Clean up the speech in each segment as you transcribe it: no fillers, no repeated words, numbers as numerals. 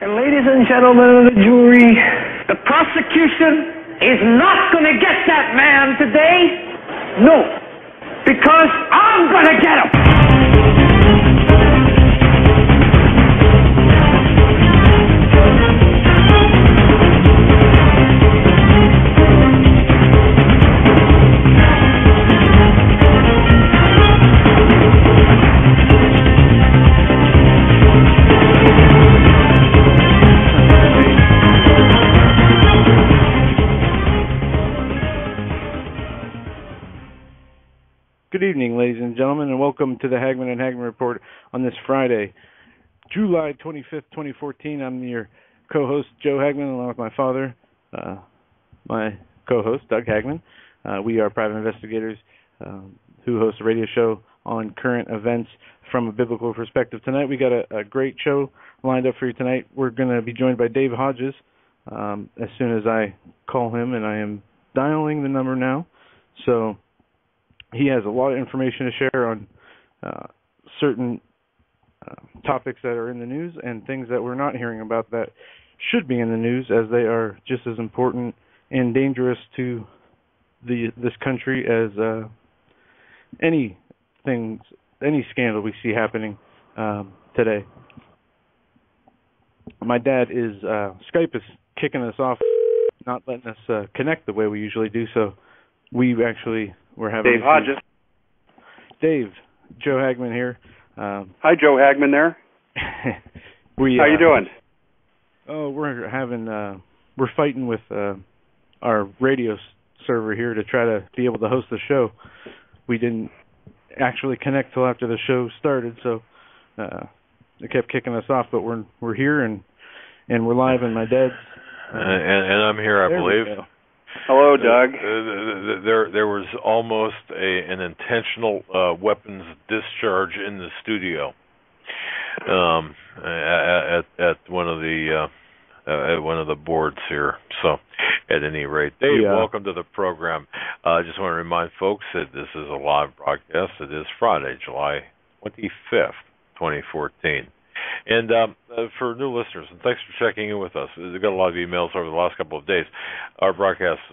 And ladies and gentlemen of the jury, the prosecution is not going to get that man today. No, because I'm going to get him. Good evening, ladies and gentlemen, and welcome to the Hagmann and Hagmann Report on this Friday, July 25th, 2014. I'm your co-host, Joe Hagmann, along with my father, my co-host, Doug Hagmann. We are private investigators who host a radio show on current events from a biblical perspective. Tonight, we got a great show lined up for you tonight. We're going to be joined by Dave Hodges as soon as I call him, and I am dialing the number now. So he has a lot of information to share on certain topics that are in the news and things that we're not hearing about that should be in the news, as they are just as important and dangerous to this country as any scandal we see happening today. My dad is Skype is kicking us off, not letting us connect the way we usually do, so we're having Dave Hodges. Dave, Joe Hagmann here. Hi, Joe Hagmann there. How you doing? Oh, we're fighting with our radio server here to try to be able to host the show. We didn't actually connect till after the show started, so it kept kicking us off. But we're here and we're live, and my dad's and I'm here, I believe. Hello, Doug. There was almost an intentional weapons discharge in the studio at one of the boards here. So, at any rate, Dave, welcome to the program. I just want to remind folks that this is a live broadcast. It is Friday, July 25th, 2014. And for new listeners, and thanks for checking in with us. We've got a lot of emails over the last couple of days. Our broadcasts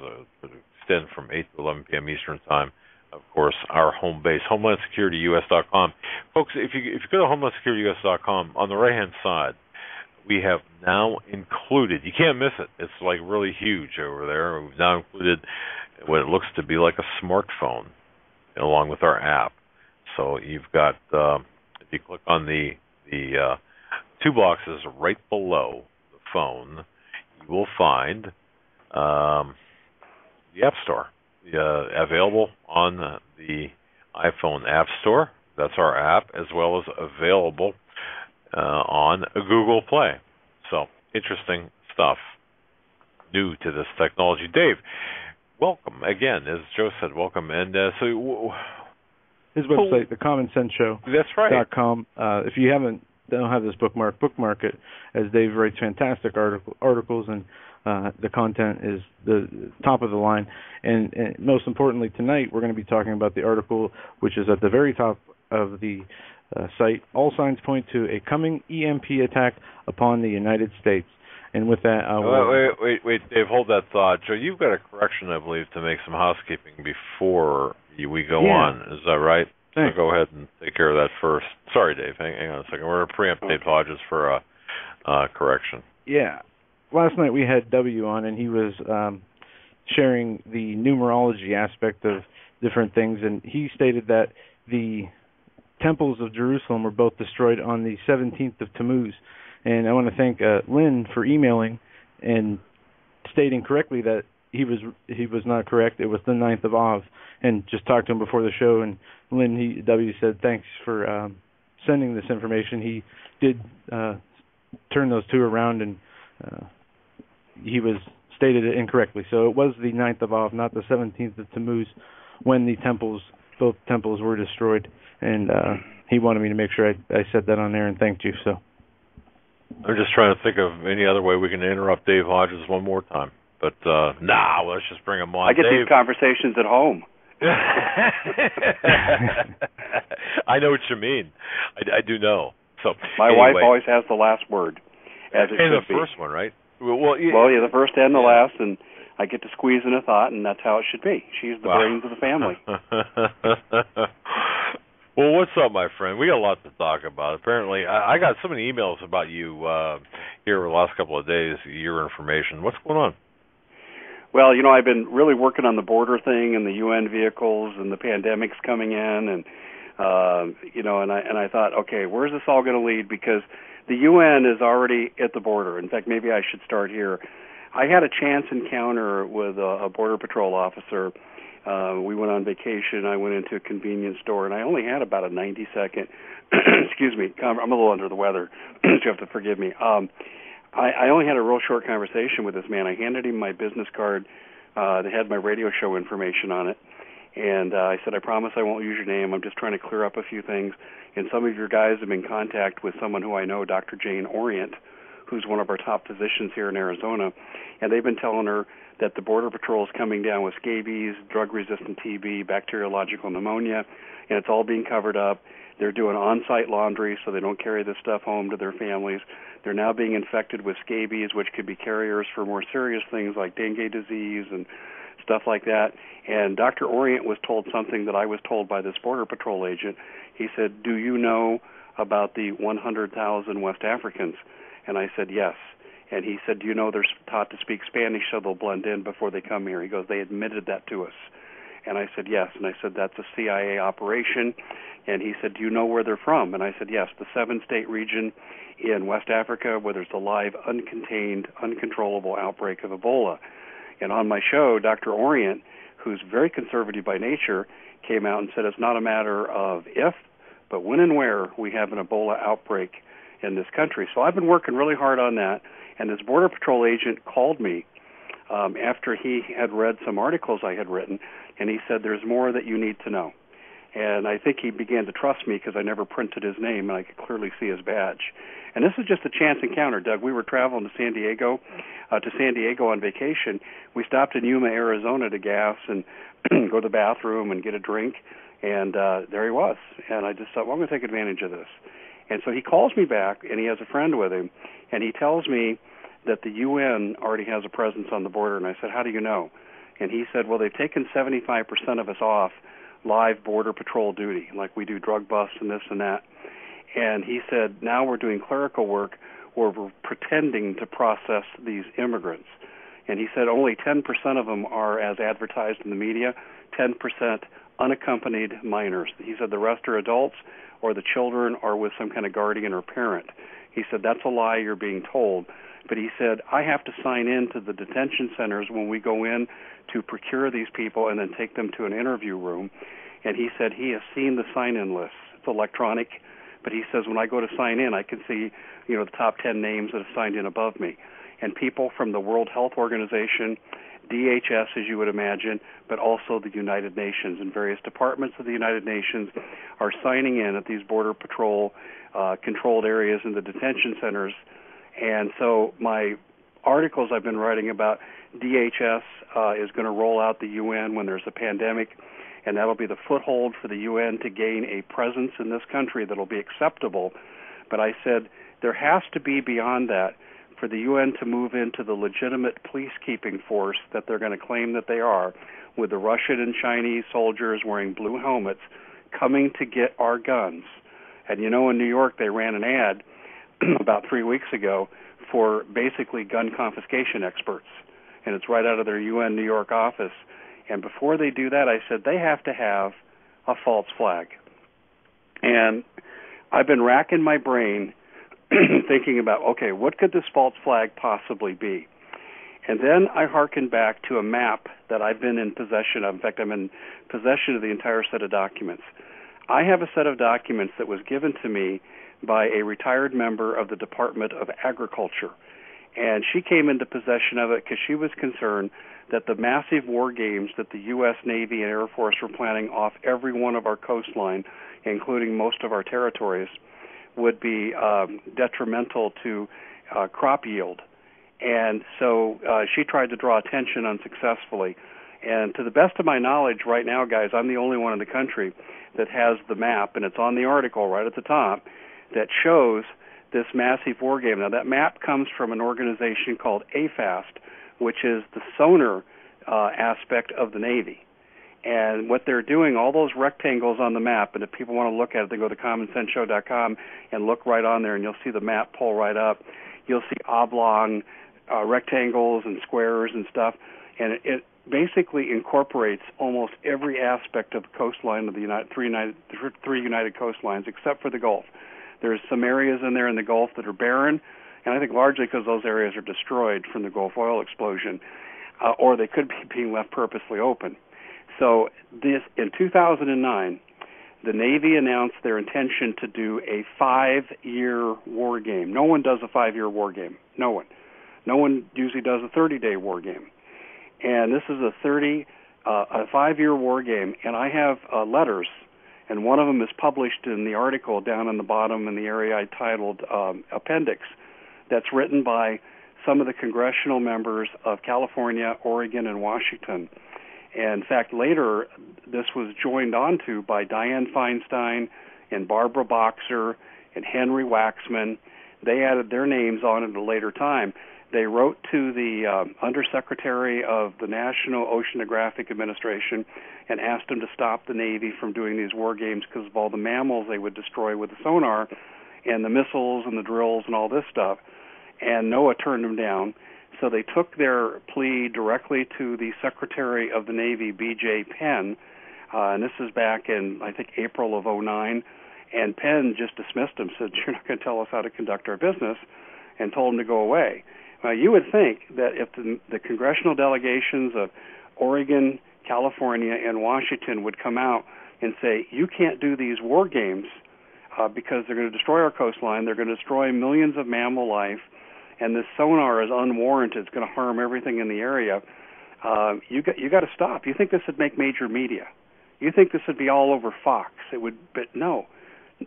extend from 8 to 11 p.m. Eastern Time. Of course, our home base, HomelandSecurityUS.com. Folks, if you go to HomelandSecurityUS.com, on the right-hand side, we have now included, you can't miss it, it's like really huge over there. We've now included what it looks to be like a smartphone along with our app. So you've got, if you click on the two boxes right below the phone, you will find the App Store available on the iPhone App Store. That's our app, as well as available on Google Play. So, interesting stuff, new to this technology. Dave, welcome again. As Joe said, welcome. And his website, thecommonsenseshow.com. That's right. .com. If you don't have this bookmark it, as Dave writes fantastic articles, and the content is the top of the line. And most importantly, tonight we're going to be talking about the article which is at the very top of the site. All signs point to a coming EMP attack upon the United States. And with that, wait, Dave, hold that thought. Joe, you've got a correction, I believe, to make some housekeeping before we go on. Is that right? Thanks. So go ahead and take care of that first. Sorry, Dave. Hang on a second. We're going to preempt Dave Hodges for a correction. Yeah. Last night we had W on, and he was sharing the numerology aspect of different things, and he stated that the temples of Jerusalem were both destroyed on the 17th of Tammuz. And I want to thank Lynn for emailing and stating correctly that he was not correct. It was the 9th of Av. And just talked to him before the show, and Lynn W said thanks for sending this information. He did turn those two around, and he stated it incorrectly. So it was the 9th of Av, not the 17th of Tammuz, when both temples were destroyed. And he wanted me to make sure I said that on there and thanked you. So I'm just trying to think of any other way we can interrupt Dave Hodges one more time. But, let's just bring him on. I get Dave. these conversations at home. I know what you mean. I do know. So my wife always has the last word. as it and should be. The first one, right? The first and the last, and I get to squeeze in a thought, and that's how it should be. She's the brains of the family. Well, what's up, my friend? We got a lot to talk about. Apparently, I got so many emails about you here over the last couple of days, your information. What's going on? Well, I've been really working on the border thing and the UN vehicles and the pandemics coming in, and I thought, okay, where's this all going to lead? Because the UN is already at the border. In fact, maybe I should start here. I had a chance encounter with a Border Patrol officer. We went on vacation. I went into a convenience store, and I only had about a 90-second, excuse me, I'm a little under the weather, so you have to forgive me. I only had a real short conversation with this man. I handed him my business card that had my radio show information on it, and I said, I promise I won't use your name. I'm just trying to clear up a few things. And some of your guys have been in contact with someone who I know, Dr. Jane Orient, who's one of our top physicians here in Arizona, and they've been telling her that the Border Patrol is coming down with scabies, drug-resistant TB, bacteriological pneumonia, and it's all being covered up. They're doing on-site laundry so they don't carry this stuff home to their families. They're now being infected with scabies, which could be carriers for more serious things like dengue disease and stuff like that. And Dr. Orient was told something that I was told by this Border Patrol agent. He said, do you know about the 100,000 West Africans? And I said, yes. And he said, do you know they're taught to speak Spanish so they'll blend in before they come here? He goes, they admitted that to us. And I said, yes. And I said, that's a CIA operation. And he said, do you know where they're from? And I said, yes, the 7-state region in West Africa where there's a live, uncontained, uncontrollable outbreak of Ebola. And on my show, Dr. Orient, who's very conservative by nature, came out and said it's not a matter of if, but when and where we have an Ebola outbreak in this country. So I've been working really hard on that. And this Border Patrol agent called me after he had read some articles I had written, and he said, there's more that you need to know. And I think he began to trust me because I never printed his name, and I could clearly see his badge. And this is just a chance encounter, Doug. We were traveling to San Diego on vacation. We stopped in Yuma, Arizona to gas and go to the bathroom and get a drink, and there he was. And I just thought, well, I'm going to take advantage of this. And so he calls me back, and he has a friend with him, and he tells me that the UN already has a presence on the border. And I said, how do you know? And he said, well, they've taken 75% of us off live Border Patrol duty, like we do drug busts and this and that. And he said, now we're doing clerical work where we're pretending to process these immigrants. And he said only 10% of them are as advertised in the media, 10% unaccompanied minors. He said the rest are adults or the children are with some kind of guardian or parent. He said, that's a lie you're being told. But he said, I have to sign in to the detention centers when we go in to procure these people and then take them to an interview room. And he said he has seen the sign-in list. It's electronic. But he says when I go to sign in, I can see, the top 10 names that have signed in above me. And people from the World Health Organization, DHS, as you would imagine, but also the United Nations and various departments of the United Nations are signing in at these Border Patrol controlled areas in the detention centers. And so my articles I've been writing about DHS is going to roll out the UN when there's a pandemic, and that'll be the foothold for the UN to gain a presence in this country that'll be acceptable. But I said there has to be beyond that for the UN to move into the legitimate peacekeeping force that they're going to claim that they are, with the Russian and Chinese soldiers wearing blue helmets coming to get our guns. And in New York they ran an ad about 3 weeks ago for basically gun confiscation experts. And it's right out of their UN New York office. And before they do that, I said they have to have a false flag. And I've been racking my brain thinking about, okay, what could this false flag possibly be? And then I hearkened back to a map that I've been in possession of. In fact, I'm in possession of the entire set of documents. I have a set of documents that was given to me by a retired member of the Department of Agriculture. And she came into possession of it because she was concerned that the massive war games that the U.S. Navy and Air Force were planning off every one of our coastline, including most of our territories, would be detrimental to crop yield. And so she tried to draw attention unsuccessfully. And to the best of my knowledge right now, guys, I'm the only one in the country that has the map, and it's on the article right at the top, that shows this massive war game. Now, that map comes from an organization called AFAST, which is the sonar aspect of the Navy. And what they're doing, all those rectangles on the map, and if people want to look at it, they go to commonsenseshow.com and look right on there, and you'll see the map pull right up. You'll see oblong rectangles and squares and stuff, and it basically incorporates almost every aspect of the coastline of the three United coastlines, except for the Gulf. There's some areas in there in the Gulf that are barren, and I think largely because those areas are destroyed from the Gulf oil explosion, or they could be being left purposely open. So in 2009, the Navy announced their intention to do a 5-year war game. No one does a 5-year war game. No one. No one usually does a 30-day war game. And this is a 5-year war game, and I have letters, and one of them is published in the article down in the bottom in the area I titled Appendix, that's written by some of the congressional members of California, Oregon, and Washington. And in fact, later, this was joined onto by Dianne Feinstein and Barbara Boxer and Henry Waxman. They added their names on at a later time. They wrote to the Undersecretary of the National Oceanographic Administration and asked him to stop the Navy from doing these war games because of all the mammals they would destroy with the sonar and the missiles and the drills and all this stuff. And NOAA turned them down. So they took their plea directly to the Secretary of the Navy, B.J. Penn, and this is back in, I think, April of 2009, and Penn just dismissed him, said, "You're not going to tell us how to conduct our business," and told him to go away. You would think that if the congressional delegations of Oregon, California, and Washington would come out and say, you can't do these war games because they're going to destroy our coastline, they're going to destroy millions of mammal life, and this sonar is unwarranted, it's going to harm everything in the area, you got to stop. You think this would make major media. You think this would be all over Fox. It would, but no.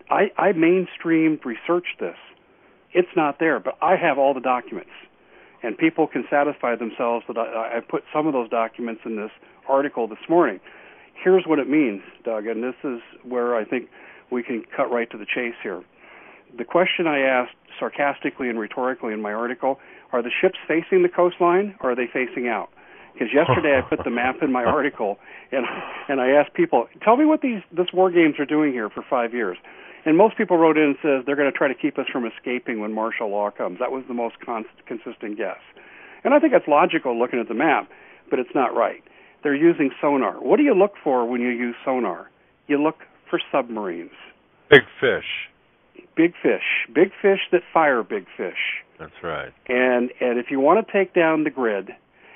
I mainstreamed, researched this. It's not there, but I have all the documents. And people can satisfy themselves that I put some of those documents in this article this morning. Here's what it means, Doug, and this is where I think we can cut right to the chase here. The question I asked sarcastically and rhetorically in my article, are the ships facing the coastline or are they facing out? Because yesterday I put the map in my article, and I asked people, tell me what this war games are doing here for 5 years. And most people wrote in and says they're going to try to keep us from escaping when martial law comes. That was the most consistent guess. And I think that's logical looking at the map, but it's not right. They're using sonar. What do you look for when you use sonar? You look for submarines. Big fish. Big fish. Big fish that fire big fish. That's right. And if you want to take down the grid,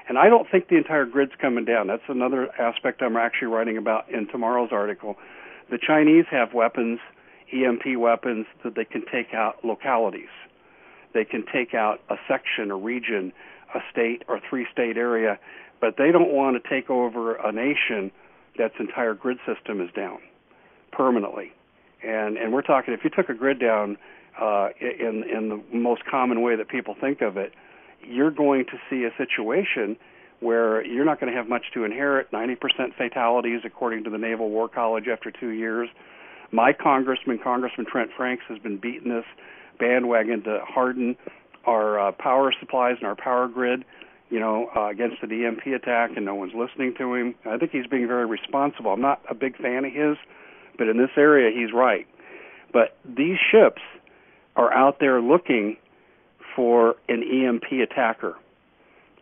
and I don't think the entire grid's coming down. That's another aspect I'm actually writing about in tomorrow's article. The Chinese have weapons, EMP weapons, that they can take out localities. They can take out a section, a region, a state, or 3-state area, but they don't want to take over a nation that's entire grid system is down permanently. And we're talking, if you took a grid down in the most common way that people think of it, you're going to see a situation where you're not going to have much to inherit, 90% fatalities according to the Naval War College after 2 years. My Congressman Trent Franks, has been beating this bandwagon to harden our power supplies and our power grid, against an EMP attack, and no one's listening to him. I think he's being very responsible. I'm not a big fan of his, but in this area, he's right. But these ships are out there looking for an EMP attacker.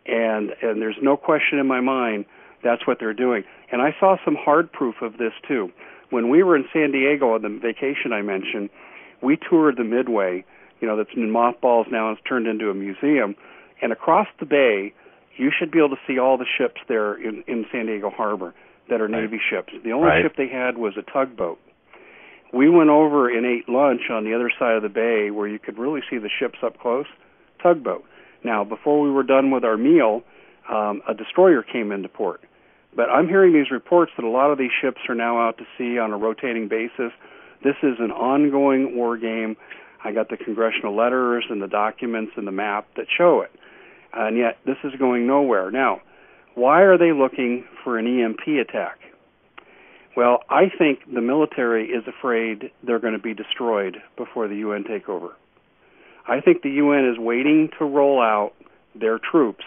And there's no question in my mind that's what they're doing. And I saw some hard proof of this, too. When we were in San Diego on the vacation I mentioned, we toured the Midway, that's in mothballs now and it's turned into a museum. And across the bay, you should be able to see all the ships there in San Diego Harbor that are Navy ships. The only ship they had was a tugboat. We went over and ate lunch on the other side of the bay where you could really see the ships up close, tugboat. Now, before we were done with our meal, a destroyer came into port. But I'm hearing these reports that a lot of these ships are now out to sea on a rotating basis. This is an ongoing war game. I got the congressional letters and the documents and the map that show it. And yet this is going nowhere. Now, why are they looking for an EMP attack? Well, I think the military is afraid they're going to be destroyed before the UN takeover. I think the UN is waiting to roll out their troops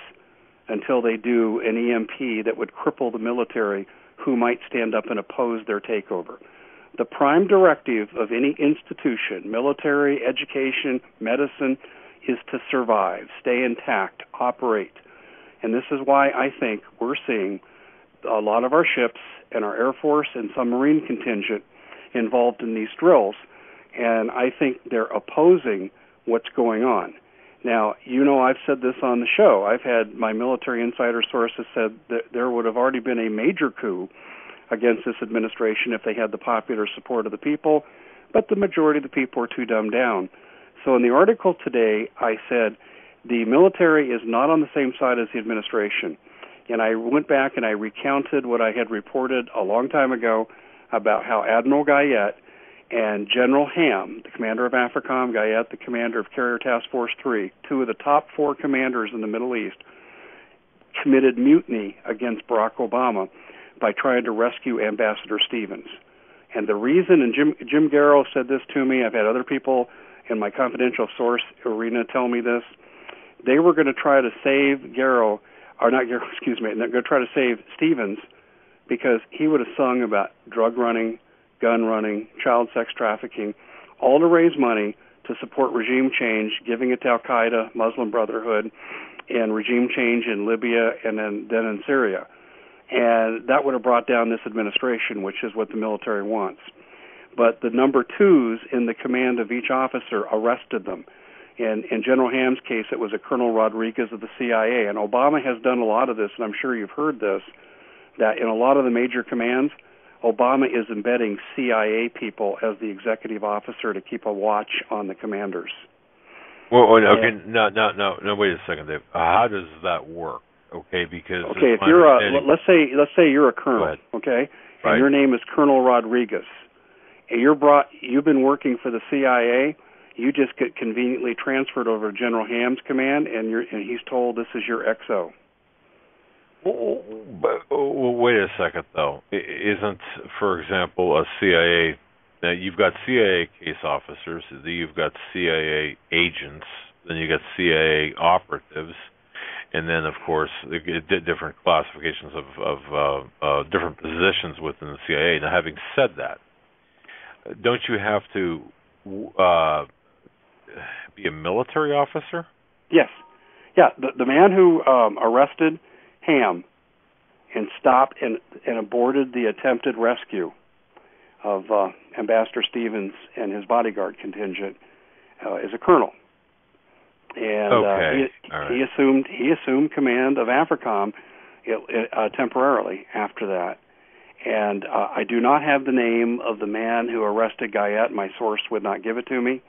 until they do an EMP that would cripple the military who might stand up and oppose their takeover. The prime directive of any institution, military, education, medicine, is to survive, stay intact, operate. And this is why I think we're seeing a lot of our ships and our Air Force and submarine contingent involved in these drills. And I think they're opposing what's going on. Now, I've said this on the show. I've had my military insider sources said that there would have already been a major coup against this administration if they had the popular support of the people, but the majority of the people are too dumbed down. So in the article today, I said the military is not on the same side as the administration. And I went back and I recounted what I had reported a long time ago about how Admiral Guyette and General Ham, the commander of AFRICOM, Guyette, the commander of Carrier Task Force 3, two of the top 4 commanders in the Middle East, committed mutiny against Barack Obama by trying to rescue Ambassador Stevens. And the reason, and Jim Garrow said this to me, I've had other people in my confidential source arena tell me this, they were going to try to save they're going to try to save Stevens because he would have sung about drug running, gun running, child sex trafficking, all to raise money to support regime change, giving it to Al-Qaeda, Muslim Brotherhood, and regime change in Libya and then in Syria. And that would have brought down this administration, which is what the military wants. But the number 2s in the command of each officer arrested them. And in General Ham's case, it was a Colonel Rodriguez of the CIA. And Obama has done a lot of this, and I'm sure you've heard this, that in a lot of the major commands, Obama is embedding CIA people as the executive officer to keep a watch on the commanders. Well, okay, no, wait a second, Dave. How does that work? Okay, because if you're let's say you're a colonel, okay, and your name is Colonel Rodriguez, and you've been working for the CIA. You just get conveniently transferred over to General Ham's command, and he's told this is your XO. But wait a second, though. Isn't, for example, a CIA? Now you've got CIA case officers, you've got CIA agents, then you got CIA operatives, and then, of course, different classifications of different positions within the CIA. Now, having said that, don't you have to be a military officer? Yes. Yeah, the man who arrested Ham and stopped and aborted the attempted rescue of Ambassador Stevens and his bodyguard contingent is a colonel. And he assumed command of AFRICOM temporarily after that. And I do not have the name of the man who arrested Guyette. My source would not give it to me.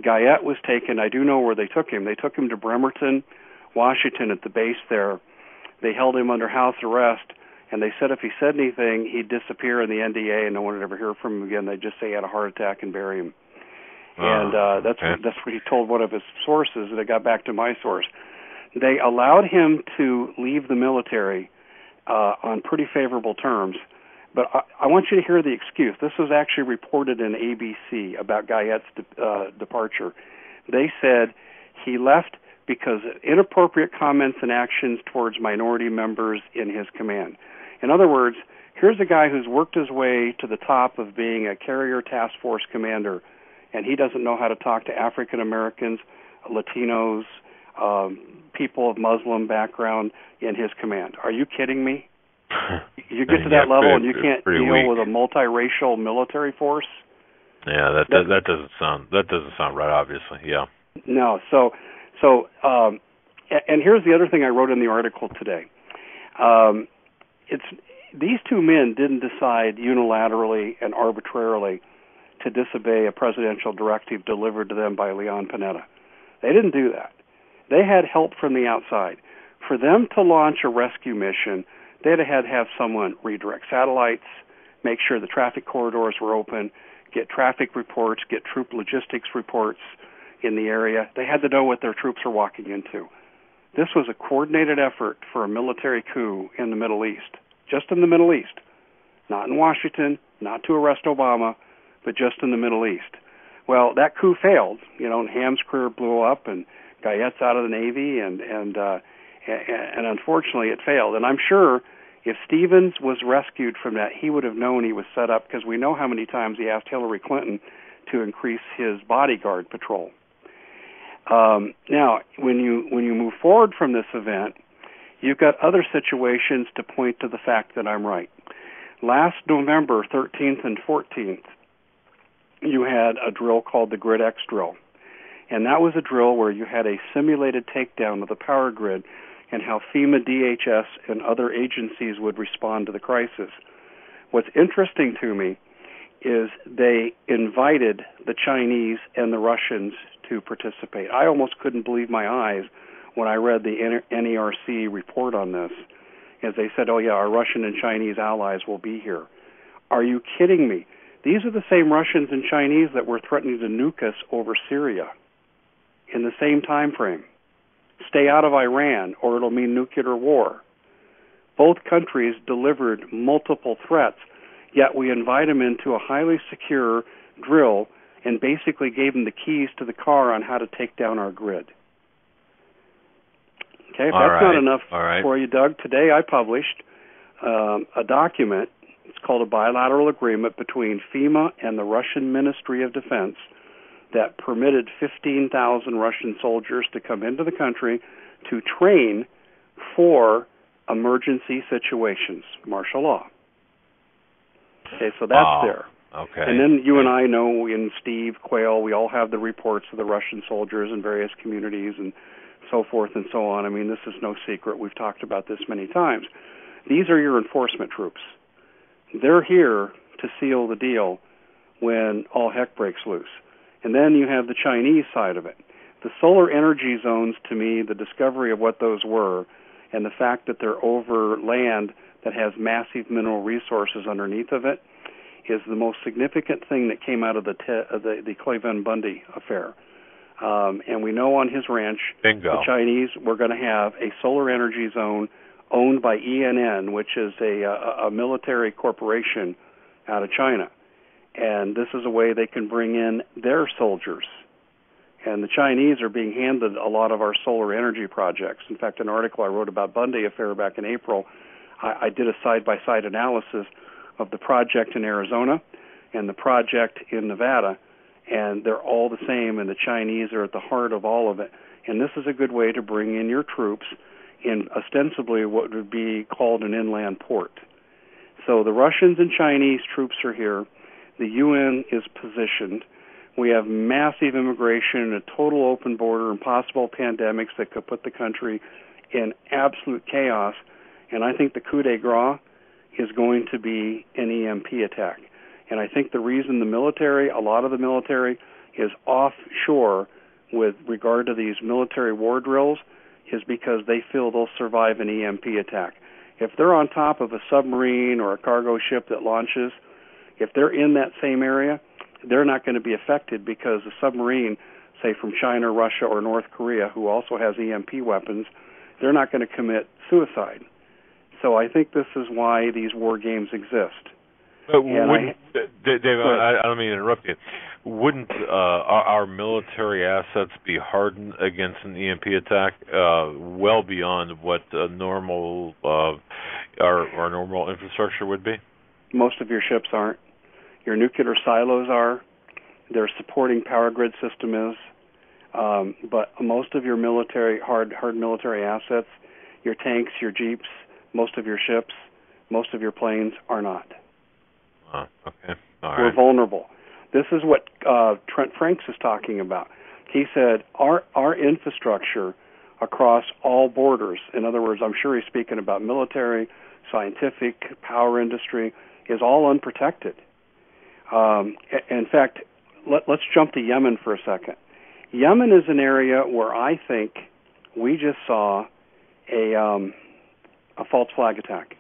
Guyette was taken. I do know where they took him. They took him to Bremerton, Washington, at the base there. They held him under house arrest, and they said if he said anything, he'd disappear in the NDA, and no one would ever hear from him again. They'd just say he had a heart attack and bury him. That's what he told one of his sources, and it got back to my source. They allowed him to leave the military on pretty favorable terms, but I want you to hear the excuse. This was actually reported in ABC about Guyette's departure. They said he left because of inappropriate comments and actions towards minority members in his command. In other words, here's a guy who's worked his way to the top of being a carrier task force commander, and he doesn't know how to talk to African Americans, Latinos, people of Muslim background in his command. Are you kidding me? You get to that level and you can't deal with a multiracial military force? Yeah, that doesn't sound right, obviously. Yeah. No, and here's the other thing I wrote in the article today. These two men didn't decide unilaterally and arbitrarily to disobey a presidential directive delivered to them by Leon Panetta. They didn't do that. They had help from the outside. For them to launch a rescue mission, they'd had to have someone redirect satellites, make sure the traffic corridors were open, get traffic reports, get troop logistics reports in the area. They had to know what their troops were walking into. This was a coordinated effort for a military coup in the Middle East, just in the Middle East, not in Washington, not to arrest Obama, but just in the Middle East. Well, that coup failed, and Ham's career blew up, and Guyet's out of the Navy, and unfortunately it failed. And I'm sure if Stevens was rescued from that, he would have known he was set up, because we know how many times he asked Hillary Clinton to increase his bodyguard patrol. Now, when you move forward from this event, you've got other situations to point to the fact that I'm right. Last November 13th and 14th, you had a drill called the Grid X drill. And that was a drill where you had a simulated takedown of the power grid and how FEMA, DHS, and other agencies would respond to the crisis. What's interesting to me is they invited the Chinese and the Russians to participate. I almost couldn't believe my eyes when I read the NERC report on this, as they said, oh yeah, our Russian and Chinese allies will be here. Are you kidding me? These are the same Russians and Chinese that were threatening to nuke us over Syria in the same time frame. Stay out of Iran, or it'll mean nuclear war. Both countries delivered multiple threats, yet we invite them into a highly secure drill and basically gave them the keys to the car on how to take down our grid. Okay, if that's not enough for you, Doug, today I published a document. It's called a bilateral agreement between FEMA and the Russian Ministry of Defense that permitted 15,000 Russian soldiers to come into the country to train for emergency situations, martial law. Okay, so that's there. Okay. And then you and I know, and Steve Quayle, we all have the reports of the Russian soldiers in various communities and so forth and so on. I mean, this is no secret. We've talked about this many times. These are your enforcement troops. They're here to seal the deal when all heck breaks loose. And then you have the Chinese side of it. The solar energy zones, to me, the discovery of what those were, and the fact that they're over land that has massive mineral resources underneath of it, is the most significant thing that came out of the Clay Van Bundy affair. And we know on his ranch, Bingo. The Chinese were going to have a solar energy zone owned by ENN, which is a military corporation out of China. And this is a way they can bring in their soldiers. And the Chinese are being handed a lot of our solar energy projects. In fact, an article I wrote about Bundy affair back in April, I did a side-by-side analysis of the project in Arizona and the project in Nevada, and they're all the same, and the Chinese are at the heart of all of it. And this is a good way to bring in your troops in ostensibly what would be called an inland port. So the Russians and Chinese troops are here. The UN is positioned. We have massive immigration, a total open border, and possible pandemics that could put the country in absolute chaos. And I think the coup de grace is going to be an EMP attack. And I think the reason the military, a lot of the military, is offshore with regard to these military war drills is because they feel they'll survive an EMP attack. If they're on top of a submarine or a cargo ship that launches, if they're in that same area, they're not going to be affected because the submarine, say from China, Russia, or North Korea, who also has EMP weapons, they're not going to commit suicide. So I think this is why these war games exist. But Dave, I don't mean to interrupt you. Wouldn't our military assets be hardened against an EMP attack well beyond what our normal infrastructure would be? Most of your ships aren't. Your nuclear silos are. Their supporting power grid system is. But most of your military, hard military assets, your tanks, your jeeps, most of your ships, most of your planes are not. Okay. All right. We're vulnerable. This is what Trent Franks is talking about. He said our infrastructure across all borders, in other words, I'm sure he's speaking about military, scientific, power industry, is all unprotected. In fact, let's jump to Yemen for a second. Yemen is an area where I think we just saw a false flag attack,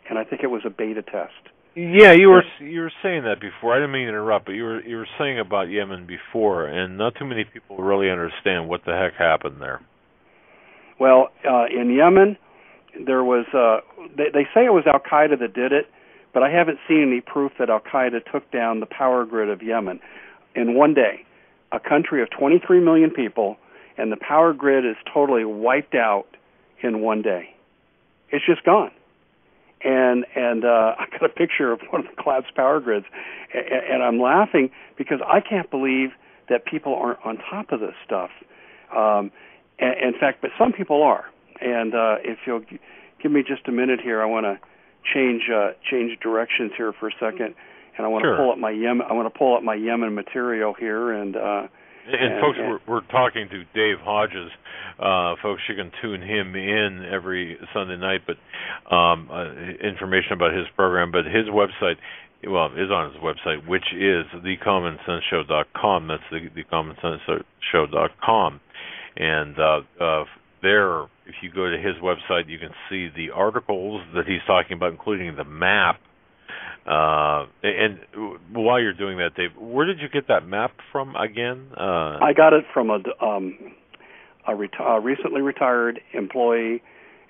and I think it was a beta test. Yeah, you were saying that before. I didn't mean to interrupt, but you were saying about Yemen before, and not too many people really understand what the heck happened there. Well, in Yemen, there was they say it was Al Qaeda that did it, but I haven't seen any proof that Al Qaeda took down the power grid of Yemen. in one day, a country of 23 million people, and the power grid is totally wiped out in one day. It's just gone. And I got a picture of one of the collapsed power grids, and I'm laughing because I can't believe that people aren't on top of this stuff. In fact, but some people are. And if you'll give me just a minute here, I want to change directions here for a second, and I want to pull up my Yemen. I want to pull up my Yemen material here, and folks, we're talking to Dave Hodges. Folks, you can tune him in every Sunday night, but information about his program. But his website, is on his website, which is thecommonsenseshow.com. That's thecommonsenseshow.com. And there, if you go to his website, you can see the articles that he's talking about, including the map. And while you're doing that, Dave, where did you get that map from again? I got it from a recently retired employee,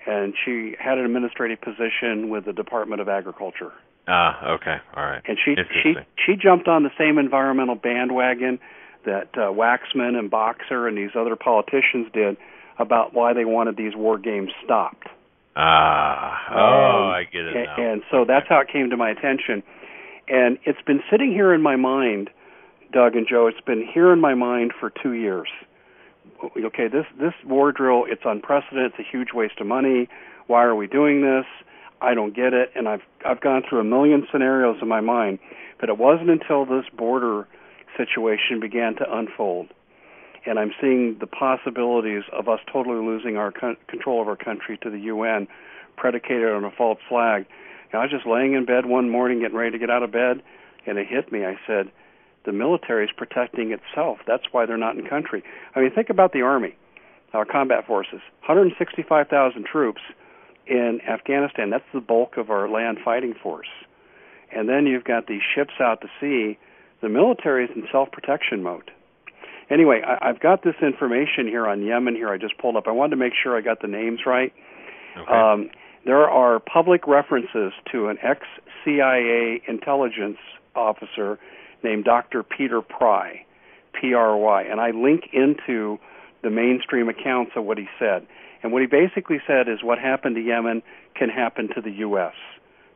and she had an administrative position with the Department of Agriculture. Okay, all right. And she jumped on the same environmental bandwagon that Waxman and Boxer and these other politicians did about why they wanted these war games stopped. I get it now. And so that's how it came to my attention. And it's been sitting here in my mind, Doug and Joe, it's been here in my mind for 2 years. Okay, this war drill, it's unprecedented, it's a huge waste of money. Why are we doing this? I don't get it. And I've gone through a million scenarios in my mind, but it wasn't until this border situation began to unfold, and I'm seeing the possibilities of us totally losing our control of our country to the UN, predicated on a false flag. And I was just laying in bed one morning, getting ready to get out of bed, and it hit me. I said, the military is protecting itself. That's why they're not in country. I mean, think about the Army, our combat forces, 165,000 troops in Afghanistan. That's the bulk of our land fighting force. And then you've got these ships out to sea. The military is in self-protection mode. Anyway, I've got this information here on Yemen here I just pulled up. I wanted to make sure I got the names right. Okay. There are public references to an ex-CIA intelligence officer named Dr. Peter Pry, P-R-Y, and I link into the mainstream accounts of what he said. And what he basically said is what happened to Yemen can happen to the U.S.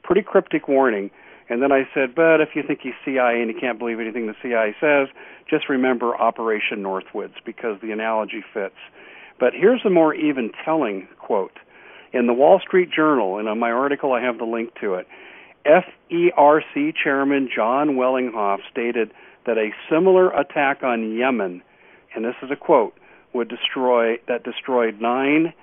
Pretty cryptic warning. And then I said, but if you think he's CIA and you can't believe anything the CIA says, just remember Operation Northwoods, because the analogy fits. But here's a more even telling quote. In the Wall Street Journal, and on my article I have the link to it, FERC Chairman John Wellinghoff stated that a similar attack on Yemen, and this is a quote, destroyed 9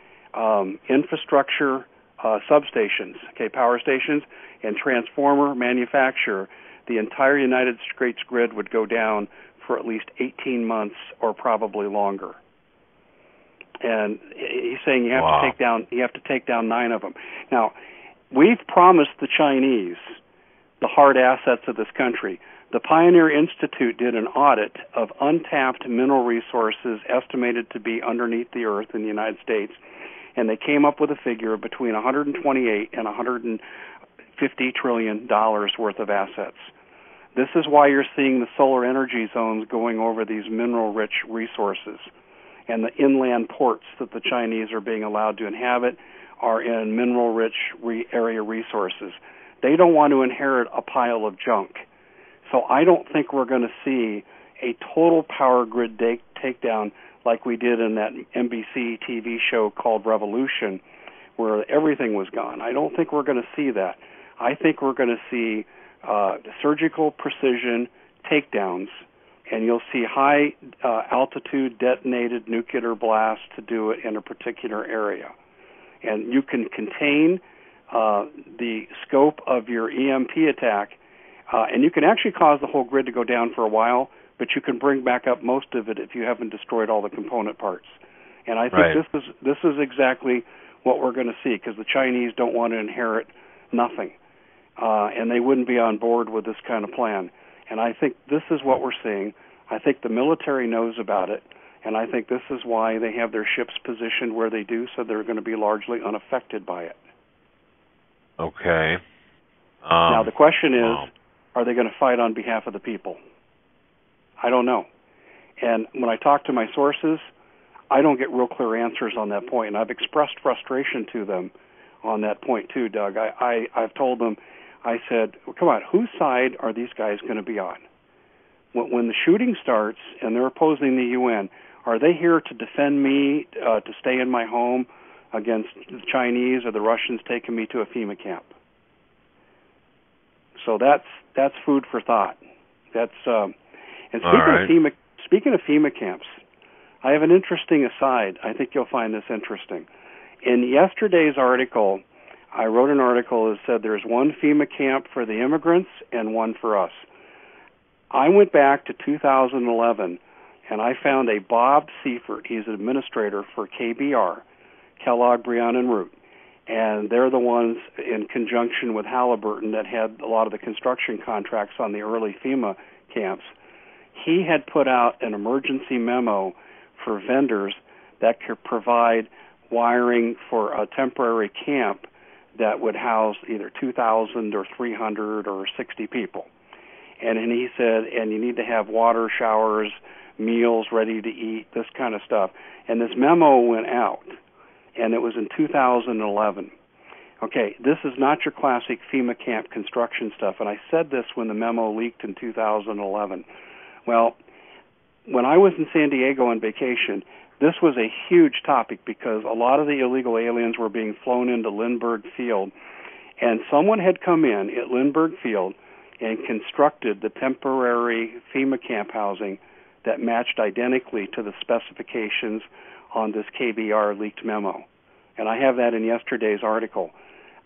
infrastructure substations, power stations, and transformer manufacture. The entire United States grid would go down for at least 18 months or probably longer. And he's saying you have to take down 9 of them. Now, we've promised the Chinese the hard assets of this country. The Pioneer Institute did an audit of untapped mineral resources estimated to be underneath the earth in the United States, and they came up with a figure of between $128 and $150 trillion worth of assets. This is why you're seeing the solar energy zones going over these mineral-rich resources. And the inland ports that the Chinese are being allowed to inhabit are in mineral-rich area resources. They don't want to inherit a pile of junk. So I don't think we're going to see a total power grid takedown like we did in that NBC TV show called Revolution, where everything was gone. I don't think we're going to see that. I think we're going to see surgical precision takedowns, and you'll see high altitude detonated nuclear blasts to do it in a particular area. And you can contain the scope of your EMP attack, and you can actually cause the whole grid to go down for a while, but you can bring back up most of it if you haven't destroyed all the component parts. And I think this is exactly what we're going to see, because the Chinese don't want to inherit nothing, and they wouldn't be on board with this kind of plan. And I think this is what we're seeing. I think the military knows about it, and I think this is why they have their ships positioned where they do, so they're going to be largely unaffected by it. Okay. Now the question is, are they going to fight on behalf of the people? I don't know. And when I talk to my sources, I don't get real clear answers on that point. And I've expressed frustration to them on that point too, Doug. I've told them, I said, well, come on, whose side are these guys going to be on? When the shooting starts and they're opposing the UN, are they here to defend me to stay in my home against the Chinese or the Russians taking me to a FEMA camp? So that's food for thought. That's and speaking of FEMA camps, I have an interesting aside. I think you'll find this interesting. In yesterday's article, I wrote an article that said there's one FEMA camp for the immigrants and one for us. I went back to 2011, and I found a Bob Seifert. He's an administrator for KBR, Kellogg, Brion, and Root. And they're the ones, in conjunction with Halliburton, that had a lot of the construction contracts on the early FEMA camps. He had put out an emergency memo for vendors that could provide wiring for a temporary camp that would house either 2,000 or 300 or 60 people. And he said, and you need to have water, showers, meals ready to eat, this kind of stuff. And this memo went out, and it was in 2011. Okay, this is not your classic FEMA camp construction stuff, and I said this when the memo leaked in 2011. Well, when I was in San Diego on vacation, this was a huge topic because a lot of the illegal aliens were being flown into Lindbergh Field, and someone had come in at Lindbergh Field and constructed the temporary FEMA camp housing that matched identically to the specifications on this KBR leaked memo. And I have that in yesterday's article.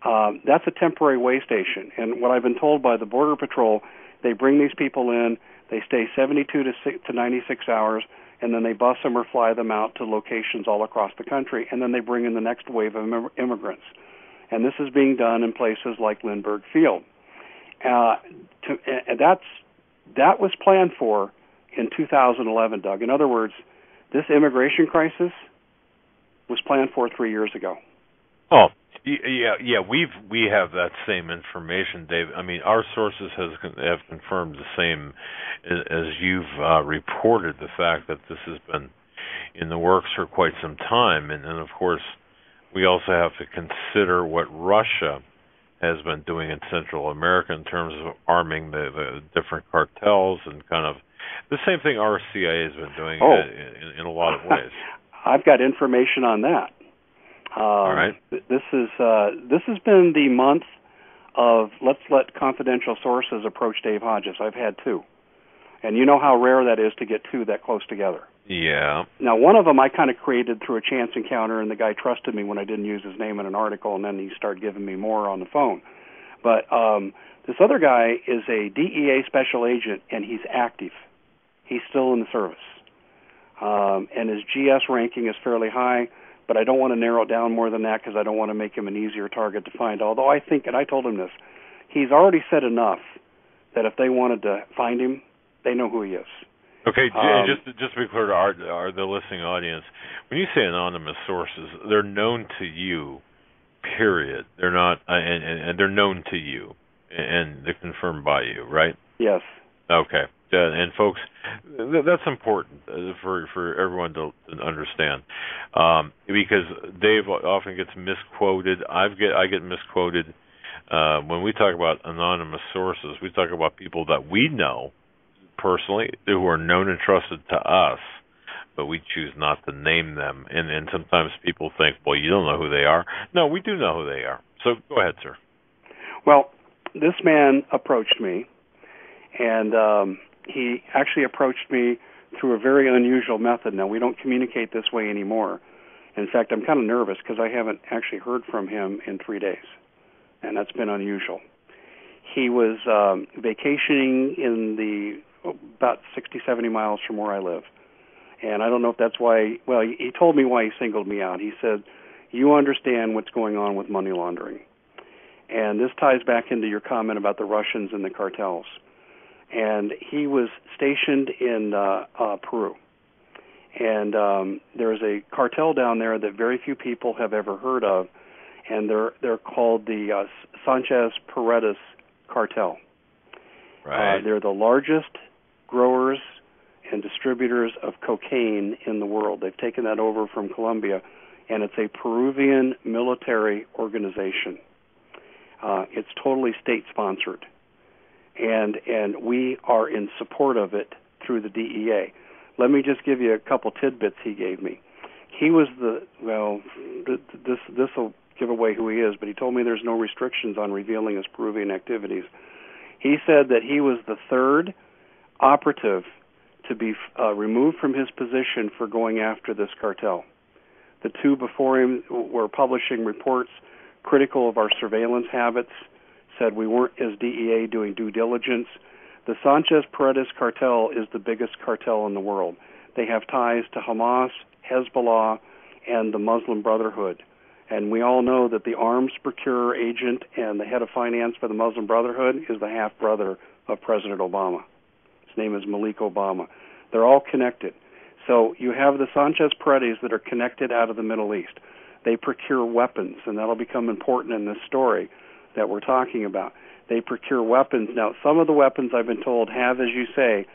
That's a temporary way station. And what I've been told by the Border Patrol, they bring these people in, they stay 72 to 96 hours, and then they bus them or fly them out to locations all across the country, and then they bring in the next wave of immigrants. And this is being done in places like Lindbergh Field. That was planned for in 2011, Doug. In other words, this immigration crisis was planned for 3 years ago. Oh, yeah. We have that same information, Dave. I mean, our sources have confirmed the same as you've reported, the fact that this has been in the works for quite some time, and of course, we also have to consider what Russia has been doing in Central America in terms of arming the different cartels, and kind of the same thing our CIA has been doing in a lot of ways. I've got information on that. All right. This has been the month of let's let confidential sources approach Dave Hodges. I've had two. And you know how rare that is to get two that close together. Yeah. Now, one of them I kind of created through a chance encounter, and the guy trusted me when I didn't use his name in an article, and then he started giving me more on the phone. But this other guy is a DEA special agent, and he's active. He's still in the service. And his GS ranking is fairly high, but I don't want to narrow it down more than that because I don't want to make him an easier target to find. Although I think, and I told him this, he's already said enough that if they wanted to find him, they know who he is. Okay, just to be clear to the listening audience, when you say anonymous sources, they're known to you, period. They're not, and they're known to you, and they're confirmed by you, right? Yes. Okay, and folks, that's important for everyone to understand, because Dave often gets misquoted. I get misquoted when we talk about anonymous sources. We talk about people that we know personally, who are known and trusted to us, but we choose not to name them. And sometimes people think, well, you don't know who they are. No, we do know who they are. So go ahead, sir. Well, this man approached me, and he actually approached me through a very unusual method. Now, we don't communicate this way anymore. In fact, I'm kind of nervous because I haven't actually heard from him in 3 days, and that's been unusual. He was vacationing in about 60, 70 miles from where I live. And I don't know if that's why, well, he told me why he singled me out. He said, you understand what's going on with money laundering. And this ties back into your comment about the Russians and the cartels. And he was stationed in Peru. And there's a cartel down there that very few people have ever heard of, and they're called the Sanchez Paredes cartel. Right. They're the largest growers and distributors of cocaine in the world. They've taken that over from Colombia, and it's a Peruvian military organization. It's totally state-sponsored, and we are in support of it through the DEA. Let me just give you a couple tidbits he gave me. He was this will give away who he is, but he told me there's no restrictions on revealing his Peruvian activities. He said that he was the third operative to be removed from his position for going after this cartel. The two before him were publishing reports critical of our surveillance habits, said we weren't, as DEA, doing due diligence. The Sanchez-Paredes cartel is the biggest cartel in the world. They have ties to Hamas, Hezbollah, and the Muslim Brotherhood. And we all know that the arms procurer agent and the head of finance for the Muslim Brotherhood is the half-brother of President Obama. His name is Malik Obama. They're all connected. So you have the Sanchez-Paredes that are connected out of the Middle East. They procure weapons, and that'll become important in this story that we're talking about. They procure weapons. Now, some of the weapons, I've been told, have, as you say,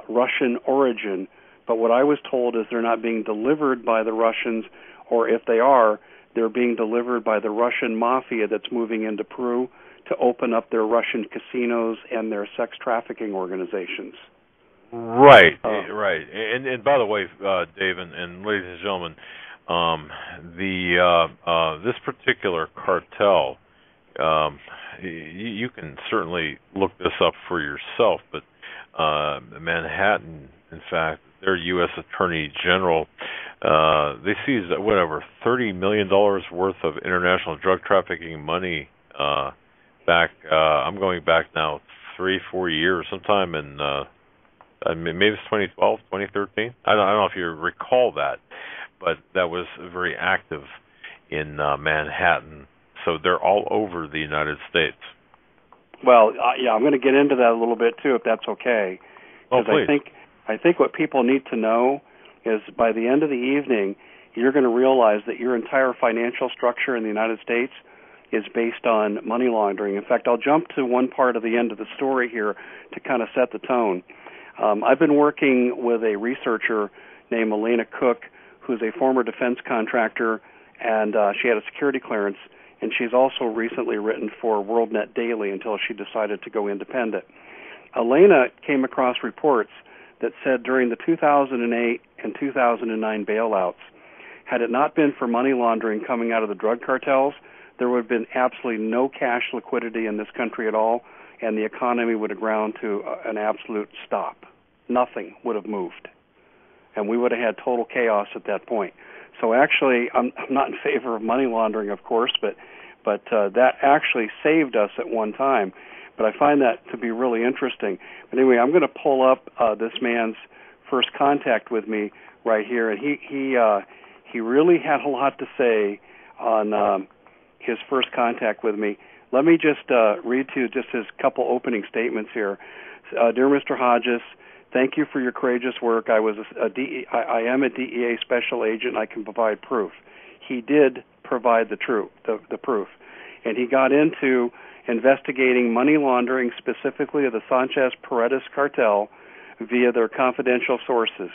Russian origin, but what I was told is they're not being delivered by the Russians, or if they are, they're being delivered by the Russian mafia that's moving into Peru to open up their Russian casinos and their sex trafficking organizations. Right, right. And by the way, Dave and ladies and gentlemen, this particular cartel, you can certainly look this up for yourself, but Manhattan, in fact, their U.S. Attorney General, they seized whatever $30 million worth of international drug trafficking money back. I'm going back now 3-4 years, sometime in maybe it's 2012, 2013. I don't know if you recall that, but that was very active in Manhattan. So they're all over the United States. Well, yeah, I'm going to get into that a little bit too, if that's okay. Oh, please. I think what people need to know is by the end of the evening, you're going to realize that your entire financial structure in the United States is based on money laundering. In fact, I'll jump to one part of the end of the story here to kind of set the tone. I've been working with a researcher named Elena Cook, who's a former defense contractor, and she had a security clearance, and she's also recently written for WorldNet Daily until she decided to go independent. Elena came across reports that said during the 2008 and 2009 bailouts, had it not been for money laundering coming out of the drug cartels, there would have been absolutely no cash liquidity in this country at all, and the economy would have ground to an absolute stop. Nothing would have moved, and we would have had total chaos at that point. So actually, I'm not in favor of money laundering, of course, but that actually saved us at one time. But I find that to be really interesting. But anyway, I'm going to pull up this man's first contact with me right here, and he really had a lot to say on his first contact with me. Let me just read to you just his couple opening statements here. Dear Mr. Hodges, thank you for your courageous work. I am a DEA special agent. I can provide proof. He did provide the proof, and he got into investigating money laundering, specifically of the Sanchez-Paredes cartel, via their confidential sources.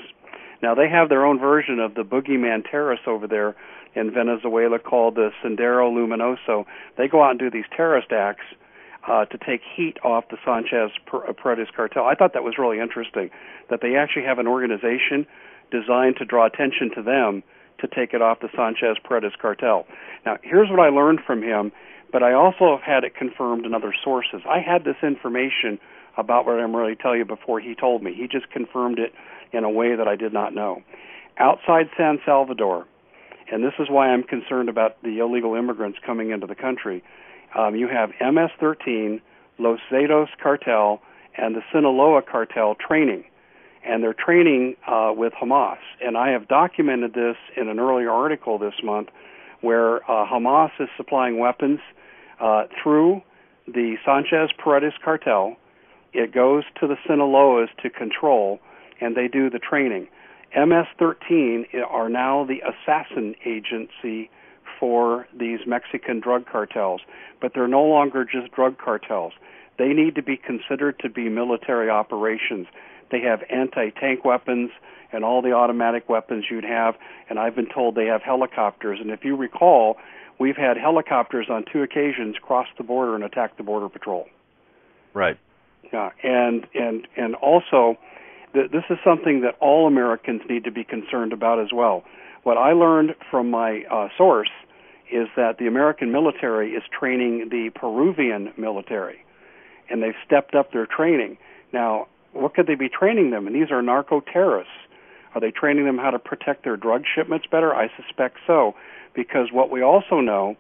Now, they have their own version of the boogeyman terrorists over there in Venezuela called the Sendero Luminoso. They go out and do these terrorist acts to take heat off the Sanchez-Paredes cartel. I thought that was really interesting, that they actually have an organization designed to draw attention to them to take it off the Sanchez-Paredes cartel. Now, here's what I learned from him, but I also have had it confirmed in other sources. I had this information about what I'm ready to tell you before he told me. He just confirmed it in a way that I did not know. Outside San Salvador, and this is why I'm concerned about the illegal immigrants coming into the country, you have MS-13, Los Zetos cartel, and the Sinaloa cartel training. And they're training with Hamas. And I have documented this in an earlier article this month where Hamas is supplying weapons through the Sanchez-Paredes cartel. It goes to the Sinaloas to control, and they do the training. MS-13 are now the assassin agency for these Mexican drug cartels, but they're no longer just drug cartels. They need to be considered to be military operations. They have anti-tank weapons and all the automatic weapons you'd have, and I've been told they have helicopters. And if you recall, we've had helicopters on 2 occasions cross the border and attack the Border Patrol. Right. Yeah, and also, this is something that all Americans need to be concerned about as well. What I learned from my source is that the American military is training the Peruvian military, and they've stepped up their training. Now, what could they be training them? And these are narco-terrorists. Are they training them how to protect their drug shipments better? I suspect so, because what we also know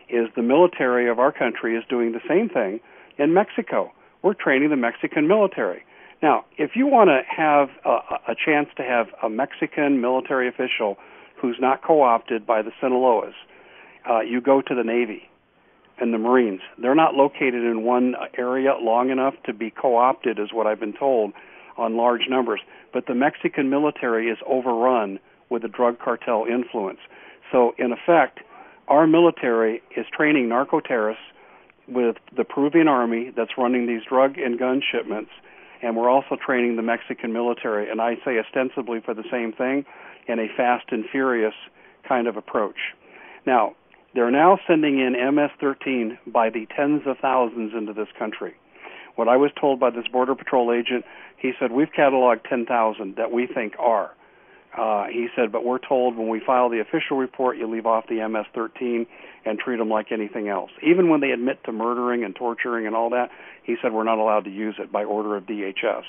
is the military of our country is doing the same thing in Mexico. We're training the Mexican military. Now, if you want to have a chance to have a Mexican military official who's not co-opted by the Sinaloas, you go to the Navy and the Marines. They're not located in one area long enough to be co-opted, is what I've been told, on large numbers. But the Mexican military is overrun with a drug cartel influence. So, in effect, our military is training narco-terrorists with the Peruvian army that's running these drug and gun shipments, and we're also training the Mexican military, and I say ostensibly for the same thing, in a fast and furious kind of approach. Now, they're now sending in MS-13 by the tens of thousands into this country. What I was told by this Border Patrol agent, he said, we've cataloged 10,000 that we think are. He said, but we're told when we file the official report, you leave off the MS-13 and treat them like anything else. Even when they admit to murdering and torturing and all that, he said we're not allowed to use it by order of DHS.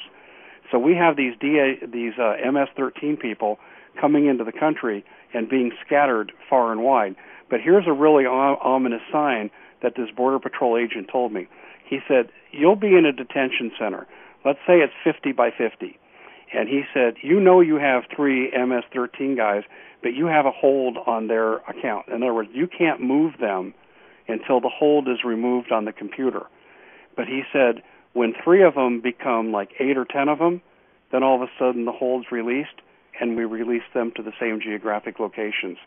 So we have these MS-13 people coming into the country and being scattered far and wide. But here's a really ominous sign that this Border Patrol agent told me. He said, you'll be in a detention center. Let's say it's 50 by 50. And he said, you know you have 3 MS-13 guys, but you have a hold on their account. In other words, you can't move them until the hold is removed on the computer. But he said, when 3 of them become like 8 or 10 of them, then all of a sudden the hold's released, and we release them to the same geographic locations.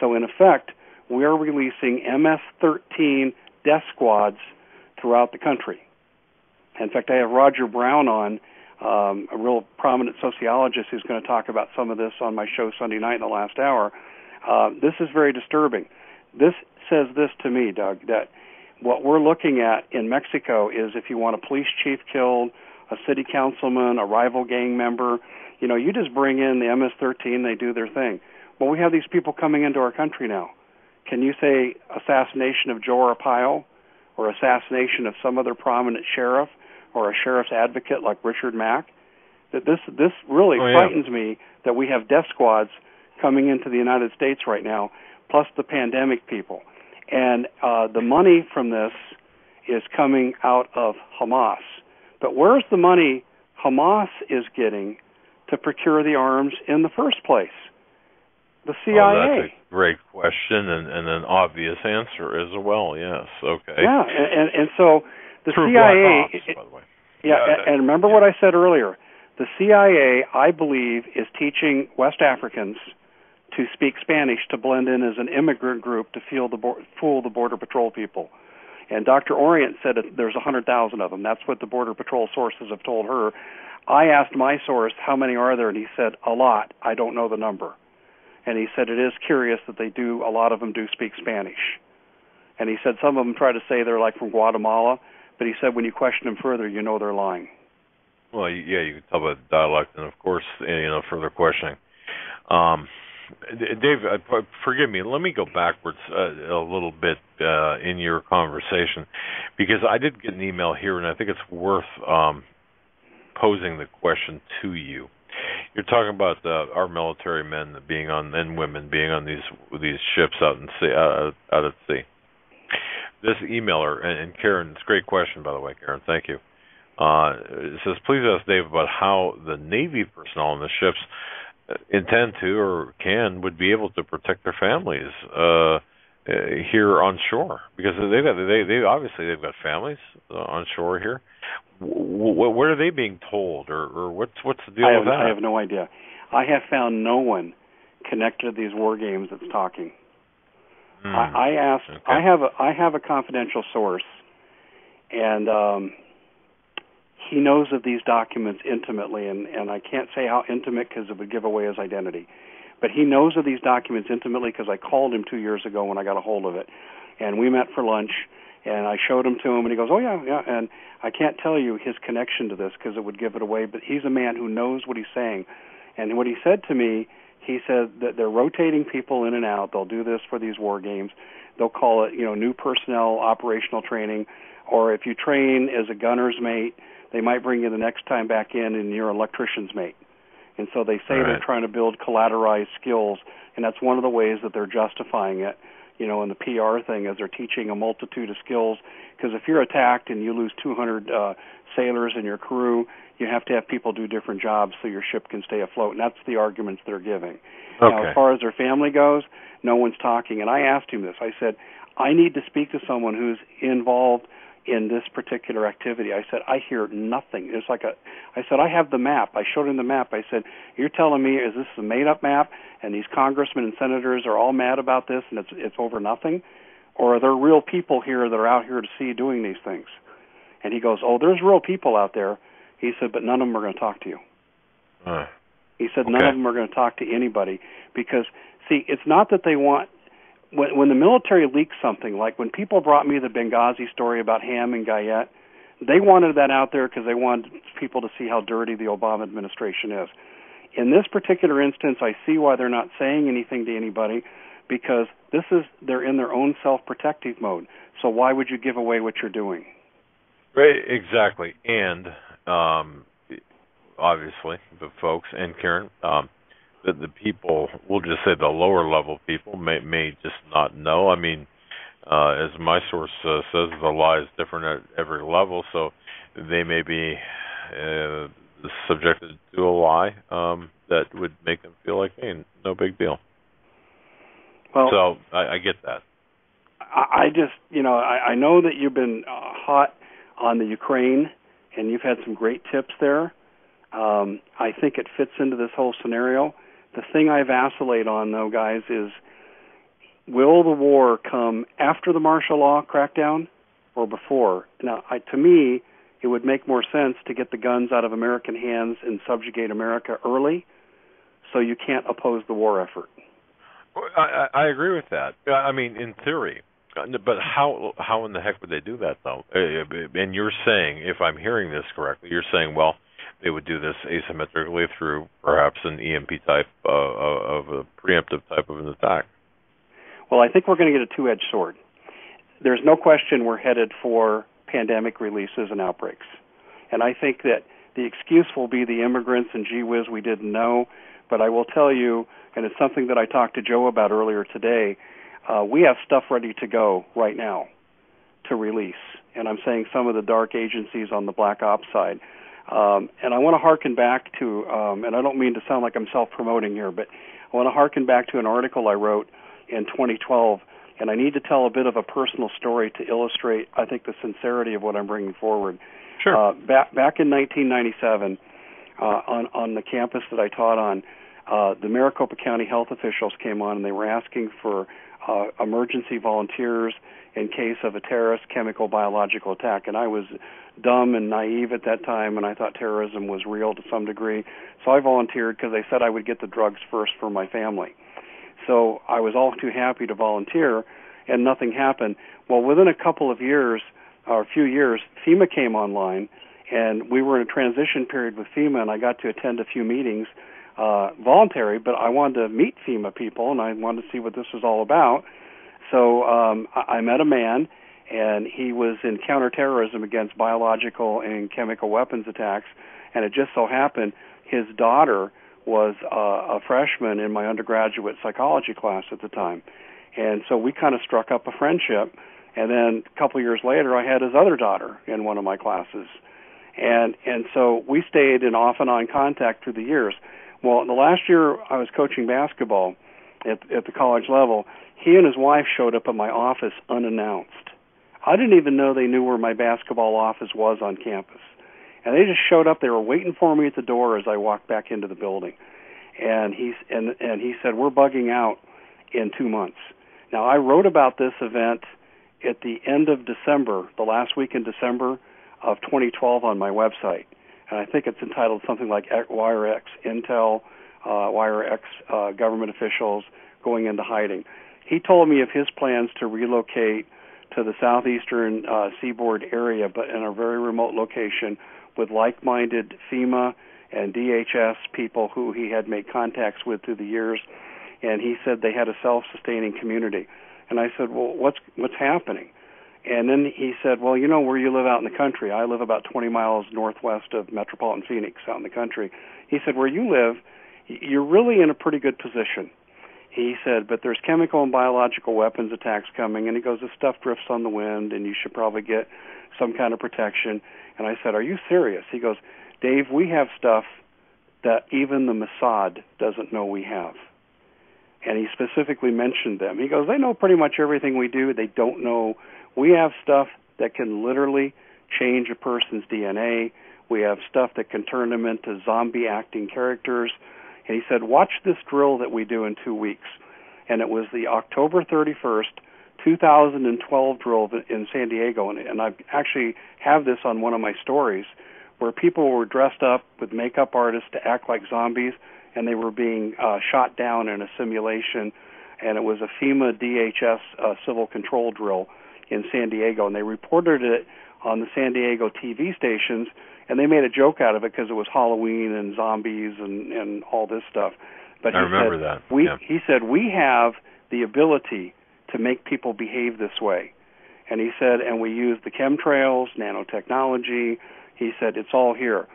So in effect, we are releasing MS-13 death squads throughout the country. In fact, I have Roger Brown on, a real prominent sociologist who's going to talk about some of this on my show Sunday night in the last hour. This is very disturbing. This says this to me, Doug, that what we're looking at in Mexico is if you want a police chief killed, a city councilman, a rival gang member, you just bring in the MS-13, they do their thing. Well, we have these people coming into our country now. Can you say assassination of Joe Arpaio or assassination of some other prominent sheriff or a sheriff's advocate like Richard Mack? That this really frightens me that we have death squads coming into the United States right now, plus the pandemic people. And the money from this is coming out of Hamas. But where's the money Hamas is getting to procure the arms in the first place? The CIA. Oh, that's a great question and an obvious answer as well, yes. Okay. Yeah, and so the True CIA... Black Ops, by the way. Yeah, and remember what I said earlier. The CIA, I believe, is teaching West Africans to speak Spanish to blend in as an immigrant group to fool the Border Patrol people. And Dr. Orient said there's 100,000 of them. That's what the Border Patrol sources have told her. I asked my source, how many are there? And he said, a lot. I don't know the number. And he said it is curious that a lot of them do speak Spanish. And he said some of them try to say they're like from Guatemala, but he said when you question them further, you know they're lying. Well, yeah, you can tell by the dialect and, of course, further questioning. Dave, forgive me. Let me go backwards a little bit in your conversation, because I did get an email here, and I think it's worth posing the question to you. You're talking about our military men being on and women being on these ships out at sea. This emailer, and Karen, it's a great question, by the way, Karen. Thank you. It says, please ask Dave about how the Navy personnel on the ships intend to or would be able to protect their families here on shore, because they've obviously got families on shore here. What are they being told, or what's the deal with that? I have no idea. I have found no one connected to these war games that's talking. I asked. Okay. I have a confidential source, and he knows of these documents intimately, and I can't say how intimate because it would give away his identity. But he knows of these documents intimately because I called him 2 years ago when I got a hold of it. And we met for lunch, and I showed him to him, and he goes, oh, yeah. And I can't tell you his connection to this because it would give it away, but he's a man who knows what he's saying. And what he said to me, he said that they're rotating people in and out. They'll do this for these war games. They'll call it, new personnel operational training. Or if you train as a gunner's mate, they might bring you the next time back in and you're an electrician's mate. And so they say they're trying to build collateralized skills, and that's one of the ways that they're justifying it, in the PR thing, as they're teaching a multitude of skills. Because if you're attacked and you lose 200 sailors in your crew, you have to have people do different jobs so your ship can stay afloat, and that's the arguments they're giving. Okay. Now, as far as their family goes, no one's talking. And I asked him this. I said, I need to speak to someone who's involved in this particular activity. I said, I hear nothing. It's like I said, I have the map. I showed him the map. I said, you're telling me, is this a made-up map, and these congressmen and senators are all mad about this, and it's over nothing? Or are there real people here that are out here to see doing these things? And he goes, oh, there's real people out there. He said, but none of them are going to talk to you. He said, none of them are going to talk to anybody because, see, it's not that they want. When the military leaks something, like when people brought me the Benghazi story about Ham and Guyette, they wanted that out there because they wanted people to see how dirty the Obama administration is. In this particular instance, I see why they're not saying anything to anybody, because they're in their own self-protective mode. So why would you give away what you're doing? Right, exactly. And obviously, the folks, and Karen, the people, we'll just say the lower level people, may just not know. I mean, as my source says, the lie is different at every level, so they may be subjected to a lie that would make them feel like, hey, no big deal. Well, so I get that. I just, I know that you've been hot on the Ukraine, and you've had some great tips there. I think it fits into this whole scenario. The thing I vacillate on, though, guys, is will the war come after the martial law crackdown or before? Now, to me, it would make more sense to get the guns out of American hands and subjugate America early so you can't oppose the war effort. I agree with that. I mean, in theory. But how in the heck would they do that, though? And you're saying, if I'm hearing this correctly, you're saying, well, they would do this asymmetrically through perhaps an EMP type of a preemptive type of an attack. Well, I think we're going to get a two-edged sword. There's no question we're headed for pandemic releases and outbreaks. And I think that the excuse will be the immigrants and gee whiz, we didn't know. But I will tell you, and it's something that I talked to Joe about earlier today, we have stuff ready to go right now to release. And I'm saying some of the dark agencies on the black ops side. And I want to hearken back to, and I don't mean to sound like I'm self-promoting here, but I want to hearken back to an article I wrote in 2012, and I need to tell a bit of a personal story to illustrate, I think, the sincerity of what I'm bringing forward. Sure. Back in 1997, on the campus that I taught on, the Maricopa County health officials came on, and they were asking for emergency volunteers in case of a terrorist, chemical, biological attack. And I was dumb and naive at that time, and I thought terrorism was real to some degree. So I volunteered because they said I would get the drugs first for my family. So I was all too happy to volunteer, and nothing happened. Well, within a couple of years, or a few years, FEMA came online, and we were in a transition period with FEMA, and I got to attend a few meetings, voluntary, but I wanted to meet FEMA people, and I wanted to see what this was all about. So I met a man, and he was in counterterrorism against biological and chemical weapons attacks, and it just so happened his daughter was a freshman in my undergraduate psychology class at the time. And so we kind of struck up a friendship, and then a couple of years later I had his other daughter in one of my classes. And so we stayed in off and on contact through the years. Well, the last year I was coaching basketball at the college level, he and his wife showed up at my office unannounced. I didn't even know they knew where my basketball office was on campus. And they just showed up. They were waiting for me at the door as I walked back into the building. And he said, we're bugging out in 2 months. Now, I wrote about this event at the end of December, the last week in December. of 2012 on my website, and I think it's entitled something like Wire X Intel, Wire X government officials going into hiding. He told me of his plans to relocate to the southeastern seaboard area, but in a very remote location with like-minded FEMA and DHS people who he had made contacts with through the years, and he said they had a self-sustaining community. And I said, well, what's happening? And then he said, well, you know where you live out in the country. I live about 20 miles northwest of metropolitan Phoenix out in the country. He said, where you live, you're really in a pretty good position. He said, but there's chemical and biological weapons attacks coming, and he goes, this stuff drifts on the wind, and you should probably get some kind of protection. And I said, are you serious? He goes, Dave, we have stuff that even the Mossad doesn't know we have. And he specifically mentioned them. He goes, they know pretty much everything we do. They don't know. We have stuff that can literally change a person's DNA. We have stuff that can turn them into zombie-acting characters. And he said, watch this drill that we do in 2 weeks. And it was the October 31st, 2012 drill in San Diego. And I actually have this on one of my stories where people were dressed up with makeup artists to act like zombies, and they were being shot down in a simulation. And it was a FEMA DHS civil control drill in San Diego. And they reported it on the San Diego TV stations, and they made a joke out of it because it was Halloween and zombies and all this stuff. But I remember that. He said, we have the ability to make people behave this way. And he said, and we use the chemtrails, nanotechnology. He said, it's all here.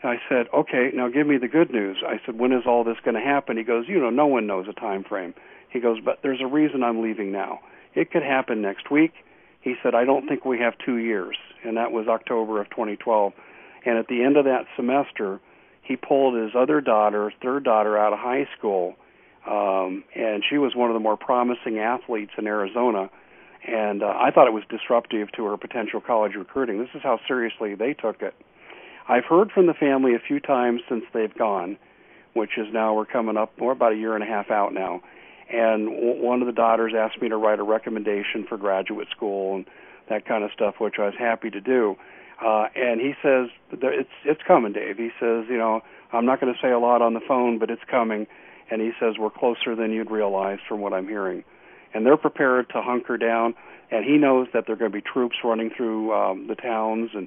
And I said, okay, now give me the good news. I said, when is all this going to happen? He goes, no one knows a time frame. He goes, but there's a reason I'm leaving now. It could happen next week. He said, I don't think we have 2 years. And that was October of 2012. And at the end of that semester, he pulled his third daughter, out of high school, and she was one of the more promising athletes in Arizona. And I thought it was disruptive to her potential college recruiting. This is how seriously they took it. I've heard from the family a few times since they've gone, which is now we're coming up, we're about a year and a half out now. And one of the daughters asked me to write a recommendation for graduate school and that kind of stuff, which I was happy to do. And he says, it's coming, Dave. He says, I'm not going to say a lot on the phone, but it's coming. And he says, we're closer than you'd realize from what I'm hearing. And they're prepared to hunker down, and he knows that there are going to be troops running through the towns and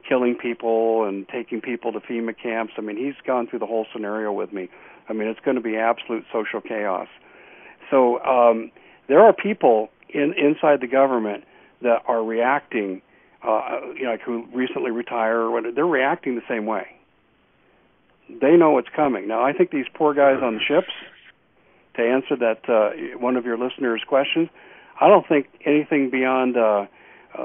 killing people and taking people to FEMA camps. I mean, he's gone through the whole scenario with me. I mean, it's going to be absolute social chaos. So there are people inside the government that are reacting, like who recently retired or whatever. They're reacting the same way. They know what's coming. Now, I think these poor guys on the ships, to answer that one of your listeners' questions, I don't think anything beyond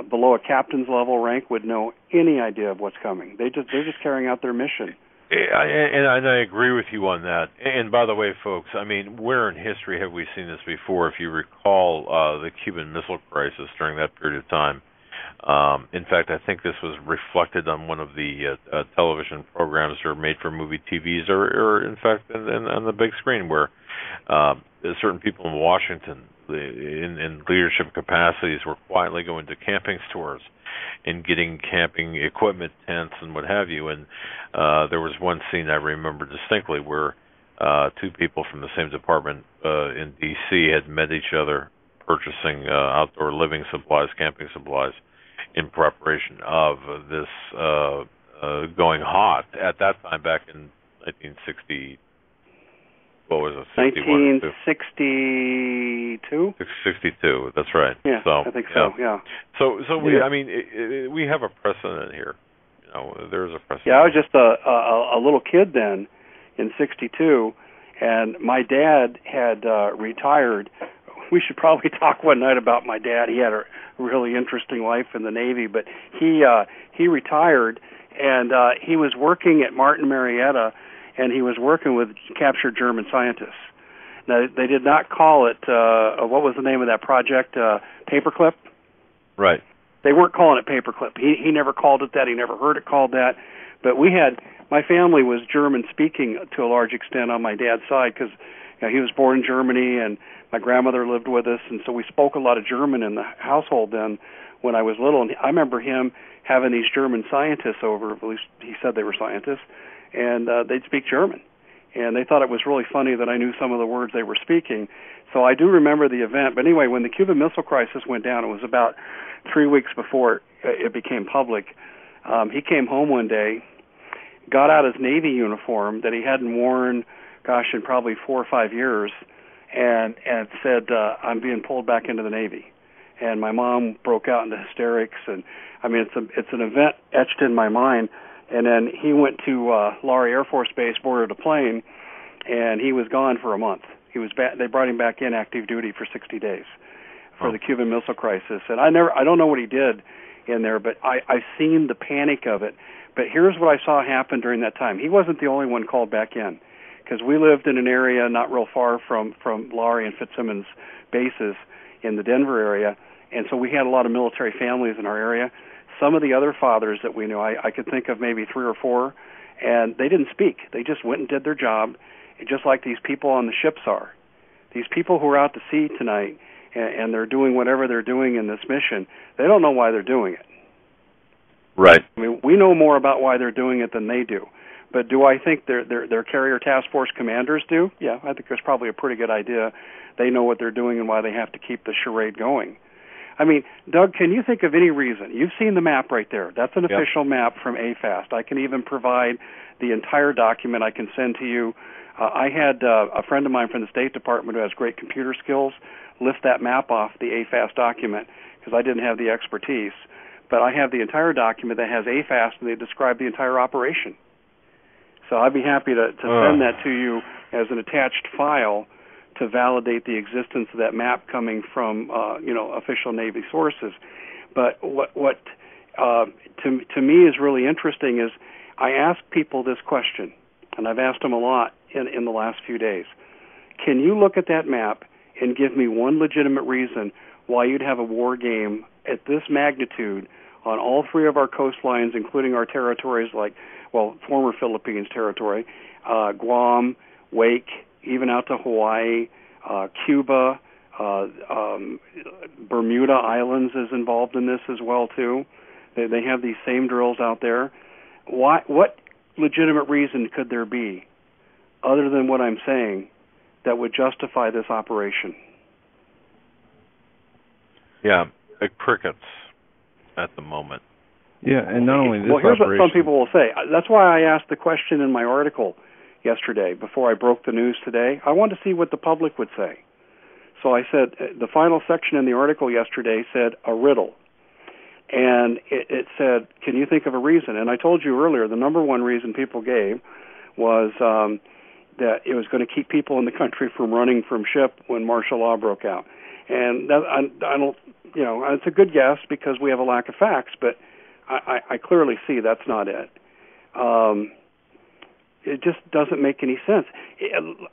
below a captain's level rank would know any idea of what's coming. They're just carrying out their mission. And I agree with you on that. And by the way, folks, I mean, where in history have we seen this before? If you recall the Cuban Missile Crisis during that period of time. In fact, I think this was reflected on one of the television programs that are made for movie TVs, or in fact, on the big screen, where certain people in Washington, in leadership capacities, were quietly going to camping stores and getting camping equipment, tents, and what have you. And there was one scene I remember distinctly where two people from the same department in D.C. had met each other purchasing outdoor living supplies, camping supplies, in preparation of this going hot at that time back in 1960. What was it? 1962. 62. That's right. Yeah, so, I think so. Yeah. So we, I mean, we have a precedent here. There's a precedent. Yeah, I was just a little kid then, in '62, and my dad had retired. We should probably talk one night about my dad. He had a really interesting life in the Navy, but he retired, and he was working at Martin Marietta, and he was working with captured German scientists. Now, they did not call it, what was the name of that project, Paperclip? Right. They weren't calling it Paperclip. He never called it that. He never heard it called that. But my family was German-speaking to a large extent on my dad's side, because he was born in Germany, and my grandmother lived with us, and so we spoke a lot of German in the household then when I was little. And I remember him having these German scientists over, at least he said they were scientists, and they'd speak German. And they thought it was really funny that I knew some of the words they were speaking. So I do remember the event. But anyway, when the Cuban Missile Crisis went down, it was about 3 weeks before it became public. He came home one day, got out his Navy uniform that he hadn't worn, in probably 4 or 5 years, and said, I'm being pulled back into the Navy. And my mom broke out into hysterics. And, I mean, it's an event etched in my mind. And then he went to Laurie Air Force Base, boarded a plane, and he was gone for a month. They brought him back in active duty for 60 days for the Cuban Missile Crisis. And I don't know what he did in there, but I've seen the panic of it. But here's what I saw happen during that time. He wasn't the only one called back in, because we lived in an area not real far from Laurie and Fitzsimmons bases in the Denver area, and so we had a lot of military families in our area. Some of the other fathers that we knew, I could think of maybe 3 or 4, and they didn't speak. They just went and did their job, just like these people on the ships are. These people who are out to sea tonight, and they're doing whatever they're doing in this mission, they don't know why they're doing it. Right. I mean, we know more about why they're doing it than they do. But do I think their carrier task force commanders do? Yeah, I think there's probably a pretty good idea. They know what they're doing and why they have to keep the charade going. I mean, Doug, can you think of any reason? You've seen the map right there. That's an official map from AFAST. I can even provide the entire document I can send to you. I had a friend of mine from the State Department who has great computer skills lift that map off the AFAST document because I didn't have the expertise. But I have the entire document that has AFAST, and they describe the entire operation. So I'd be happy to send that to you as an attached file to validate the existence of that map coming from official Navy sources. But what to me is really interesting is I ask people this question, and I've asked them a lot in the last few days. Can you look at that map and give me one legitimate reason why you'd have a war game at this magnitude on all 3 of our coastlines, including our territories former Philippines territory, Guam, Wake, even out to Hawaii, Cuba, Bermuda Islands is involved in this as well, too. They have these same drills out there. What legitimate reason could there be, other than what I'm saying, that would justify this operation? Yeah, crickets at the moment. Yeah, and not only this here's operation. What some people will say. That's why I asked the question in my article yesterday, before I broke the news today. I wanted to see what the public would say. So I said, the final section in the article yesterday said, a riddle. And it said, can you think of a reason? And I told you earlier, the number one reason people gave was that it was going to keep people in the country from running from ship when martial law broke out. And that, I don't, it's a good guess because we have a lack of facts, but I clearly see that's not it. It just doesn't make any sense.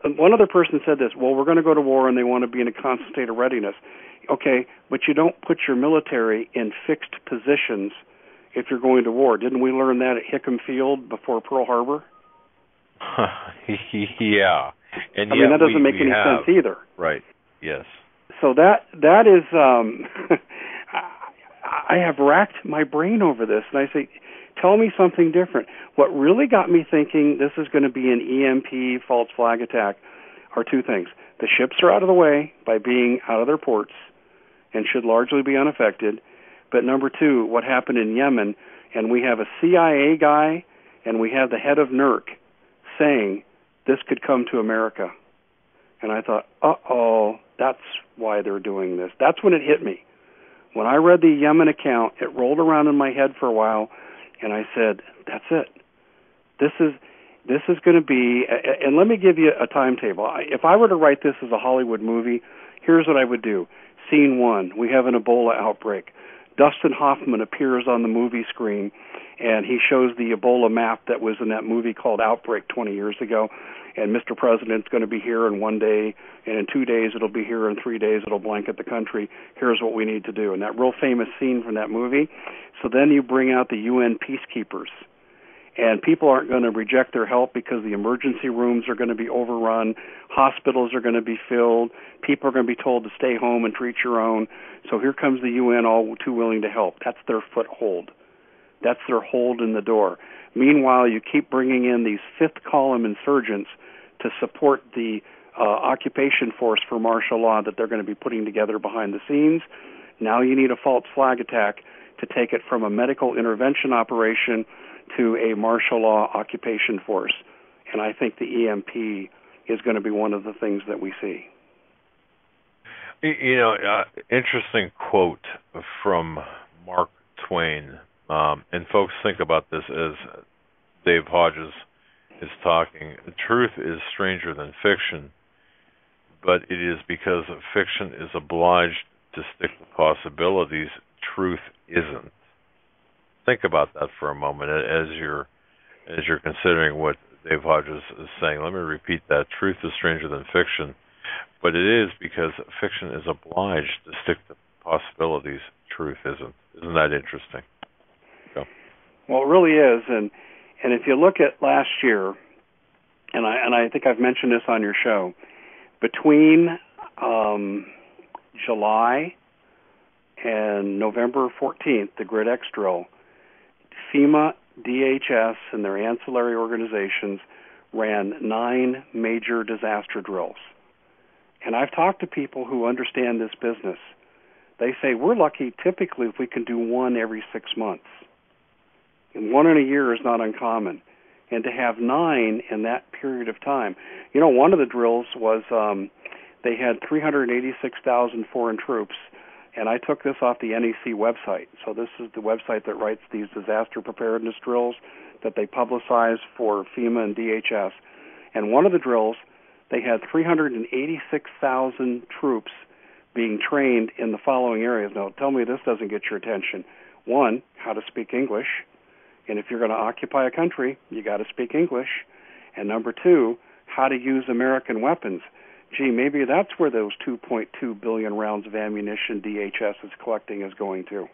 One other person said this, well, we're going to go to war and they want to be in a constant state of readiness. Okay, but you don't put your military in fixed positions if you're going to war. Didn't we learn that at Hickam Field before Pearl Harbor? Yeah. And I mean, that doesn't make any sense either. Right, yes. So that is, I have racked my brain over this, and I say, tell me something different. What really got me thinking this is going to be an EMP false flag attack are 2 things. The ships are out of the way by being out of their ports and should largely be unaffected. But number 2, what happened in Yemen, and we have a CIA guy and we have the head of NERC saying this could come to America. And I thought, uh-oh, that's why they're doing this. That's when it hit me. When I read the Yemen account, it rolled around in my head for a while, and I said, that's it. This is going to be, and let me give you a timetable. If I were to write this as a Hollywood movie, here's what I would do. Scene 1, we have an Ebola outbreak. Dustin Hoffman appears on the movie screen, and he shows the Ebola map that was in that movie called Outbreak 20 years ago. And Mr. President's going to be here in 1 day, and in 2 days it'll be here, in 3 days it'll blanket the country. Here's what we need to do. And that real famous scene from that movie. So then you bring out the UN peacekeepers, And people aren't going to reject their help because the emergency rooms are going to be overrun, hospitals are going to be filled, people are going to be told to stay home and treat your own. So here comes the UN all too willing to help. That's their foothold. That's their hold in the door. Meanwhile, you keep bringing in these fifth-column insurgents to support the occupation force for martial law that they're going to be putting together behind the scenes. Now you need a false flag attack to take it from a medical intervention operation to a martial law occupation force. And I think the EMP is going to be one of the things that we see. You know, interesting quote from Mark Twain. And folks, think about this as Dave Hodges is talking. Truth is stranger than fiction, but it is because fiction is obliged to stick to possibilities. Truth isn't. Think about that for a moment as you're considering what Dave Hodges is saying. Let me repeat that. Truth is stranger than fiction, but it is because fiction is obliged to stick to possibilities. Truth isn't. Isn't that interesting? So. Well, it really is, and if you look at last year, and I think I've mentioned this on your show, between July and November 14th, the Grid X drill, FEMA, DHS, and their ancillary organizations ran 9 major disaster drills. And I've talked to people who understand this business. They say we're lucky typically if we can do one every 6 months. And one in a year is not uncommon. And to have 9 in that period of time. You know, one of the drills was they had 386,000 foreign troops. And I took this off the NEC website. So this is the website that writes these disaster preparedness drills that they publicize for FEMA and DHS. And one of the drills, they had 386,000 troops being trained in the following areas. Now, tell me this doesn't get your attention. 1, how to speak English. And if you're going to occupy a country, you got to speak English. And number 2, how to use American weapons. Gee, maybe that's where those 2.2 billion rounds of ammunition DHS is collecting is going to.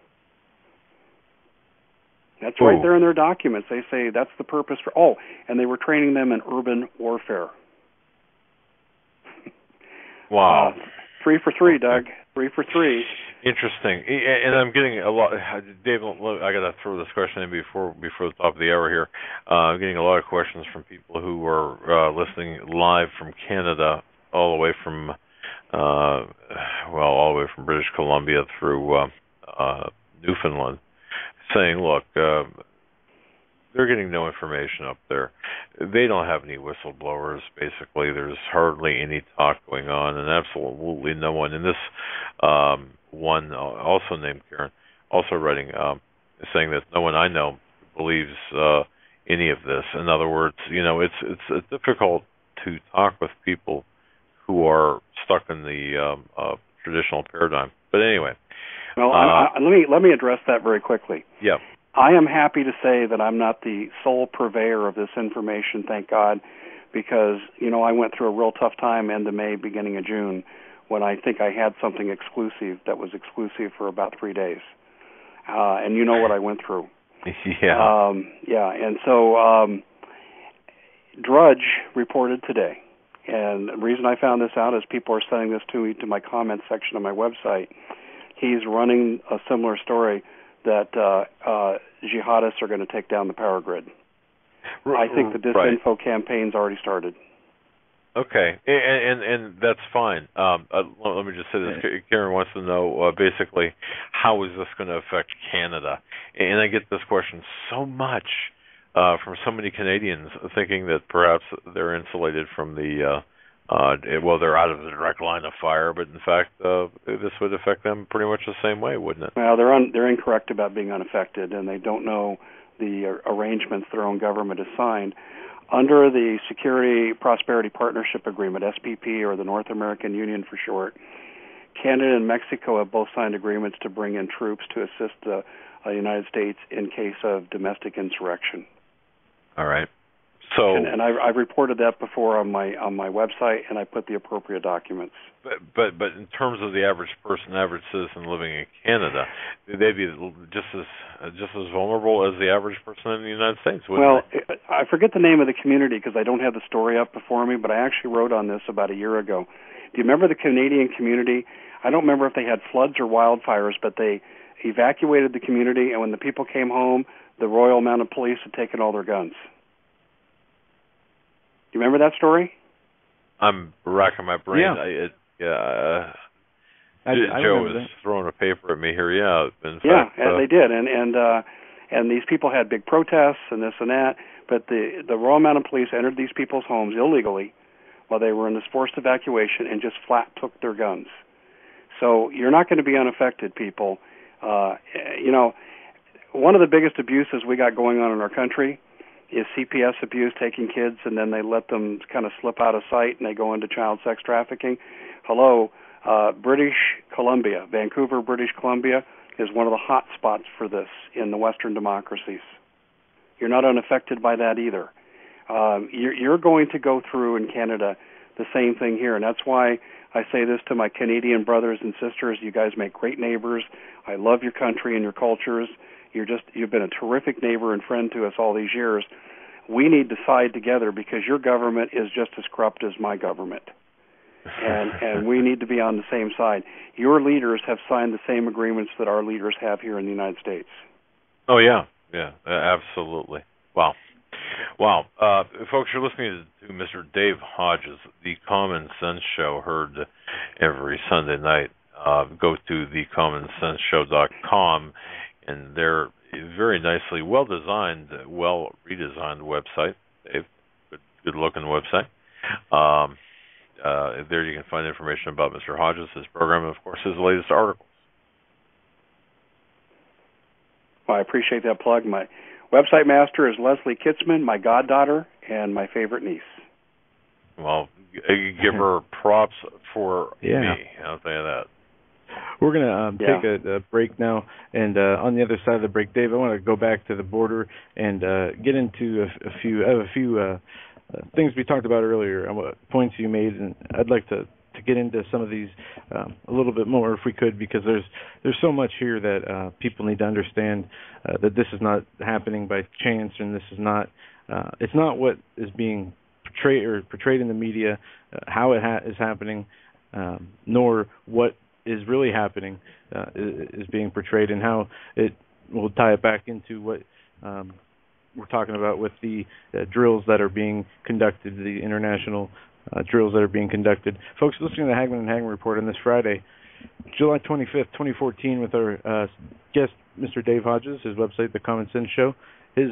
That's right there in their documents. They say that's the purpose for... Oh, and they were training them in urban warfare. Wow. 3 for 3, Doug. 3 for 3. Interesting. And I'm getting a lot... Dave, I got to throw this question in before the top of the hour here. I'm getting a lot of questions from people who are listening live from Canada, all the way from all the way from British Columbia through Newfoundland, saying, look, they're getting no information up there. They don't have any whistleblowers, basically. There's hardly any talk going on, and absolutely no one. And this one, also named Karen, also writing, saying that no one I know believes any of this. In other words, you know, it's difficult to talk with people who are stuck in the traditional paradigm. But anyway. Well, let me address that very quickly. Yeah. I am happy to say that I'm not the sole purveyor of this information, thank God, because, you know, I went through a real tough time end of May, beginning of June, when I think I had something exclusive that was exclusive for about 3 days. And you know what I went through. Yeah. And so Drudge reported today. And the reason I found this out is people are sending this to me to my comments section of my website. He's running a similar story that jihadists are going to take down the power grid. I think the disinfo campaign's already started. Okay, and that's fine. Let me just say this. Karen wants to know, basically, how is this going to affect Canada? And I get this question so much from so many Canadians, thinking that perhaps they're insulated from the, they're out of the direct line of fire, but in fact, this would affect them pretty much the same way, wouldn't it? Well, they're incorrect about being unaffected, and they don't know the arrangements their own government has signed. Under the Security Prosperity Partnership Agreement, SPP, or the North American Union for short, Canada and Mexico have both signed agreements to bring in troops to assist the United States in case of domestic insurrection. All right. So, and I've reported that before on my website, and I put the appropriate documents. But in terms of the average person, average citizen living in Canada, they'd be just as vulnerable as the average person in the United States, wouldn't they? I forget the name of the community because I don't have the story up before me, but I actually wrote on this about a year ago. Do you remember the Canadian community? I don't remember if they had floods or wildfires, but they evacuated the community, and when the people came home, the Royal Mounted Police had taken all their guns. Do you remember that story? I'm racking my brain. Yeah. Joe is throwing a paper at me here. Yeah, in fact, yeah, they did, and these people had big protests and this and that. But the Royal Mounted Police entered these people's homes illegally while they were in this forced evacuation and just flat took their guns. So you're not going to be unaffected, people. One of the biggest abuses we got going on in our country is CPS abuse, taking kids and then they let them kind of slip out of sight and they go into child sex trafficking. Hello, British Columbia, Vancouver, British Columbia is one of the hot spots for this in the Western democracies. You're not unaffected by that either. You're going to go through in Canada the same thing here, and that's why I say this to my Canadian brothers and sisters. You guys make great neighbors. I love your country and your cultures. You've been a terrific neighbor and friend to us all these years. We need to side together because your government is just as corrupt as my government. And we need to be on the same side. Your leaders have signed the same agreements that our leaders have here in the United States. Oh, yeah, absolutely. Wow. Folks, you're listening to Mr. Dave Hodges, the Common Sense Show, heard every Sunday night. Go to thecommonsenseshow.com, and they're very nicely, well-designed, well-redesigned website. Dave, good-looking website. There you can find information about Mr. Hodges, his program, and, of course, his latest articles. Well, I appreciate that plug. My website master is Leslie Kitzman, my goddaughter, and my favorite niece. Well, give her props for me. I'll tell you that. We're going to take a break now, and on the other side of the break, Dave, I want to go back to the border and get into a few things we talked about earlier, points you made, and I'd like to get into some of these a little bit more if we could, because there's so much here that people need to understand, that this is not happening by chance, and this is not it's not what is being portrayed in the media, how it is happening, nor what is really happening is being portrayed, and how it will tie it back into what we're talking about with the drills that are being conducted, the international drills that are being conducted. Folks, listening to the Hagmann Hagmann Report on this Friday, July 25th, 2014, with our guest, Mr. Dave Hodges, his website, The Common Sense Show. His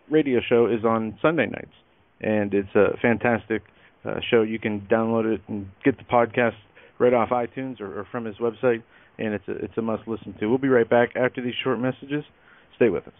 radio show is on Sunday nights, and it's a fantastic show. You can download it and get the podcast right off iTunes or from his website, and it's a must listen to. We'll be right back after these short messages. Stay with us.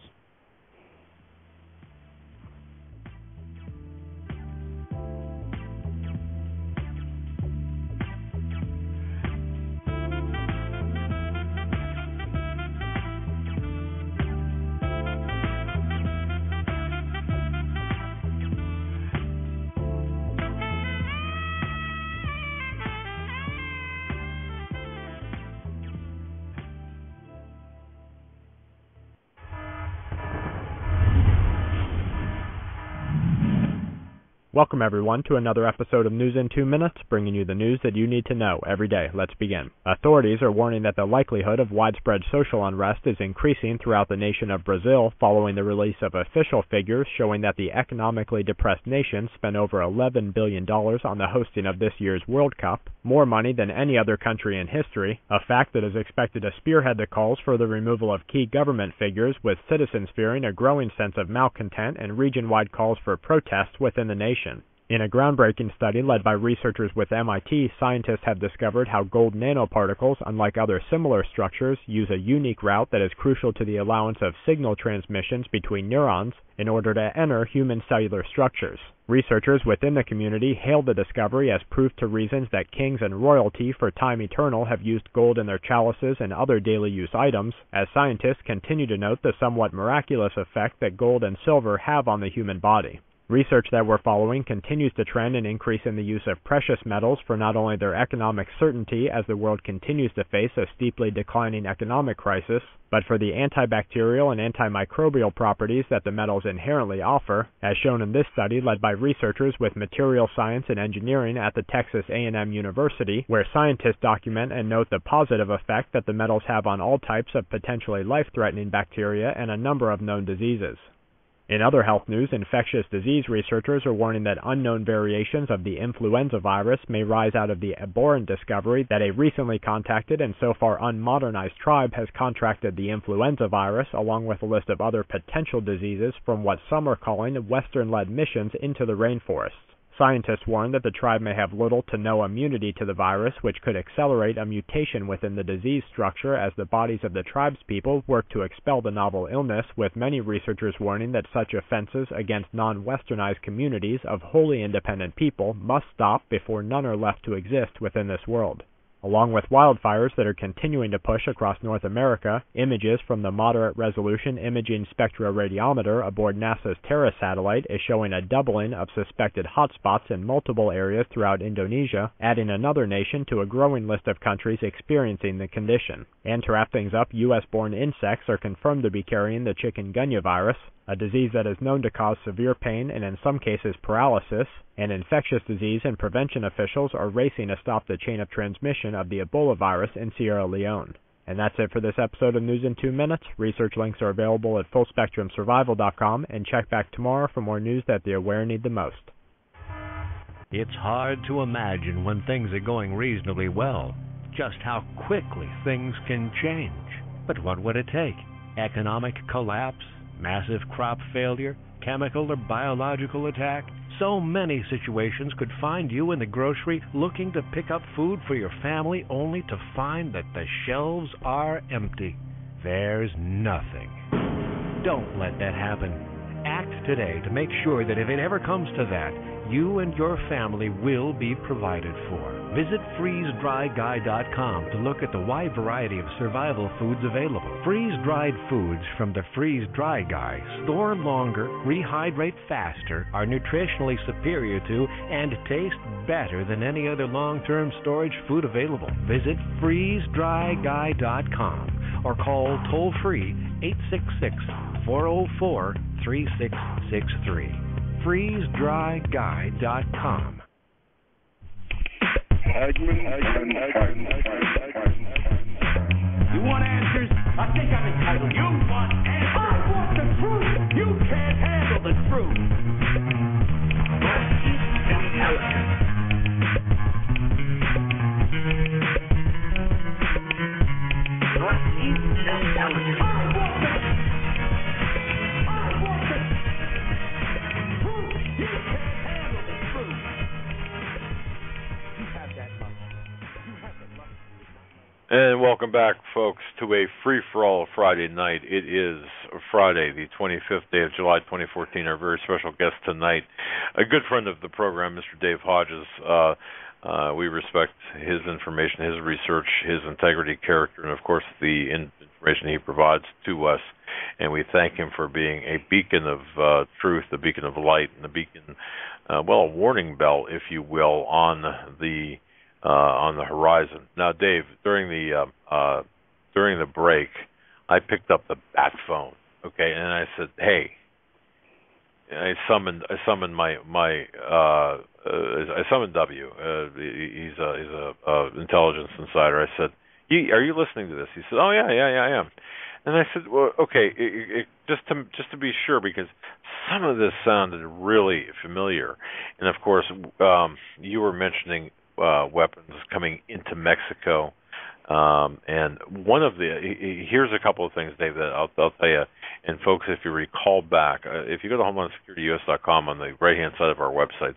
Welcome, everyone, to another episode of News in 2 Minutes, bringing you the news that you need to know every day. Let's begin. Authorities are warning that the likelihood of widespread social unrest is increasing throughout the nation of Brazil following the release of official figures showing that the economically depressed nation spent over $11 billion on the hosting of this year's World Cup, more money than any other country in history, a fact that is expected to spearhead the calls for the removal of key government figures, with citizens fearing a growing sense of malcontent and region-wide calls for protests within the nation. In a groundbreaking study led by researchers with MIT, scientists have discovered how gold nanoparticles, unlike other similar structures, use a unique route that is crucial to the allowance of signal transmissions between neurons in order to enter human cellular structures. Researchers within the community hailed the discovery as proof to reasons that kings and royalty for time eternal have used gold in their chalices and other daily use items, as scientists continue to note the somewhat miraculous effect that gold and silver have on the human body. Research that we're following continues to trend an increase in the use of precious metals for not only their economic certainty as the world continues to face a steeply declining economic crisis, but for the antibacterial and antimicrobial properties that the metals inherently offer, as shown in this study led by researchers with material science and engineering at the Texas A&M University, where scientists document and note the positive effect that the metals have on all types of potentially life-threatening bacteria and a number of known diseases. In other health news, infectious disease researchers are warning that unknown variations of the influenza virus may rise out of the abhorrent discovery that a recently contacted and so far unmodernized tribe has contracted the influenza virus, along with a list of other potential diseases from what some are calling Western-led missions into the rainforests. Scientists warn that the tribe may have little to no immunity to the virus, which could accelerate a mutation within the disease structure as the bodies of the tribespeople work to expel the novel illness, with many researchers warning that such offenses against non-westernized communities of wholly independent people must stop before none are left to exist within this world. Along with wildfires that are continuing to push across North America, images from the moderate-resolution imaging spectroradiometer aboard NASA's Terra satellite is showing a doubling of suspected hotspots in multiple areas throughout Indonesia, adding another nation to a growing list of countries experiencing the condition. And to wrap things up, U.S.-born insects are confirmed to be carrying the chikungunya virus, a disease that is known to cause severe pain and in some cases paralysis, and infectious disease and prevention officials are racing to stop the chain of transmission of the Ebola virus in Sierra Leone. And that's it for this episode of News in 2 Minutes. Research links are available at fullspectrumsurvival.com, and check back tomorrow for more news that the aware need the most. It's hard to imagine when things are going reasonably well, just how quickly things can change. But what would it take? Economic collapse? Massive crop failure, chemical or biological attack? So many situations could find you in the grocery looking to pick up food for your family only to find that the shelves are empty. There's nothing. Don't let that happen. Act today to make sure that if it ever comes to that, you and your family will be provided for. Visit freezedryguy.com to look at the wide variety of survival foods available. Freeze-dried foods from the Freeze Dry Guy store longer, rehydrate faster, are nutritionally superior to, and taste better than any other long-term storage food available. Visit freezedryguy.com or call toll-free 866-404-3663. freezedryguy.com. You want answers? I think I'm entitled. You want answers? I want the truth. You can't handle the truth. And welcome back, folks, to a free-for-all Friday night. It is Friday, the 25th day of July, 2014. Our very special guest tonight, a good friend of the program, Mr. Dave Hodges. We respect his information, his research, his integrity, character, and, of course, the information he provides to us. And we thank him for being a beacon of truth, a beacon of light, and a beacon, a warning bell, if you will, on the horizon. Now, Dave, during the break, I picked up the bat phone, okay, and I said, "Hey," I summoned W. He's a intelligence insider. I said, "Are you listening to this?" He said, "Oh yeah, I am." And I said, "Well, okay, just to be sure, because some of this sounded really familiar." And of course, you were mentioning weapons coming into Mexico, and one of here's a couple of things, Dave, that I'll tell you. And folks, if you recall back, if you go to HomelandSecurityUS.com on the right-hand side of our website,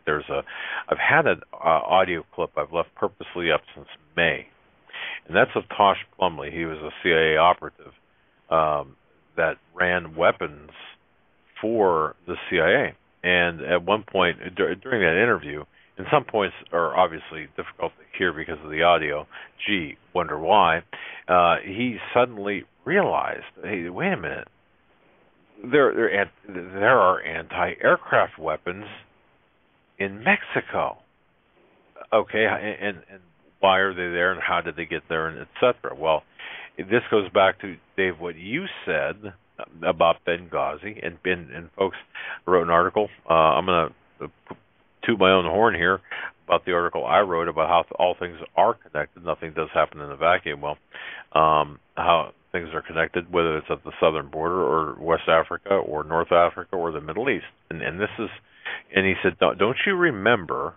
I've had an audio clip I've left purposely up since May, and that's of Tosh Plumley. He was a CIA operative that ran weapons for the CIA, and at one point during that interview, and some points are obviously difficult to hear because of the audio. Gee, wonder why. He suddenly realized, hey, wait a minute. there are anti-aircraft weapons in Mexico. Okay, and why are they there, and how did they get there, and et cetera? Well, this goes back to, Dave, what you said about Benghazi, and folks wrote an article. I'm going to toot my own horn here about the article I wrote about how all things are connected. Nothing does happen in a vacuum. Well, how things are connected, whether it's at the southern border or West Africa or North Africa or the Middle East. And this is, and he said, don't you remember,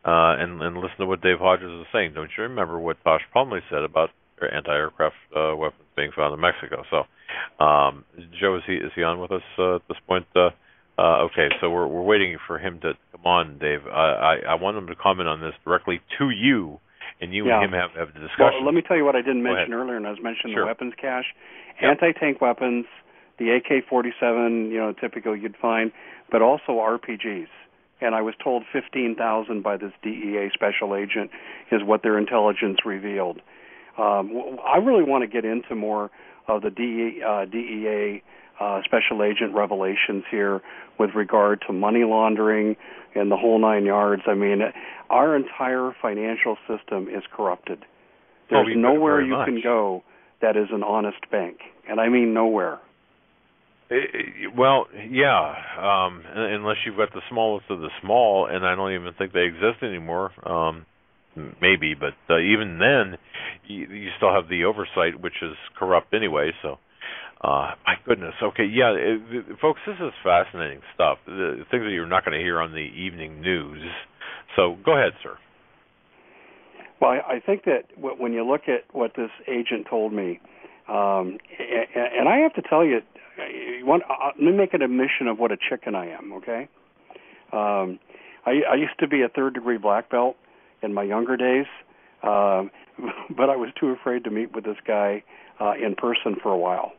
and listen to what Dave Hodges is saying, don't you remember what Tosh Plumlee said about anti-aircraft weapons being found in Mexico? So, Joe, is he on with us at this point? Okay, so we're waiting for him to come on, Dave. I want him to comment on this directly to you, and you and him have the discussion. Well, let me tell you what I didn't mention earlier, and I was mentioning the weapons cache. Anti-tank weapons, the AK-47, typical you'd find, but also RPGs. And I was told 15,000 by this DEA special agent is what their intelligence revealed. I really want to get into more of the DEA special agent revelations here with regard to money laundering and the whole nine yards. I mean, our entire financial system is corrupted. There's nowhere you can go that is an honest bank, and I mean nowhere. Well, yeah, unless you've got the smallest of the small, and I don't even think they exist anymore. Maybe, but even then, you still have the oversight, which is corrupt anyway. So, my goodness. Okay, yeah, folks, this is fascinating stuff. The things that you're not going to hear on the evening news. So, go ahead, sir. Well, I think that when you look at what this agent told me, and I have to tell you, let me make an admission of what a chicken I am, okay? I used to be a third-degree black belt in my younger days, but I was too afraid to meet with this guy in person for a while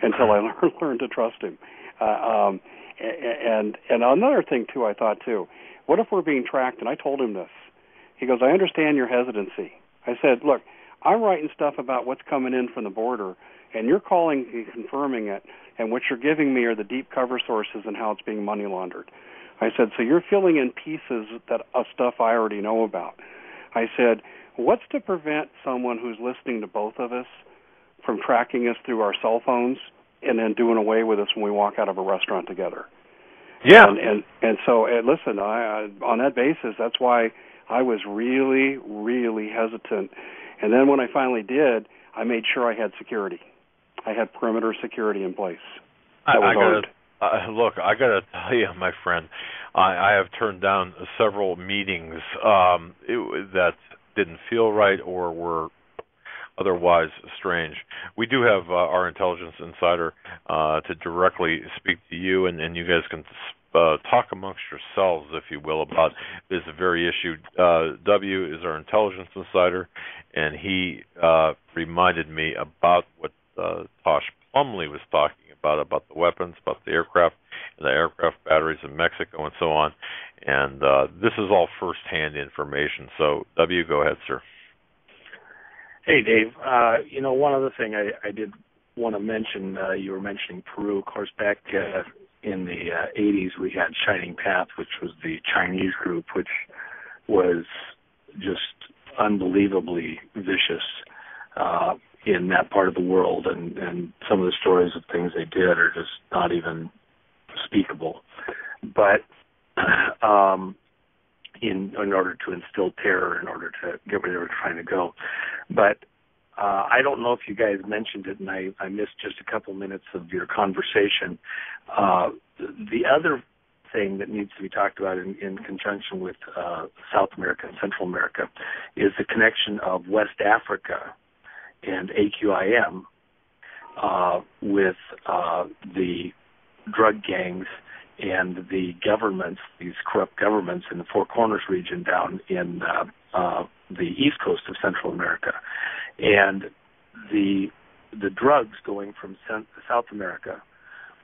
until I learned to trust him. And another thing, too, I thought, too, what if we're being tracked? And I told him this. He goes, I understand your hesitancy. I said, look, I'm writing stuff about what's coming in from the border, and you're calling and confirming it, and what you're giving me are the deep cover sources and how it's being money laundered. I said, so you're filling in pieces of stuff I already know about. I said, what's to prevent someone who's listening to both of us from tracking us through our cell phones and then doing away with us when we walk out of a restaurant together? Yeah. And so, listen, I on that basis, that's why I was really, really hesitant. And then when I finally did, I made sure I had security. I had perimeter security in place. Look, I got to tell you, my friend, I have turned down several meetings that didn't feel right or were otherwise strange. We do have our intelligence insider to directly speak to you, and you guys can talk amongst yourselves, if you will, about this very issue. W is our intelligence insider, and he reminded me about what Tosh Plumlee was talking about the weapons, about the aircraft, and the aircraft batteries in Mexico, and so on. And this is all first-hand information. So, W, go ahead, sir. Hey, Dave. One other thing I did want to mention, you were mentioning Peru. Of course, back in the 80s, we had Shining Path, which was the Chinese group, which was just unbelievably vicious in that part of the world, and some of the stories of things they did are just not even speakable. But in order to instill terror, in order to get where they were trying to go. But I don't know if you guys mentioned it, and I missed just a couple minutes of your conversation. The other thing that needs to be talked about in conjunction with South America and Central America is the connection of West Africa and AQIM with the drug gangs and the governments, these corrupt governments in the Four Corners region down in the east coast of Central America. And the drugs going from South America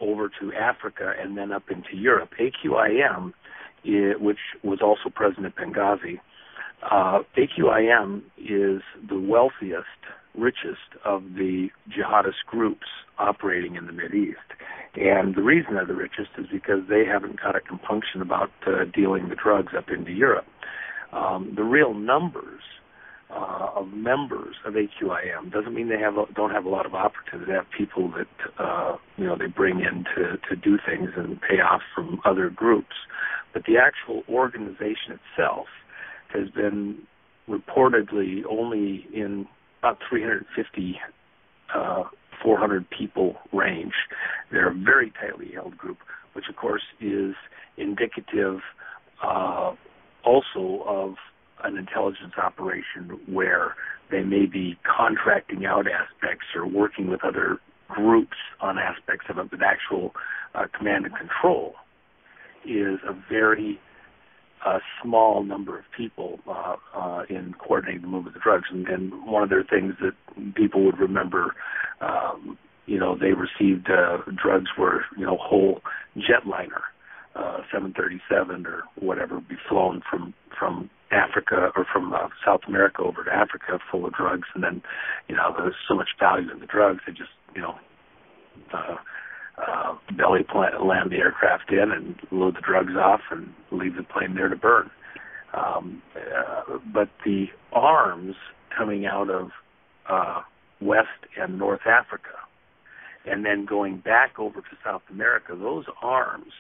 over to Africa and then up into Europe. AQIM, which was also present at Benghazi, AQIM is the wealthiest richest of the jihadist groups operating in the Mideast. And the reason they're the richest is because they haven't got a compunction about dealing the drugs up into Europe. The real numbers of members of AQIM doesn't mean they don't have a lot of opportunity. They have people that they bring in to do things and pay off from other groups. But the actual organization itself has been reportedly only in about 350, 400 people range. They're a very tightly held group, which of course is indicative also of an intelligence operation where they may be contracting out aspects or working with other groups on aspects of it, but actual command and control is a very small number of people in coordinating the movement of drugs. And one of their things that people would remember, they received drugs were, whole jetliner, 737 or whatever, be flown from Africa or from South America over to Africa full of drugs. And then, there's so much value in the drugs, they just, land the aircraft in and load the drugs off and leave the plane there to burn. But the arms coming out of West and North Africa and then going back over to South America, those arms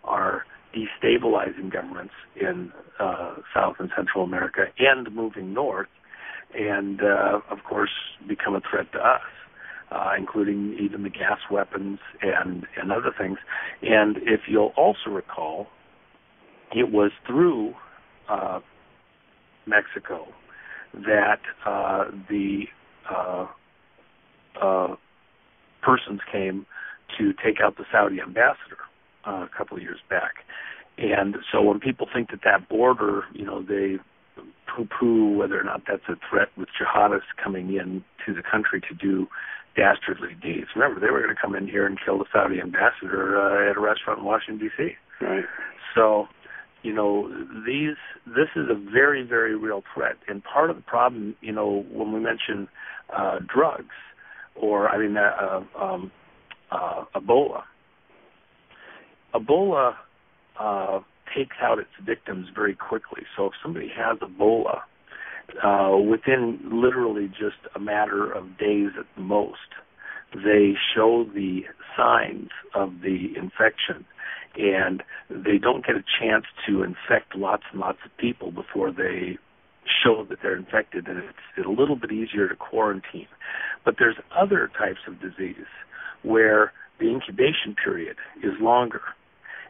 are destabilizing governments in South and Central America and moving north and, of course, become a threat to us. Including even the gas weapons and other things. And if you'll also recall, it was through Mexico that the persons came to take out the Saudi ambassador a couple of years back. And so when people think that border, they poo-poo whether or not that's a threat with jihadists coming in to the country to do dastardly deeds. Remember, they were going to come in here and kill the Saudi ambassador at a restaurant in Washington, D.C. Right. So, this is a very, very real threat. And part of the problem, when we mention drugs or, Ebola takes out its victims very quickly. So if somebody has Ebola, within literally just a matter of days at the most, they show the signs of the infection, and they don't get a chance to infect lots and lots of people before they show that they're infected, and it's a little bit easier to quarantine. But there's other types of disease where the incubation period is longer.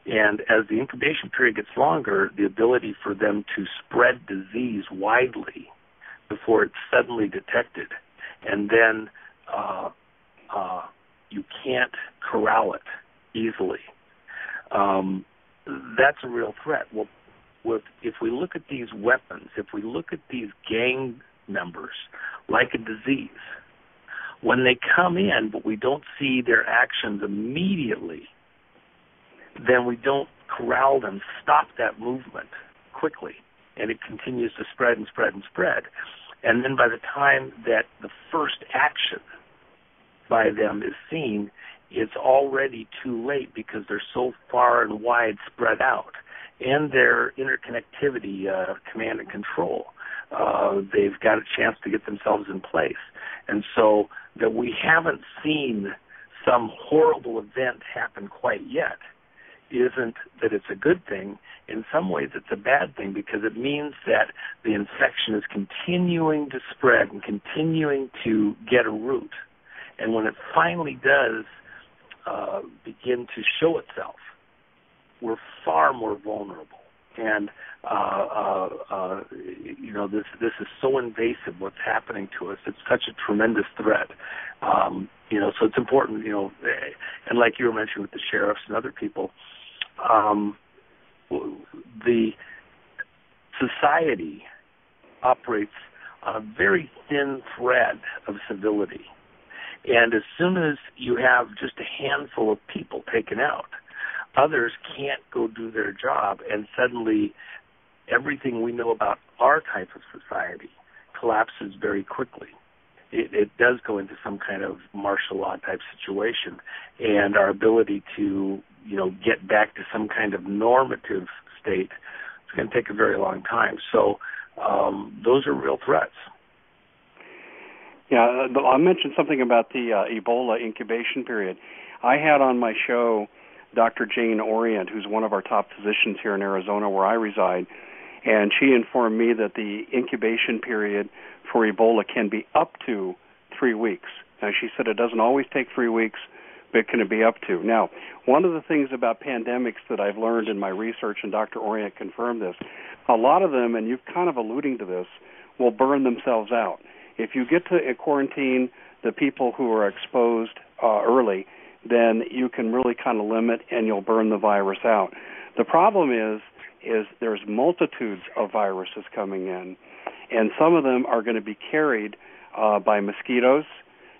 And as the incubation period gets longer, the ability for them to spread disease widely before it's suddenly detected, and then you can't corral it easily. That's a real threat. Well, if we look at these weapons, if we look at these gang members like a disease, when they come in but we don't see their actions immediately, then we don't corral them, stop that movement quickly, and it continues to spread and spread and spread. And then by the time that the first action by them is seen, it's already too late because they're so far and wide spread out. And their interconnectivity, command and control, they've got a chance to get themselves in place. And so that we haven't seen some horrible event happen quite yet isn't that it's a good thing. In some ways it's a bad thing because it means that the infection is continuing to spread and continuing to get a root. And when it finally does begin to show itself, we're far more vulnerable. And, this is so invasive what's happening to us. It's such a tremendous threat. So it's important, and like you were mentioning with the sheriffs and other people, the society operates on a very thin thread of civility. And as soon as you have just a handful of people taken out, others can't go do their job, and suddenly everything we know about our type of society collapses very quickly. it does go into some kind of martial law type situation, and our ability to, get back to some kind of normative state, it's going to take a very long time. So those are real threats. Yeah, I mentioned something about the Ebola incubation period. I had on my show Dr. Jane Orient, who's one of our top physicians here in Arizona where I reside, and she informed me that the incubation period for Ebola can be up to 3 weeks. Now, she said it doesn't always take 3 weeks, but it can be up to. Now, one of the things about pandemics that I've learned in my research, and Dr. Orient confirmed this, a lot of them, and you're kind of alluding to this, will burn themselves out. If you get to quarantine the people who are exposed early, then you can really kind of limit and you'll burn the virus out. The problem is there's multitudes of viruses coming in, and some of them are going to be carried by mosquitoes.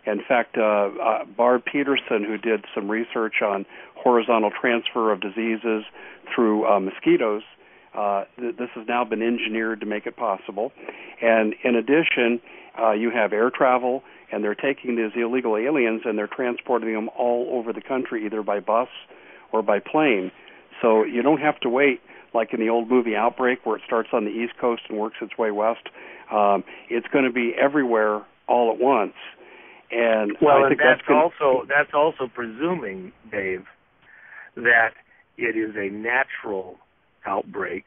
In fact, Barb Peterson, who did some research on horizontal transfer of diseases through mosquitoes, this has now been engineered to make it possible. And in addition, you have air travel, and they're taking these illegal aliens and they're transporting them all over the country, either by bus or by plane. So you don't have to wait, like in the old movie Outbreak, where it starts on the East Coast and works its way west. It's going to be everywhere all at once. And well, I think that's also presuming, Dave, that it is a natural outbreak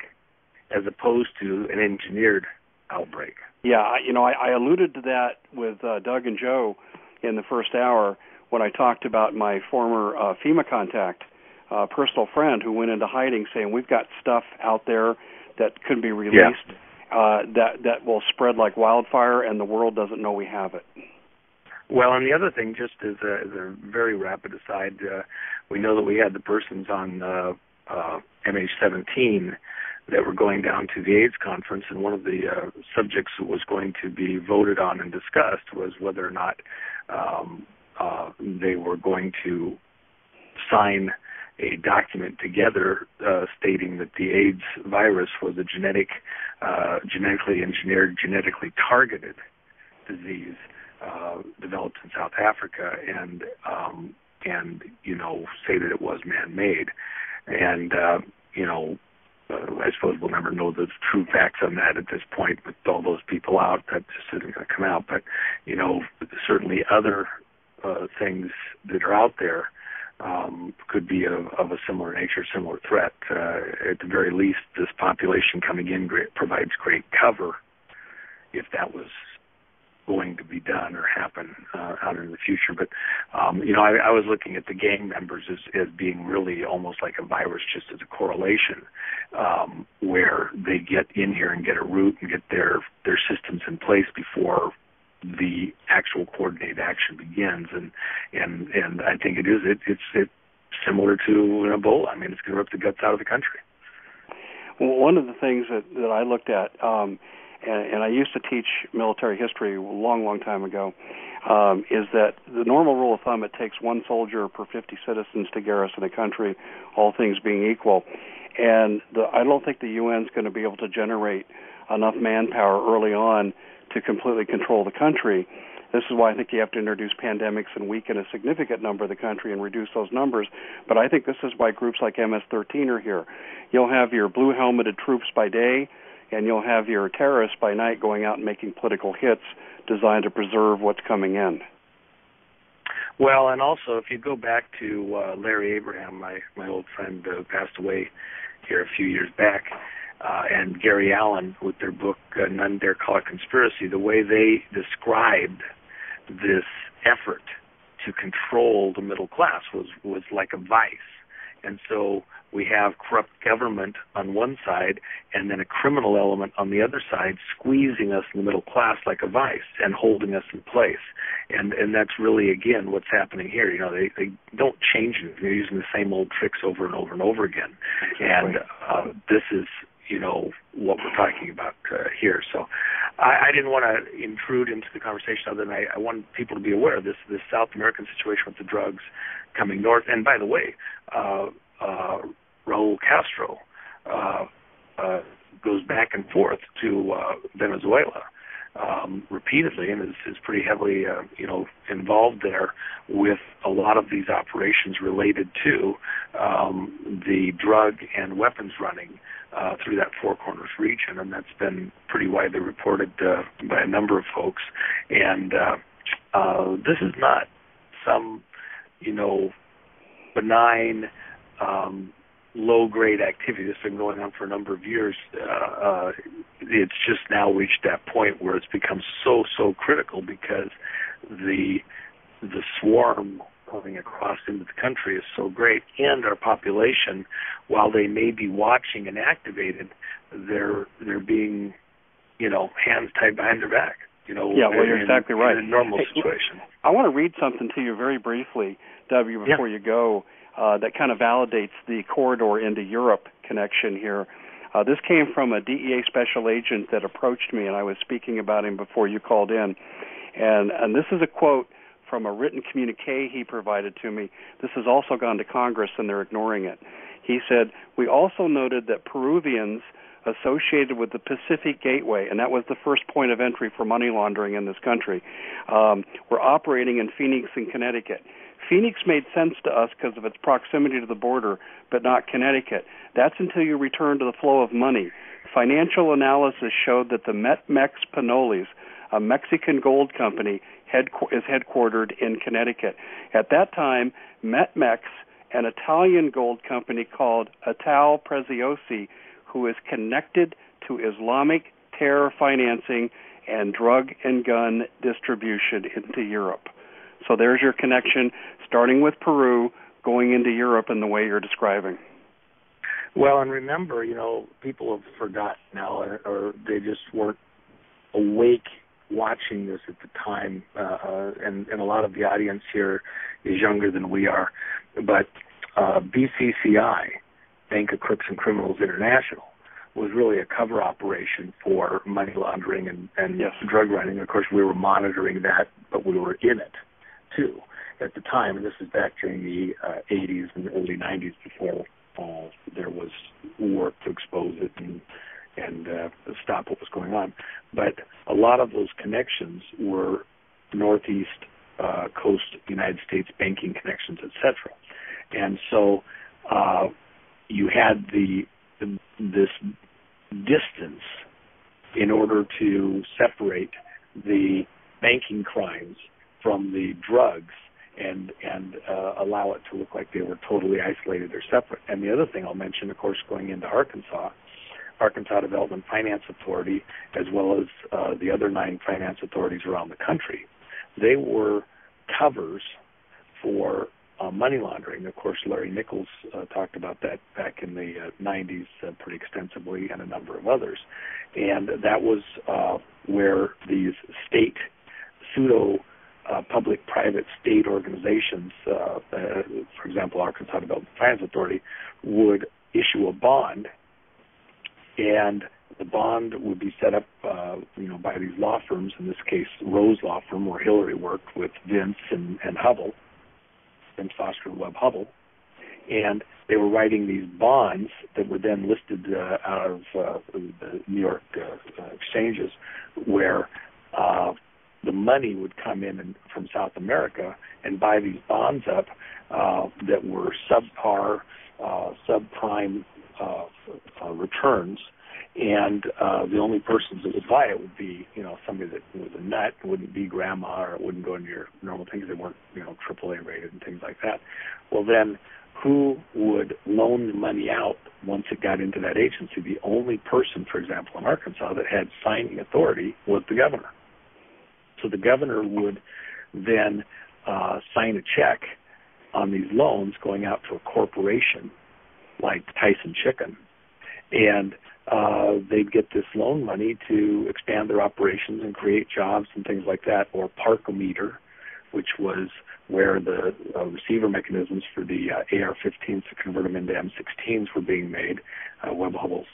as opposed to an engineered outbreak. Yeah, I alluded to that with Doug and Joe in the first hour when I talked about my former FEMA contact, personal friend who went into hiding saying we've got stuff out there that could be released that will spread like wildfire and the world doesn't know we have it. Well, and the other thing, just as a very rapid aside, we know that we had the persons on MH17 that were going down to the AIDS conference, and one of the subjects that was going to be voted on and discussed was whether or not they were going to sign a document together stating that the AIDS virus was a genetically engineered, genetically targeted disease developed in South Africa, and say that it was man-made, and I suppose we'll never know the true facts on that at this point with all those people out. That just isn't going to come out. But certainly other things that are out there could be of a similar nature, similar threat. At the very least, this population coming in provides great cover if that was going to be done or happen out in the future. But, I was looking at the gang members as being really almost like a virus, just as a correlation, where they get in here and get a root and get their systems in place before the actual coordinated action begins. And I think it's similar to an Ebola. I mean, it's going to rip the guts out of the country. Well, one of the things that I looked at, and I used to teach military history a long, long time ago, is that the normal rule of thumb, it takes one soldier per 50 citizens to garrison a country, all things being equal. And I don't think the UN's going to be able to generate enough manpower early on to completely control the country. This is why I think you have to introduce pandemics and weaken a significant number of the country and reduce those numbers. But I think this is why groups like MS-13 are here. You'll have your blue-helmeted troops by day, and you'll have your terrorists by night going out and making political hits designed to preserve what's coming in. Well, and also, if you go back to Larry Abraham, my old friend passed away here a few years back, and Gary Allen with their book, None Dare Call It Conspiracy, the way they described this effort to control the middle class was like a vice. And so we have corrupt government on one side and then a criminal element on the other side squeezing us in the middle class like a vice and holding us in place. And that's really, again, what's happening here. They don't change it. They're using the same old tricks over and over and over again. And this is, what we're talking about here. So I didn't want to intrude into the conversation other than I want people to be aware of this South American situation with the drugs coming north. And by the way, Raul Castro goes back and forth to Venezuela repeatedly and is pretty heavily, involved there with a lot of these operations related to the drug and weapons running through that Four Corners region, and that's been pretty widely reported by a number of folks. And this is not some, benign, low-grade activity that's been going on for a number of years. It's just now reached that point where it's become so critical because the swarm coming across into the country is so great, and our population, while they may be watching and activated, they're being, hands tied behind their back. You're exactly right. In a normal situation. I want to read something to you very briefly, W, before you go, that kind of validates the corridor into Europe connection here. This came from a DEA special agent that approached me, and I was speaking about him before you called in. And this is a quote from a written communique he provided to me. This has also gone to Congress, and they're ignoring it. He said, "We also noted that Peruvians associated with the Pacific Gateway," and that was the first point of entry for money laundering in this country, were operating in Phoenix and Connecticut. Phoenix made sense to us because of its proximity to the border, but not Connecticut. That's until you return to the flow of money. Financial analysis showed that the Metmex Panolis, a Mexican gold company, is headquartered in Connecticut. At that time, Metmex, an Italian gold company called Ital Preziosi, who is connected to Islamic terror financing and drug and gun distribution into Europe. So there's your connection, starting with Peru, going into Europe in the way you're describing. Well, and remember, people have forgotten now, or they just weren't awake watching this at the time, and a lot of the audience here is younger than we are. But BCCI, Bank of Crooks and Criminals International, was really a cover operation for money laundering and drug running. Of course, we were monitoring that, but we were in it, too, at the time. And this is back during the 80s and early 90s before there was work to expose it and stop what was going on. But a lot of those connections were Northeast coast United States banking connections, etc. And so you had this distance in order to separate the banking crimes from the drugs and allow it to look like they were totally isolated or separate. And the other thing I'll mention, of course, going into Arkansas Development Finance Authority, as well as the other 9 finance authorities around the country, they were covers for money laundering. Of course, Larry Nichols talked about that back in the 90s pretty extensively, and a number of others. And that was where these state public-private state organizations, for example, Arkansas Development Finance Authority, would issue a bond, and the bond would be set up, by these law firms. In this case, Rose Law Firm, where Hillary worked with Vince and Hubble, Vince Foster and Webb Hubble, and they were writing these bonds that were then listed out of the New York exchanges, where the money would come in from South America and buy these bonds up that were subprime returns, and the only persons that would buy it would be, somebody that was a nut. It wouldn't be grandma, or it wouldn't go into your normal things. They weren't, AAA rated and things like that. Well, then who would loan the money out once it got into that agency? The only person, for example, in Arkansas that had signing authority was the governor. So the governor would then sign a check on these loans going out to a corporation like Tyson Chicken, and they'd get this loan money to expand their operations and create jobs and things like that. Or Parkometer, which was where the receiver mechanisms for the AR-15s to convert them into M16s were being made. Webb Hubble's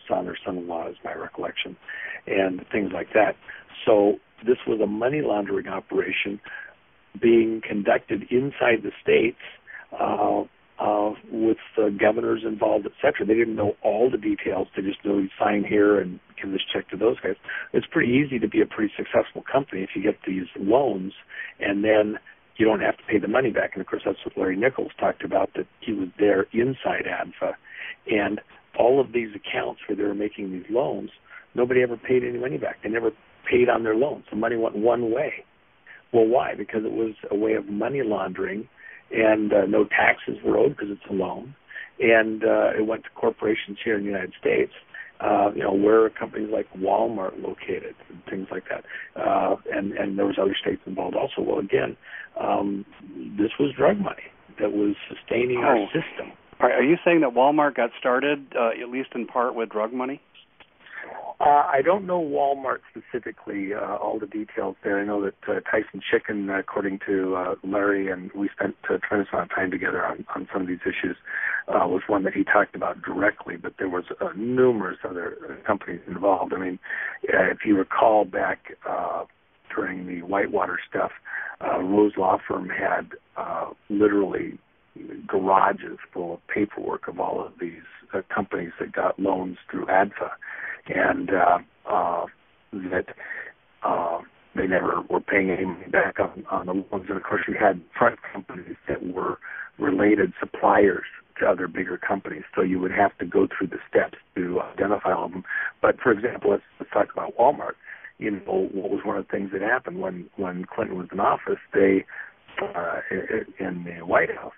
son or son-in-law is my recollection, and things like that. So this was a money laundering operation being conducted inside the states with the governors involved, et cetera. They didn't know all the details. They just knew you sign here and give this check to those guys. It's pretty easy to be a pretty successful company if you get these loans and then you don't have to pay the money back. And, of course, that's what Larry Nichols talked about, that he was there inside ADFA. And all of these accounts where they were making these loans, nobody ever paid any money back. They never paid on their loans. The money went one way. Well, why? Because it was a way of money laundering, and no taxes were owed because it's a loan. And it went to corporations here in the United States, where are companies like Walmart located and things like that. And there was other states involved also. Well, again, this was drug money that was sustaining our system. Are you saying that Walmart got started, at least in part, with drug money? I don't know Walmart specifically, all the details there. I know that Tyson Chicken, according to Larry, and we spent a tremendous amount of time together on some of these issues, was one that he talked about directly, but there was numerous other companies involved. I mean, if you recall back during the Whitewater stuff, Rose Law Firm had literally garages full of paperwork of all of these companies that got loans through ADFA, and that they never were paying any money back on the loans. And, of course, you had front companies that were related suppliers to other bigger companies, so you would have to go through the steps to identify all of them. But, for example, let's talk about Walmart. You know, what was one of the things that happened when Clinton was in office? They, in the White House,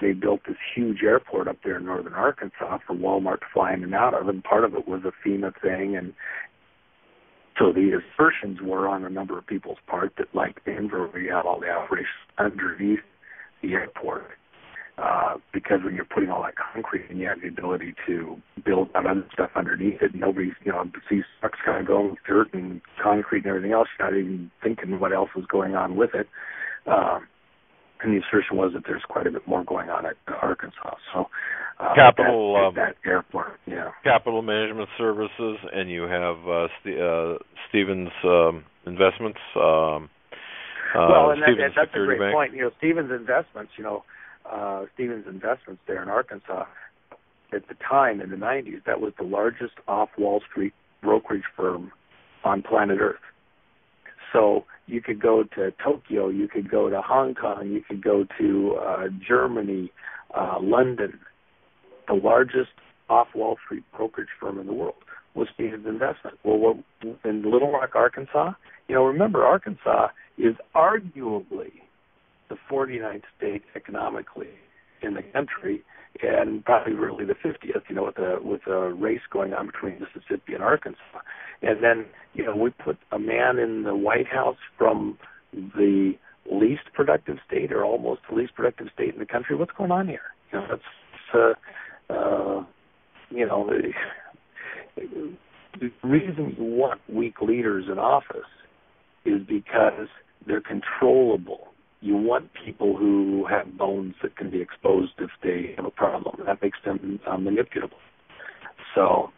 they built this huge airport up there in northern Arkansas for Walmart to fly in and out of, and part of it was a FEMA thing. And so the assertions were on a number of people's part that, like Denver, we had all the operations underneath the airport, because when you're putting all that concrete in, you have the ability to build that other stuff underneath it. Nobody's, sees trucks kind of going with dirt and concrete and everything else, not even thinking what else was going on with it. And the assertion was that there's quite a bit more going on at Arkansas. So that airport, yeah. Capital Management Services, and you have Stevens Investments. And that's a great point. Stevens Investments, Stevens Investments there in Arkansas, at the time in the 90s, that was the largest off-Wall Street brokerage firm on planet Earth. So you could go to Tokyo, you could go to Hong Kong, you could go to Germany, London. The largest off-Wall Street brokerage firm in the world was Stevens Investment. Well, in Little Rock, Arkansas, remember, Arkansas is arguably the 49th state economically in the country, and probably really the 50th, with a race going on between Mississippi and Arkansas. And then, we put a man in the White House from the least productive state, or almost the least productive state in the country. What's going on here? The reason you want weak leaders in office is because they're controllable. You want people who have bones that can be exposed if they have a problem. That makes them manipulable. So,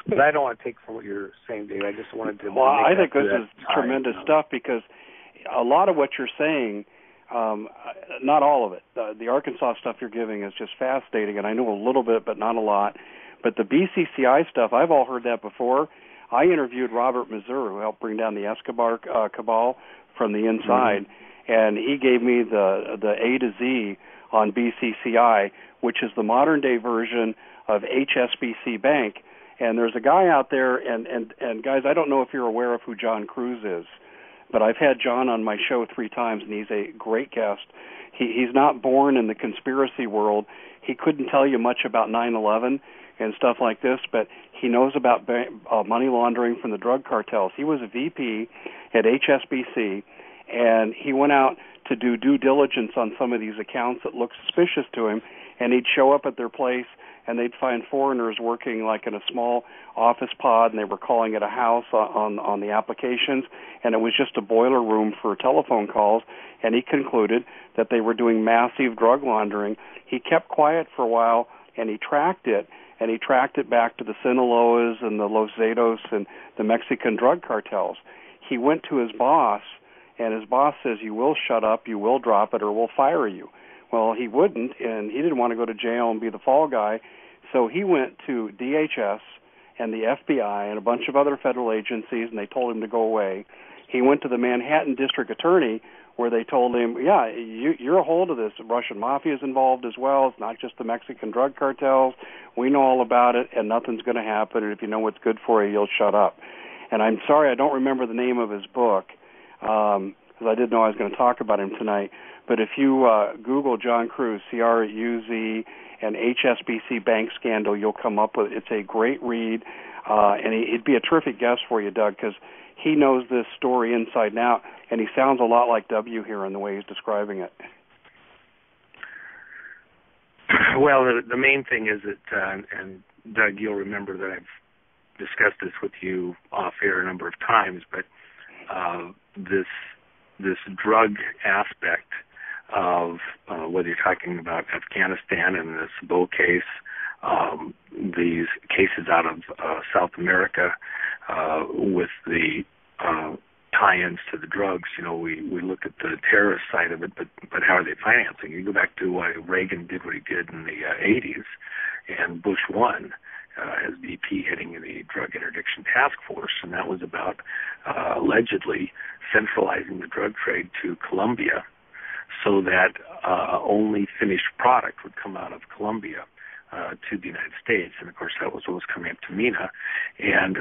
but I don't want to take from what you're saying, Dave. I just wanted to. Well, I think this is tremendous stuff, because a lot of what you're saying, not all of it. The Arkansas stuff you're giving is just fascinating, and I know a little bit, but not a lot. But the BCCI stuff, I've all heard that before. I interviewed Robert Mazur, who helped bring down the Escobar cabal from the inside, and he gave me the A to Z on BCCI, which is the modern-day version of HSBC Bank. And there's a guy out there, and guys, I don't know if you're aware of who John Cruz is, but I've had John on my show 3 times, and he's a great guest. He's not born in the conspiracy world. He couldn't tell you much about 9/11 and stuff like this, but he knows about money laundering from the drug cartels. He was a VP at HSBC, and he went out to do due diligence on some of these accounts that looked suspicious to him, and he'd show up at their place, and they'd find foreigners working like in a small office pod, and they were calling it a house on the applications, and it was just a boiler room for telephone calls, and he concluded that they were doing massive drug laundering. He kept quiet for a while, and he tracked it back to the Sinaloas and the Los Zetos and the Mexican drug cartels. He went to his boss, and his boss says, "You will shut up, you will drop it, or we'll fire you." Well, he wouldn't, and he didn't want to go to jail and be the fall guy, so he went to DHS and the FBI and a bunch of other federal agencies, and they told him to go away. He went to the Manhattan District Attorney, where they told him, yeah, you're a hold of this. Russian mafia is involved as well. It's not just the Mexican drug cartels. We know all about it, and nothing's going to happen, and if you know what's good for you, you'll shut up. And I'm sorry, I don't remember the name of his book, because I didn't know I was going to talk about him tonight. But if you Google John Cruz, C-R-U-Z, and HSBC bank scandal, you'll come up with it. It's a great read, and he'd be a terrific guest for you, Doug, because he knows this story inside and out, and he sounds a lot like W here in the way he's describing it. Well, the main thing is that, and Doug, you'll remember that I've discussed this with you off air a number of times, but this drug aspect of whether you're talking about Afghanistan and the Sabo case, these cases out of South America with the tie-ins to the drugs, we look at the terrorist side of it, but how are they financing? You go back to why Reagan did what he did in the 80s, and Bush won as VP heading the Drug Interdiction Task Force, and that was about allegedly centralizing the drug trade to Colombia so that only finished product would come out of Colombia to the United States. And, of course, that was what was coming up to MENA. And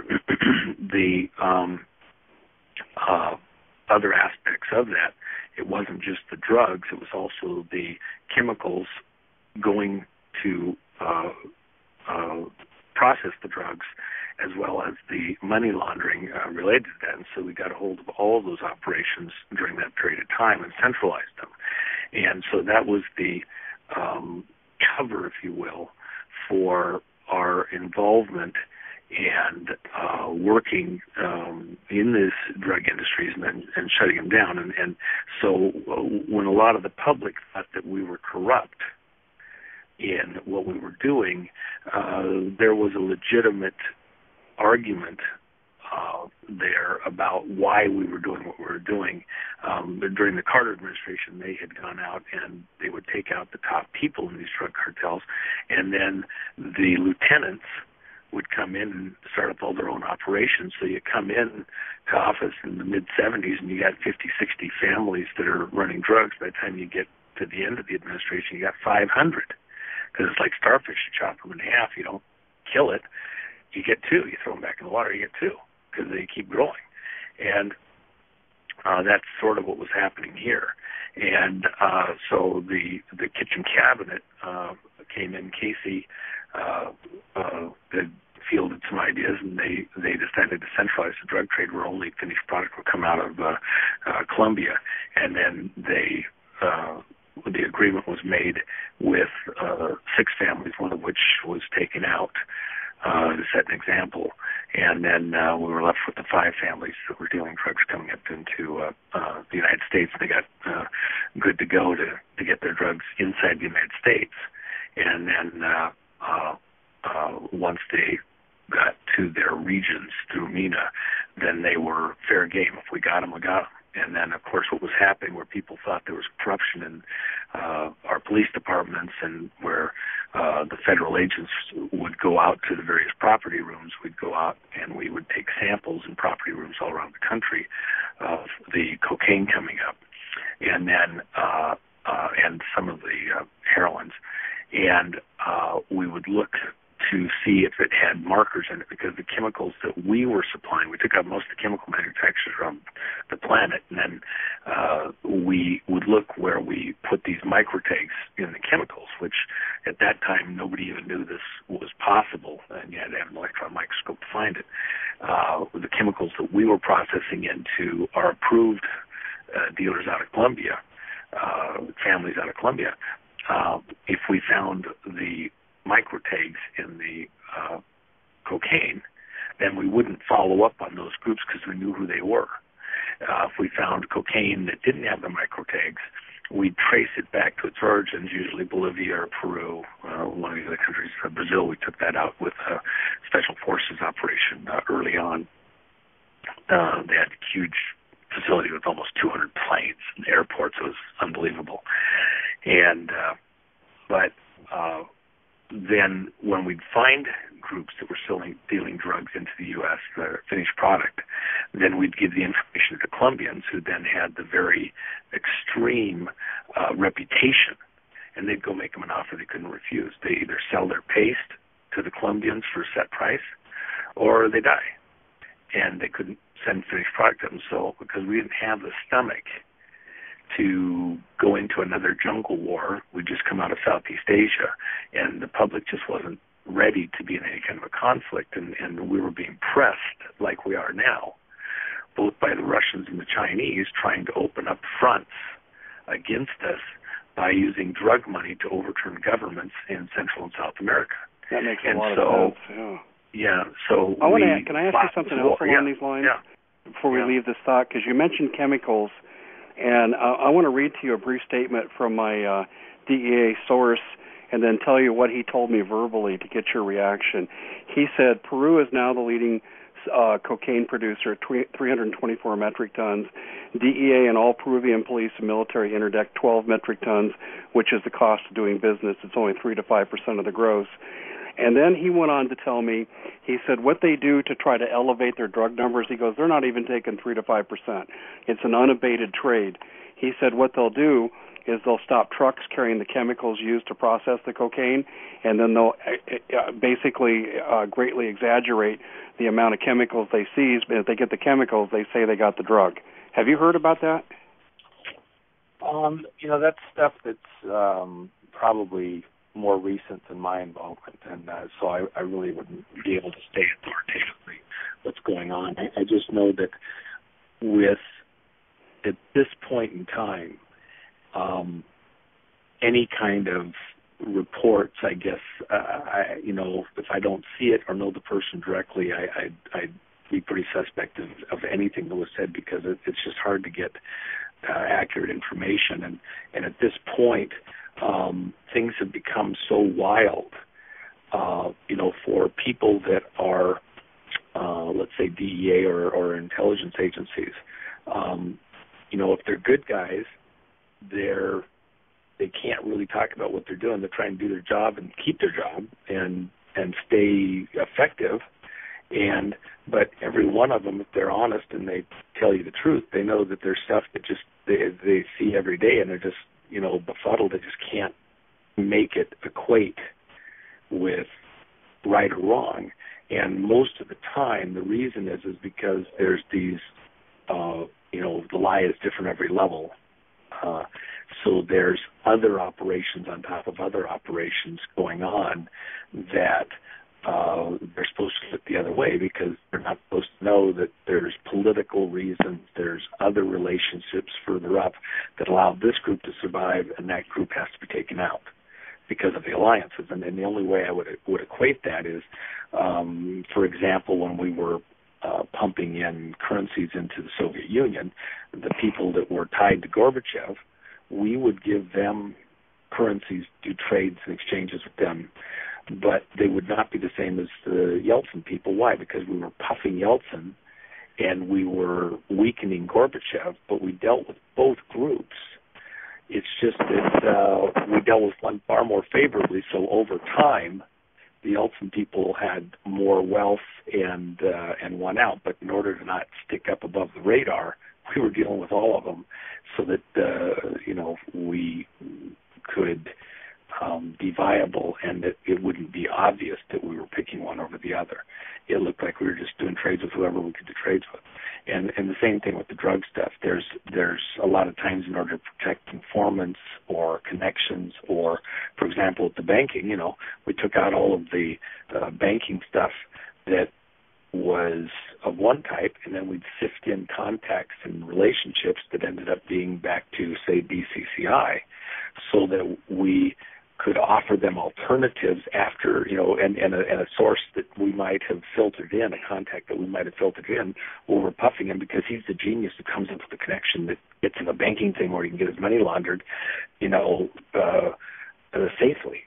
the other aspects of that, it wasn't just the drugs, it was also the chemicals going to process the drugs, as well as the money laundering related to that. And so we got a hold of all of those operations during that period of time and centralized them. And so that was the cover, if you will, for our involvement and working in this drug industries and shutting them down. And so when a lot of the public thought that we were corrupt in what we were doing, there was a legitimate argument there about why we were doing what we were doing. But during the Carter administration, they had gone out and they would take out the top people in these drug cartels, and then the lieutenants would come in and start up all their own operations. So you come in to office in the mid-'70s and you got 50, 60 families that are running drugs. By the time you get to the end of the administration, you got 500. Because it's like starfish, you chop them in half, you don't kill it, you get two. You throw them back in the water, you get two, because they keep growing. And that's sort of what was happening here. And so the kitchen cabinet came in. Casey had fielded some ideas, and they decided to centralize the drug trade where only finished product would come out of Colombia. And then the agreement was made with 6 families, one of which was taken out to set an example. And then we were left with the 5 families that were dealing drugs coming up into the United States. They got good to go to get their drugs inside the United States. And then once they got to their regions through MENA, then they were fair game. If we got them, we got them. And then, of course, what was happening where people thought there was corruption in our police departments and where the federal agents would go out to the various property rooms, we'd go out and we would take samples in property rooms all around the country of the cocaine coming up, and then and some of the heroines. And we would look to see if it had markers in it, because the chemicals that we were supplying, we took out most of the chemical manufacturers around the planet, and then we would look where we put these microtags in the chemicals, which at that time nobody even knew this was possible, and you had to have an electron microscope to find it. The chemicals that we were processing into our approved dealers out of Colombia, families out of Colombia, if we found the microtags in the cocaine, then we wouldn't follow up on those groups because we knew who they were. If we found cocaine that didn't have the microtags, we'd trace it back to its origins, usually Bolivia or Peru, one of the other countries. Brazil, we took that out with a special forces operation early on. They had a huge facility with almost 200 planes and airports. It was unbelievable. And but then when we'd find groups that were dealing drugs into the U.S., the finished product, then we'd give the information to the Colombians, who then had the very extreme reputation, and they'd go make them an offer they couldn't refuse. They either sell their paste to the Colombians for a set price, or they die, and they couldn't send finished product to them. So because we didn't have the stomach to go into another jungle war, we'd just come out of Southeast Asia, and the public just wasn't ready to be in any kind of a conflict, and we were being pressed like we are now, both by the Russians and the Chinese, trying to open up fronts against us by using drug money to overturn governments in Central and South America. That makes a lot of sense. Yeah. So can I ask you something else along these lines before we leave this thought? Because you mentioned chemicals, and I want to read to you a brief statement from my DEA source, and then tell you what he told me verbally to get your reaction. He said, Peru is now the leading cocaine producer, 324 metric tons. DEA and all Peruvian police and military interdict 12 metric tons, which is the cost of doing business. It's only 3 to 5% of the gross. And then he went on to tell me, he said, what they do to try to elevate their drug numbers, he goes, they're not even taking 3 to 5%. It's an unabated trade. He said what they'll do is they'll stop trucks carrying the chemicals used to process the cocaine, and then they'll basically greatly exaggerate the amount of chemicals they seize. But if they get the chemicals, they say they got the drug. Have you heard about that? That's stuff that's probably more recent than my involvement, and so I really wouldn't be able to say authoritatively what's going on. I just know that at this point in time, any kind of reports, I guess, if I don't see it or know the person directly, I'd be pretty suspect of anything that was said, because it's just hard to get accurate information. And at this point, things have become so wild, for people that are, let's say, DEA or intelligence agencies. If they're good guys, they can't really talk about what they're doing. They're trying to do their job and keep their job and stay effective. But every one of them, if they're honest and they tell you the truth, they know that there's stuff that just they see every day, and they're just befuddled. They just can't make it equate with right or wrong. And most of the time, the reason is because there's these, the lie is different every level. So there's other operations on top of other operations going on that they're supposed to look the other way, because they're not supposed to know that there's political reasons, there's other relationships further up that allow this group to survive, and that group has to be taken out because of the alliances. And the only way I would equate that is, for example, when we were pumping in currencies into the Soviet Union, the people that were tied to Gorbachev, we would give them currencies, do trades and exchanges with them, but they would not be the same as the Yeltsin people. Why? Because we were puffing Yeltsin and we were weakening Gorbachev, but we dealt with both groups. It's just that we dealt with one far more favorably, so over time, the Yeltsin people had more wealth and won out. But in order to not stick up above the radar, we were dealing with all of them, so that we could be viable, and that it wouldn't be obvious that we were picking one over the other. It looked like we were just doing trades with whoever we could do trades with. And the same thing with the drug stuff. There's a lot of times, in order to protect informants or connections, or, for example, with the banking, we took out all of the banking stuff that was of one type, and then we'd sift in contacts and relationships that ended up being back to, say, BCCI, so that we could offer them alternatives after, and a source that we might have filtered in, a contact that we might have filtered in, while we're puffing him, because he's the genius who comes up with the connection that gets him a banking thing where he can get his money laundered, safely.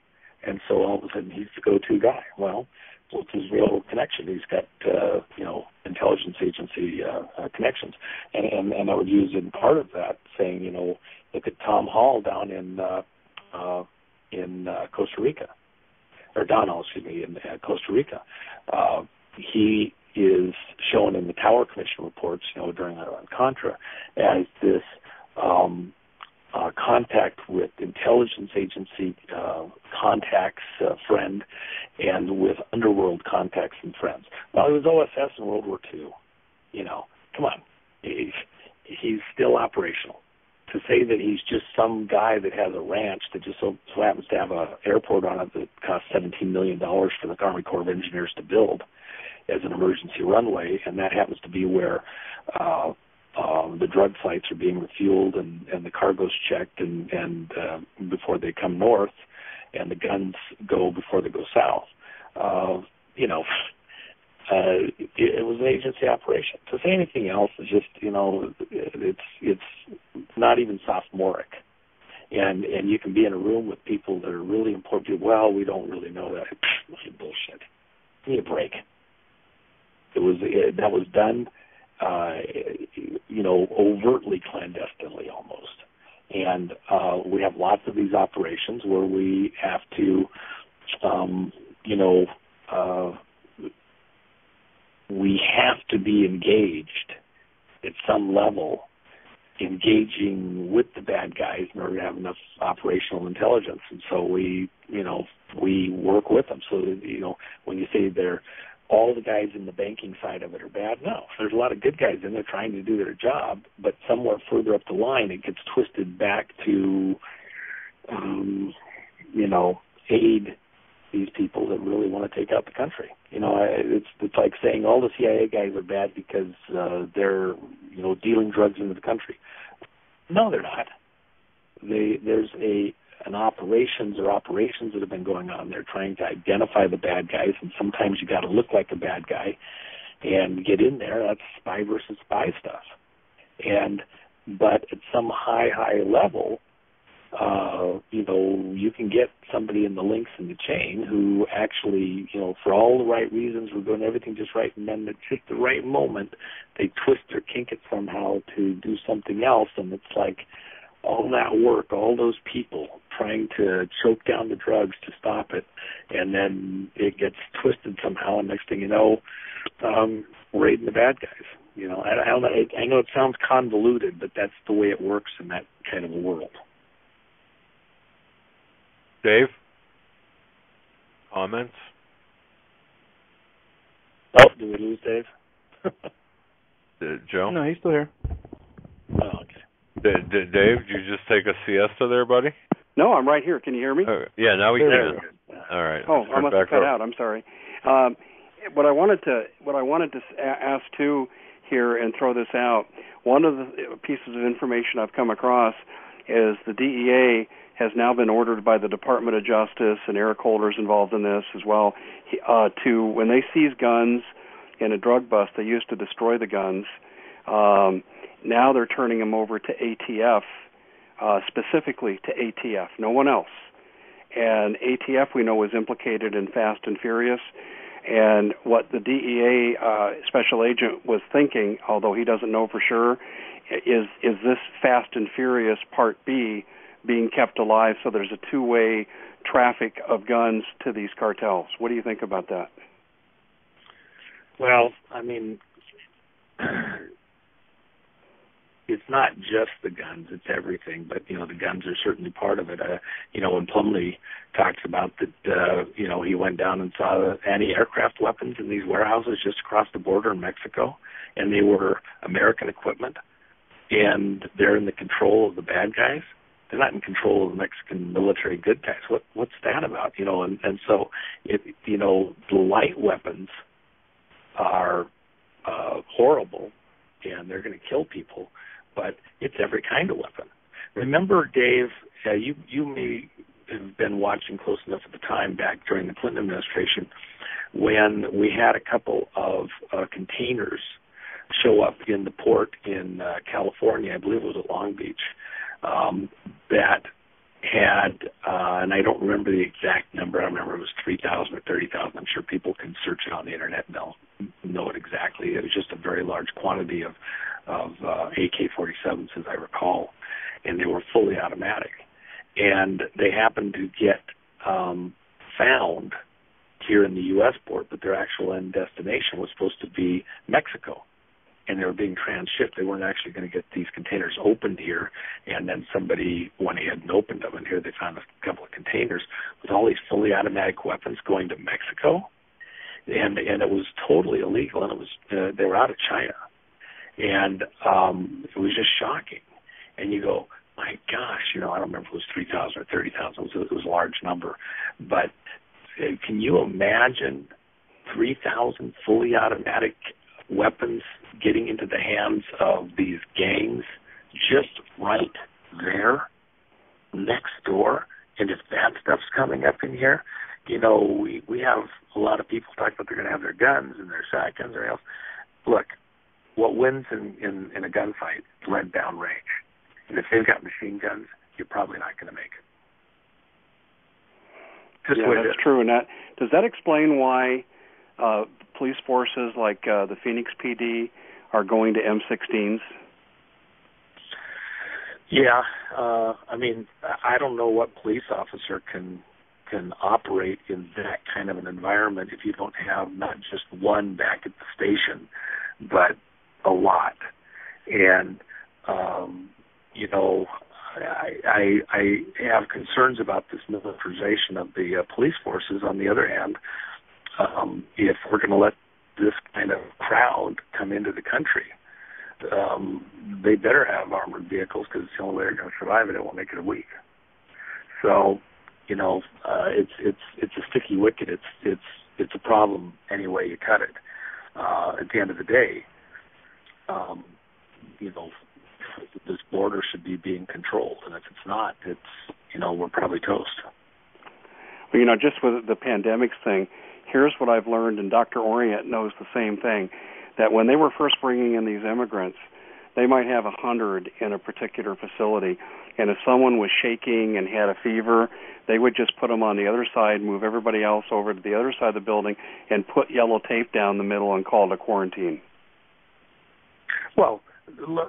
And so all of a sudden he's the go-to guy. Well, what's his real connection? He's got, intelligence agency connections. And I would use in part of that saying, look at Tom Hall down in Costa Rica, or Donald, excuse me, in Costa Rica. He is shown in the Tower Commission reports, during Iran-Contra, as this contact with intelligence agency contacts friend, and with underworld contacts and friends. Well, he was OSS in World War II. Come on. He's still operational. To say that he's just some guy that has a ranch that just so happens to have an airport on it that costs $17 million for the Army Corps of Engineers to build as an emergency runway, and that happens to be where the drug flights are being refueled and the cargo's checked and before they come north, and the guns go before they go south. It was an agency operation. To say anything else is just, it's not even sophomoric. And you can be in a room with people that are really important. Well, we don't really know that. Bullshit. Give me a break. That was done, overtly clandestinely almost. And we have lots of these operations where we have to, we have to be engaged at some level, engaging with the bad guys in order to have enough operational intelligence. And so we work with them. So, when you say all the guys in the banking side of it are bad, no. There's a lot of good guys in there trying to do their job, but somewhere further up the line it gets twisted back to, aid these people that really want to take out the country. It's like saying all the CIA guys are bad because they're, dealing drugs into the country. No, they're not. There's an operations that have been going on. They're trying to identify the bad guys, and sometimes you got to look like a bad guy and get in there. That's spy versus spy stuff. But at some high level, you can get somebody in the links in the chain who actually, for all the right reasons, we're doing everything just right, and then at just the right moment, they twist or kink it somehow to do something else, and it's like all that work, all those people trying to choke down the drugs to stop it, and then it gets twisted somehow, and next thing you know, we're raiding the bad guys. I know it sounds convoluted, but that's the way it works in that kind of a world. Dave? Comments? Oh, did we lose Dave? Joe? No, he's still here. Oh, okay. Dave, did you just take a siesta there, buddy? No, I'm right here. Can you hear me? Yeah, now we can. All right. Oh, I must have cut out. I'm sorry. What I wanted to ask too here and throw this out. One of the pieces of information I've come across is the DEA has now been ordered by the Department of Justice, and Eric Holder's involved in this as well, to, when they seize guns in a drug bust, they used to destroy the guns. Now they're turning them over to ATF, specifically to ATF, no one else. And ATF, we know, was implicated in Fast and Furious. And what the DEA special agent was thinking, although he doesn't know for sure, is this Fast and Furious Part B being kept alive so there's a two-way traffic of guns to these cartels? What do you think about that? Well, I mean, it's not just the guns, it's everything, but, the guns are certainly part of it. When Plumlee talks about that, he went down and saw the anti-aircraft weapons in these warehouses just across the border in Mexico, and they were American equipment, and they're in the control of the bad guys. They're not in control of the Mexican military good guys. What's that about? And so, the light weapons are horrible, and they're going to kill people, but it's every kind of weapon. Remember, Dave, you may have been watching close enough at the time back during the Clinton administration when we had a couple of containers show up in the port in California, I believe it was at Long Beach, that had, and I don't remember the exact number, I remember it was 3,000 or 30,000. I'm sure people can search it on the internet and they'll know it exactly. It was just a very large quantity of AK-47s, as I recall, and they were fully automatic. and they happened to get found here in the U.S. port, but their actual end destination was supposed to be Mexico, and they were being transshipped. They weren't actually going to get these containers opened here, and then somebody went ahead and opened them, and here they found a couple of containers with all these fully automatic weapons going to Mexico, and it was totally illegal, and it was they were out of China, and it was just shocking. And you go, my gosh, I don't remember if it was 3,000 or 30,000. It was a large number, but can you imagine 3,000 fully automatic weapons getting into the hands of these gangs just right there next door? And if that stuff's coming up in here, we have a lot of people talk about they're going to have their guns and their shotguns or else. Look, what wins in a gunfight is lead down range. And if they've got machine guns, you're probably not going to make it. That's true. And does that explain why police forces like the Phoenix PD are going to M16s? Yeah, I don't know what police officer can operate in that kind of an environment if you don't have not just one back at the station, but a lot. And I have concerns about this militarization of the police forces. On the other hand, if we're going to let this kind of crowd come into the country, they better have armored vehicles, because it's the only way they're going to survive it. It won't make it a week. So, it's a sticky wicket. It's a problem any way you cut it. At the end of the day, this border should be being controlled, and if it's not, we're probably toast. Well, just with the pandemics thing, here's what I've learned, and Dr. Orient knows the same thing, that when they were first bringing in these immigrants, they might have 100 in a particular facility, and if someone was shaking and had a fever, they would just put them on the other side, move everybody else over to the other side of the building, and put yellow tape down the middle and call it a quarantine. Well,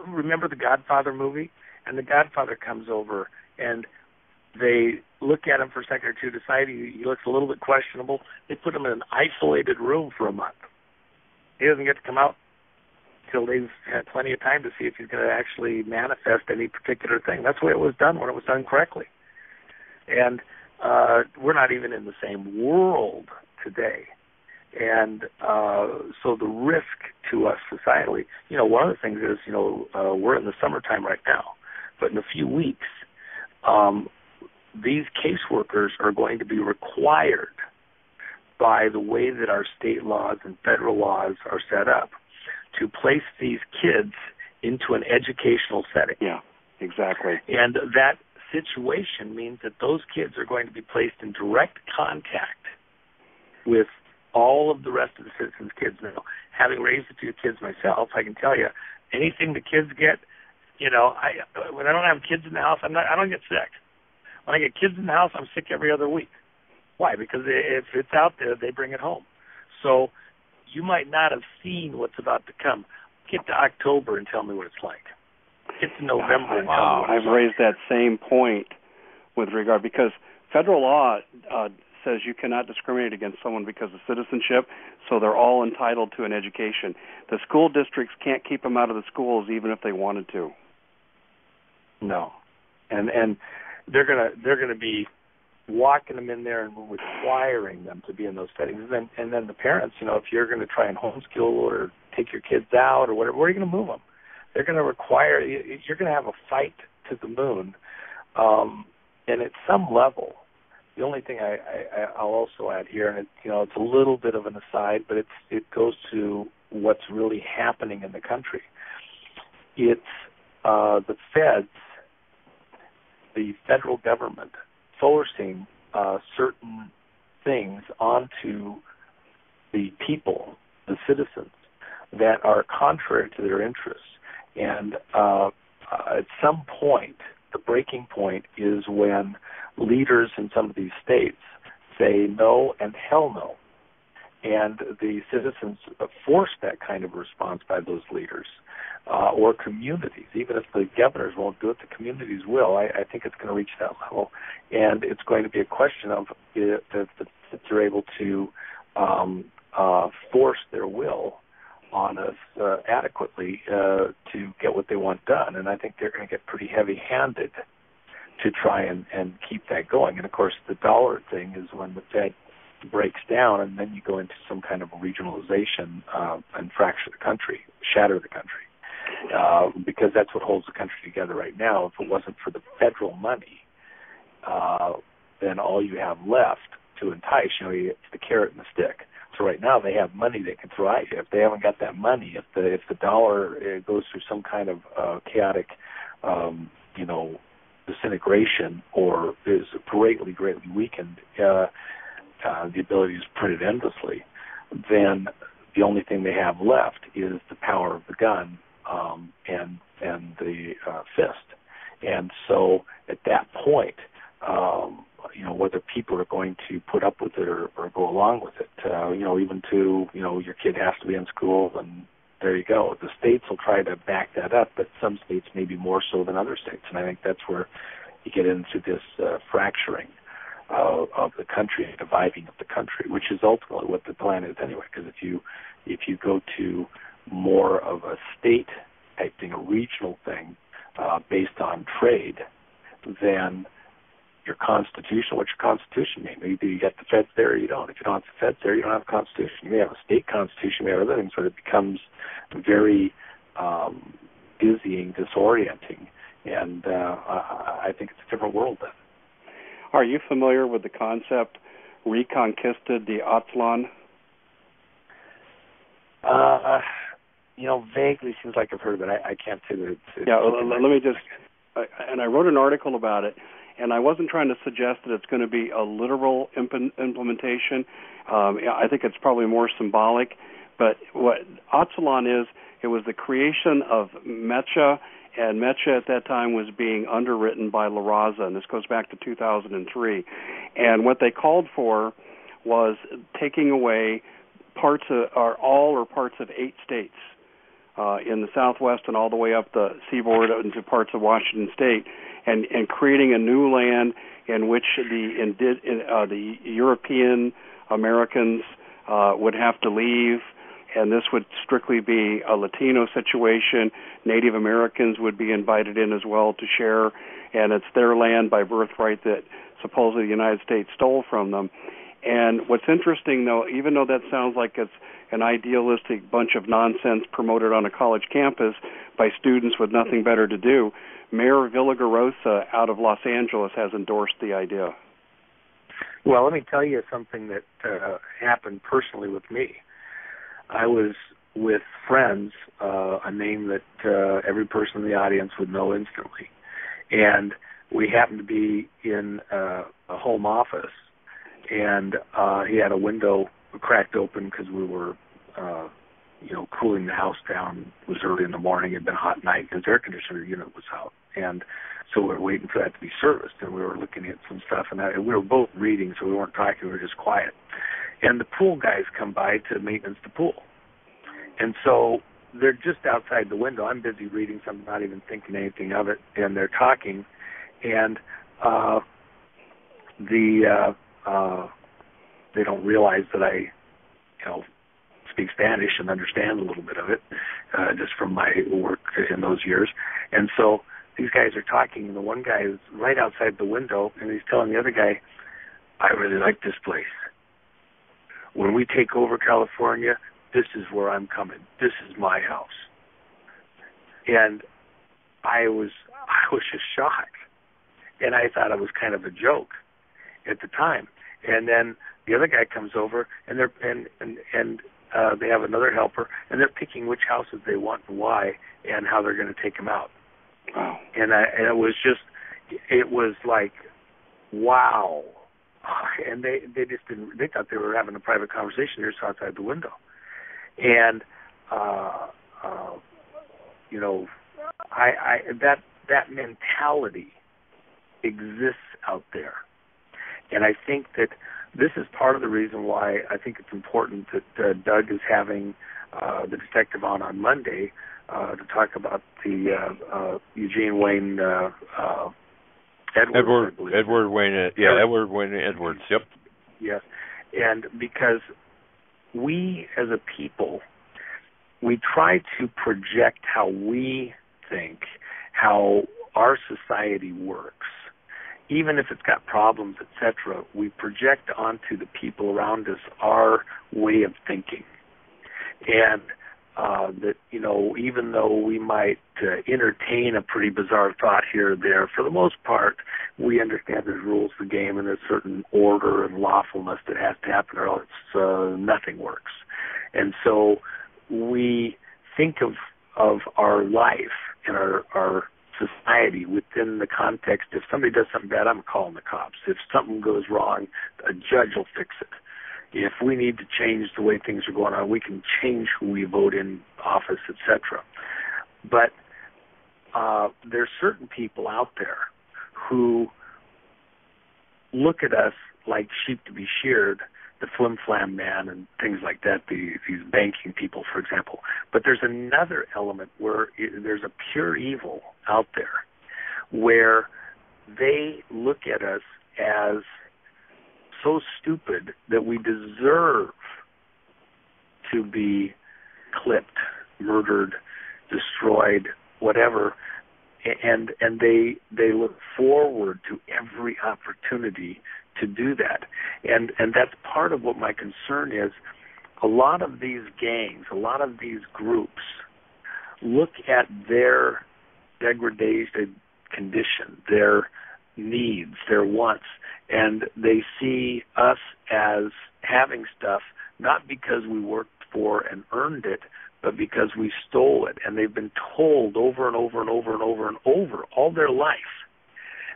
remember the Godfather movie? And the Godfather comes over, and they look at him for a second or two, decide he looks a little bit questionable. They put him in an isolated room for a month. He doesn't get to come out till they've had plenty of time to see if he's going to actually manifest any particular thing. That's the way it was done when it was done correctly. And we're not even in the same world today. And so the risk to us societally, one of the things is, we're in the summertime right now, but in a few weeks, these caseworkers are going to be required by the way that our state laws and federal laws are set up to place these kids into an educational setting. Yeah, exactly. And that situation means that those kids are going to be placed in direct contact with all of the rest of the citizens' kids. Now, having raised the two kids myself, I can tell you, anything the kids get, when I don't have kids in the house, I don't get sick. When I get kids in the house, I'm sick every other week. Why? Because if it's out there, they bring it home. So you might not have seen what's about to come. Get to October and tell me what it's like. Get to November and tell me what it's like. I've raised that same point with regard, because federal law says you cannot discriminate against someone because of citizenship, so they're all entitled to an education. The school districts can't keep them out of the schools even if they wanted to. No. And they're gonna be walking them in there and requiring them to be in those settings. And then the parents, if you're going to try and homeschool or take your kids out or whatever, where are you going to move them? They're going to require, you're going to have a fight to the moon. And at some level, the only thing I'll also add here, and it's a little bit of an aside, but it goes to what's really happening in the country. It's the feds, the federal government, forcing certain things onto the people, the citizens, that are contrary to their interests. And at some point, the breaking point is when leaders in some of these states say no and hell no. And the citizens force that kind of response by those leaders. or communities. Even if the governors won't do it, the communities will. I think it's going to reach that level, and it's going to be a question of if they're able to force their will on us adequately to get what they want done. And I think they're going to get pretty heavy-handed to try and keep that going. And, of course, the dollar thing is when the Fed breaks down, and then you go into some kind of regionalization and fracture the country, shatter the country, because that's what holds the country together right now. If it wasn't for the federal money, then all you have left to entice, it's the carrot and the stick. So right now they have money they can throw at you. If they haven't got that money, if the dollar goes through some kind of chaotic, disintegration, or is greatly weakened, the ability to print it endlessly, then the only thing they have left is the power of the gun and the fist. And so at that point, whether people are going to put up with it or go along with it, even to, your kid has to be in school, and there you go. The states will try to back that up, but some states maybe more so than other states. And I think that's where you get into this fracturing of the country, dividing of the country, which is ultimately what the plan is anyway. Because if you go to more of a state type thing, a regional thing based on trade, then your Constitution, what's your Constitution mean? Either you got the feds there or you don't. If you don't have the feds there, you don't have a Constitution. You may have a state Constitution, you may have other things, but it becomes very dizzying, disorienting, and I think it's a different world then. Are you familiar with the concept reconquisted the Aztlan? Vaguely seems like I've heard of it. I can't say that it's let me just, and I wrote an article about it, and I wasn't trying to suggest that it's going to be a literal implementation. I think it's probably more symbolic. But what Aztlan is, it was the creation of Mecha, and Mecha at that time was being underwritten by La Raza, and this goes back to 2003. And what they called for was taking away parts of parts of 8 states in the Southwest and all the way up the seaboard into parts of Washington State, and creating a new land in which the European Americans would have to leave, and this would strictly be a Latino situation. Native Americans would be invited in as well to share, and it's their land by birthright that supposedly the United States stole from them. And what's interesting, though, even though that sounds like it's an idealistic bunch of nonsense promoted on a college campus by students with nothing better to do, Mayor Villagrosa out of Los Angeles has endorsed the idea. Well, let me tell you something that happened personally with me. I was with friends, a name that every person in the audience would know instantly. And we happened to be in a home office, and he had a window cracked open because we were, cooling the house down. It was early in the morning. It had been a hot night. His air conditioner unit was out. And so we were waiting for that to be serviced, and we were looking at some stuff. And we were both reading, so we weren't talking. We were just quiet. And the pool guys come by to maintenance the pool. And so they're just outside the window. I'm busy reading something, not even thinking anything of it, and they're talking. And they don't realize that I, speak Spanish and understand a little bit of it, just from my work in those years. And so these guys are talking, and the one guy is right outside the window, and he's telling the other guy, I really like this place. When we take over California, this is where I'm coming. This is my house. And I was just shocked. And I thought it was kind of a joke at the time. And then the other guy comes over, and they have another helper, and they're picking which houses they want and why, and how they're going to take them out. Wow. And it was like, wow. And they just didn't. They thought they were having a private conversation just outside the window. And that mentality exists out there. And I think that this is part of the reason why I think it's important that Doug is having the detective on Monday to talk about the Eugene Wayne Edwards. Edward Wayne Edwards. Yep. Yes, and because we as a people, we try to project how we think, how our society works. Even if it's got problems, etc., we project onto the people around us our way of thinking. And that, even though we might entertain a pretty bizarre thought here or there, for the most part, we understand there's rules to the game and there's certain order and lawfulness that has to happen or else nothing works. And so we think of our life and our society within the context, if somebody does something bad, I'm calling the cops. If something goes wrong, a judge will fix it. If we need to change the way things are going on, we can change who we vote in office, etc. But there's certain people out there who look at us like sheep to be sheared, the flim-flam man and things like that, these banking people, for example. But there's another element where there's a pure evil out there where they look at us as so stupid that we deserve to be clipped, murdered, destroyed, whatever, and they look forward to every opportunity to do that. And that's part of what my concern is. A lot of these gangs, a lot of these groups look at their degraded condition, their needs, their wants, and they see us as having stuff not because we worked for and earned it, but because we stole it. And they've been told over and over and over and over and over all their life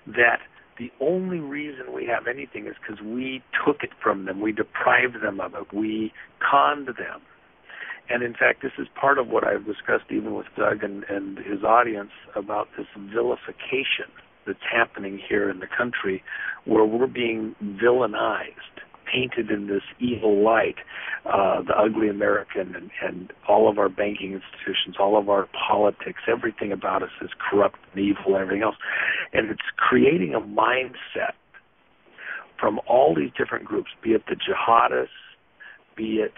that the only reason we have anything is because we took it from them, we deprived them of it, we conned them. And in fact, this is part of what I've discussed even with Doug and his audience about this vilification that's happening here in the country, where we're being villainized, painted in this evil light, the ugly American and all of our banking institutions, all of our politics, everything about us is corrupt and evil and everything else. And it's creating a mindset from all these different groups, be it the jihadists, be it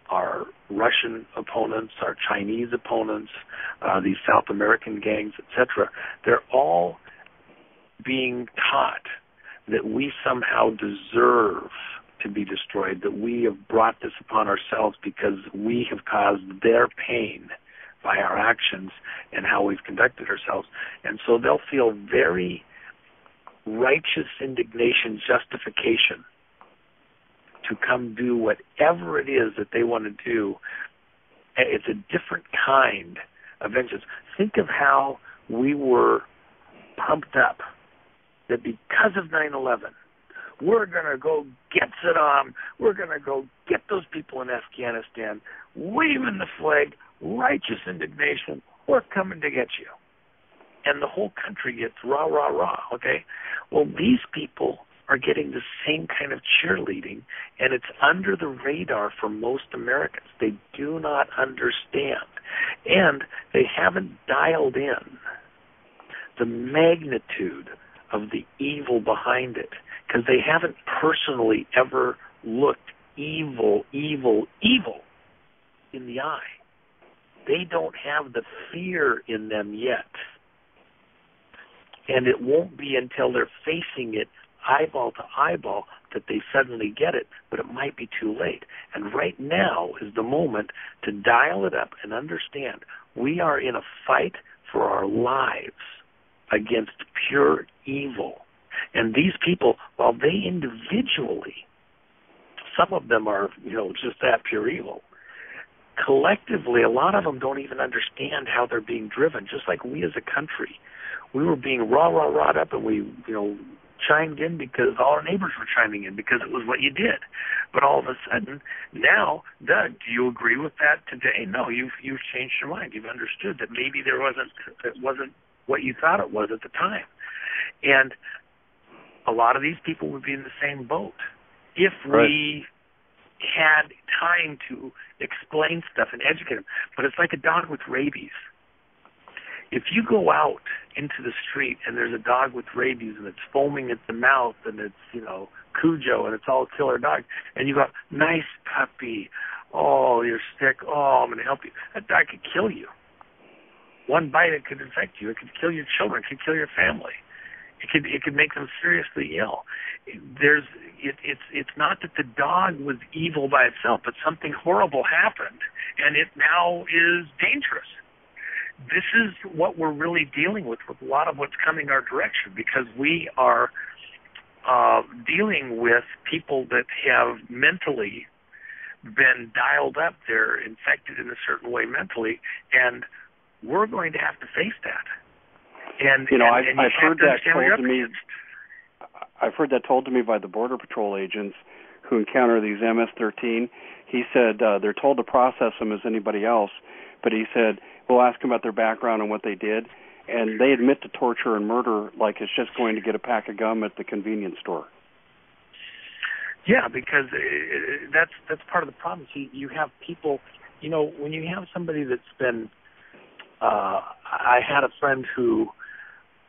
our Russian opponents, our Chinese opponents, these South American gangs, etc. They're all being taught that we somehow deserve to be destroyed, that we have brought this upon ourselves because we have caused their pain by our actions and how we've conducted ourselves. And so they'll feel very righteous indignation, justification to come do whatever it is that they want to do. It's a different kind of vengeance. Think of how we were pumped up that because of 9/11, we're going to go get Saddam, we're going to go get those people in Afghanistan, waving the flag, righteous indignation, we're coming to get you. And the whole country gets rah, rah, rah, okay? Well, these people are getting the same kind of cheerleading, and it's under the radar for most Americans. They do not understand, and they haven't dialed in the magnitude of the evil behind it, because they haven't personally ever looked evil in the eye. They don't have the fear in them yet, and it won't be until they're facing it eyeball to eyeball that they suddenly get it, but it might be too late. And right now is the moment to dial it up and understand we are in a fight for our lives against pure evil. And these people, while they individually, some of them are, just that pure evil, collectively, a lot of them don't even understand how they're being driven, just like we as a country. We were being rah-rah-rah'd up, and we, chimed in because all our neighbors were chiming in because it was what you did. But all of a sudden, now, Doug, do you agree with that today? No, you've changed your mind. You've understood that maybe it wasn't what you thought it was at the time. And a lot of these people would be in the same boat if we had time to explain stuff and educate them. But it's like a dog with rabies. If you go out into the street and there's a dog with rabies and it's foaming at the mouth and it's, Cujo and it's all killer dog, and you go, nice puppy, oh, you're sick, oh, I'm going to help you. That dog could kill you. One bite, it could infect you. It could kill your children. It could kill your family. It could make them seriously ill. It's not that the dog was evil by itself, but something horrible happened, and it now is dangerous. This is what we're really dealing with a lot of what's coming our direction, because we are dealing with people that have mentally been dialed up. They're infected in a certain way mentally, and we're going to have to face that. And I've heard that told to me. I've heard that told to me by the Border Patrol agents who encounter these MS-13. He said they're told to process them as anybody else, but he said we'll ask them about their background and what they did, and they admit to torture and murder like it's just going to get a pack of gum at the convenience store. Yeah, because that's part of the problem. See, you have people, when you have somebody that's been. I had a friend who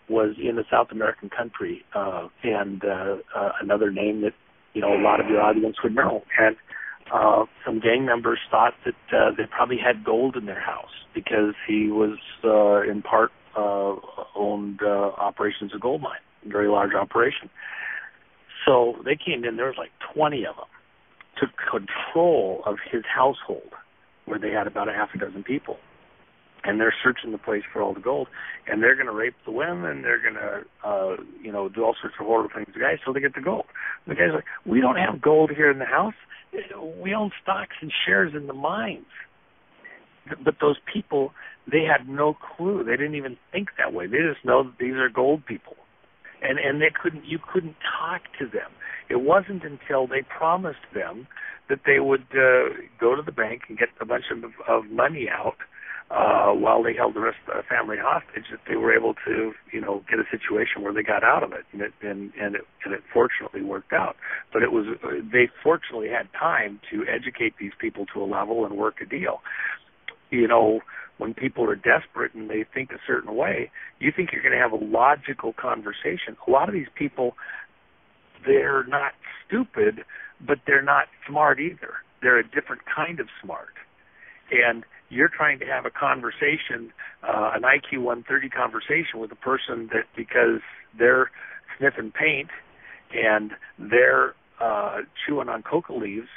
was in a South American country, and another name that a lot of your audience would know. And some gang members thought that they probably had gold in their house because he was in part owned operations of gold mine, a very large operation. So they came in. There was like 20 of them, took control of his household, where they had about a half a dozen people. And they're searching the place for all the gold, and they're going to rape the women. They're going to, do all sorts of horrible things to the guys so they get the gold. And the guy's like, we don't have gold here in the house. We own stocks and shares in the mines. But those people, they had no clue. They didn't even think that way. They just know that these are gold people, and you couldn't talk to them. It wasn't until they promised them that they would go to the bank and get a bunch of money out. While they held the rest of the family hostage, that they were able to, get a situation where they got out of it, and it fortunately worked out. But they fortunately had time to educate these people to a level and work a deal. When people are desperate and they think a certain way, you think you're going to have a logical conversation. A lot of these people, they're not stupid, but they're not smart either. They're a different kind of smart, and you're trying to have a conversation, an IQ 130 conversation with a person that because they're sniffing paint and they're chewing on coca leaves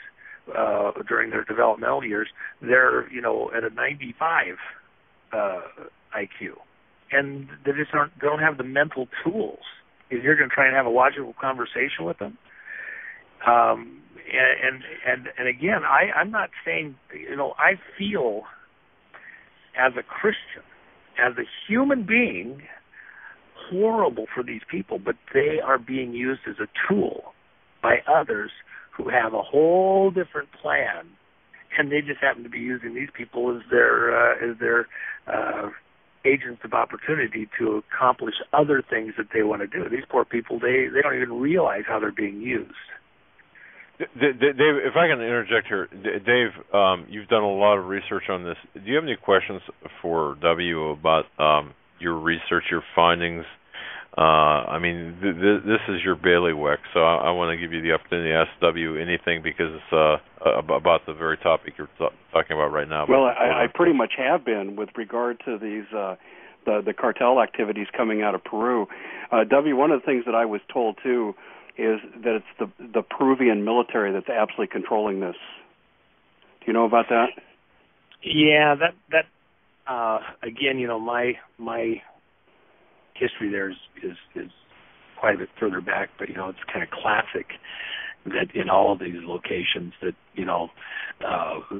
during their developmental years, they're, at a 95 IQ. And they just don't have the mental tools. If you're going to try and have a logical conversation with them, and again, I'm not saying, I feel as a Christian, as a human being, horrible for these people, but they are being used as a tool by others who have a whole different plan, and they just happen to be using these people as their agents of opportunity to accomplish other things that they want to do. These poor people, they don't even realize how they're being used. Dave, if I can interject here, Dave, you've done a lot of research on this. Do you have any questions for W about your research, your findings? This is your bailiwick, so I want to give you the opportunity to ask W anything because it's about the very topic you're talking about right now. Well, I pretty much have been with regard to these the cartel activities coming out of Peru. W, one of the things that I was told too is that it's the Peruvian military that's absolutely controlling this. Do you know about that? Yeah, that again, my history there is quite a bit further back, but it's kind of classic that in all of these locations that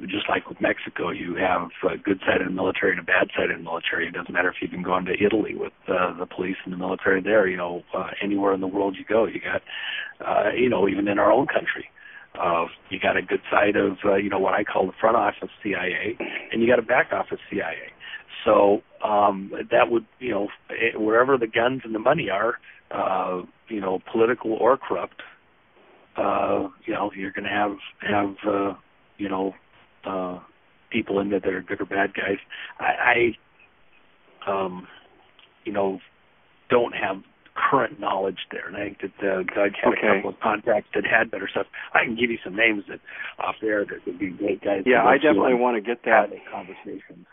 just like with Mexico, you have a good side of the military and a bad side of the military. It doesn't matter if you've been going to Italy with the police and the military there. Anywhere in the world you go, you got even in our own country, you got a good side of what I call the front office CIA, and you got a back office CIA. So that would wherever the guns and the money are, political or corrupt, you're going to have people in there that are good or bad guys. I don't have current knowledge there, and I think that Doug had a couple of contacts that had better stuff. I can give you some names that off there that would be great guys. Yeah, I definitely want to get that. Conversations.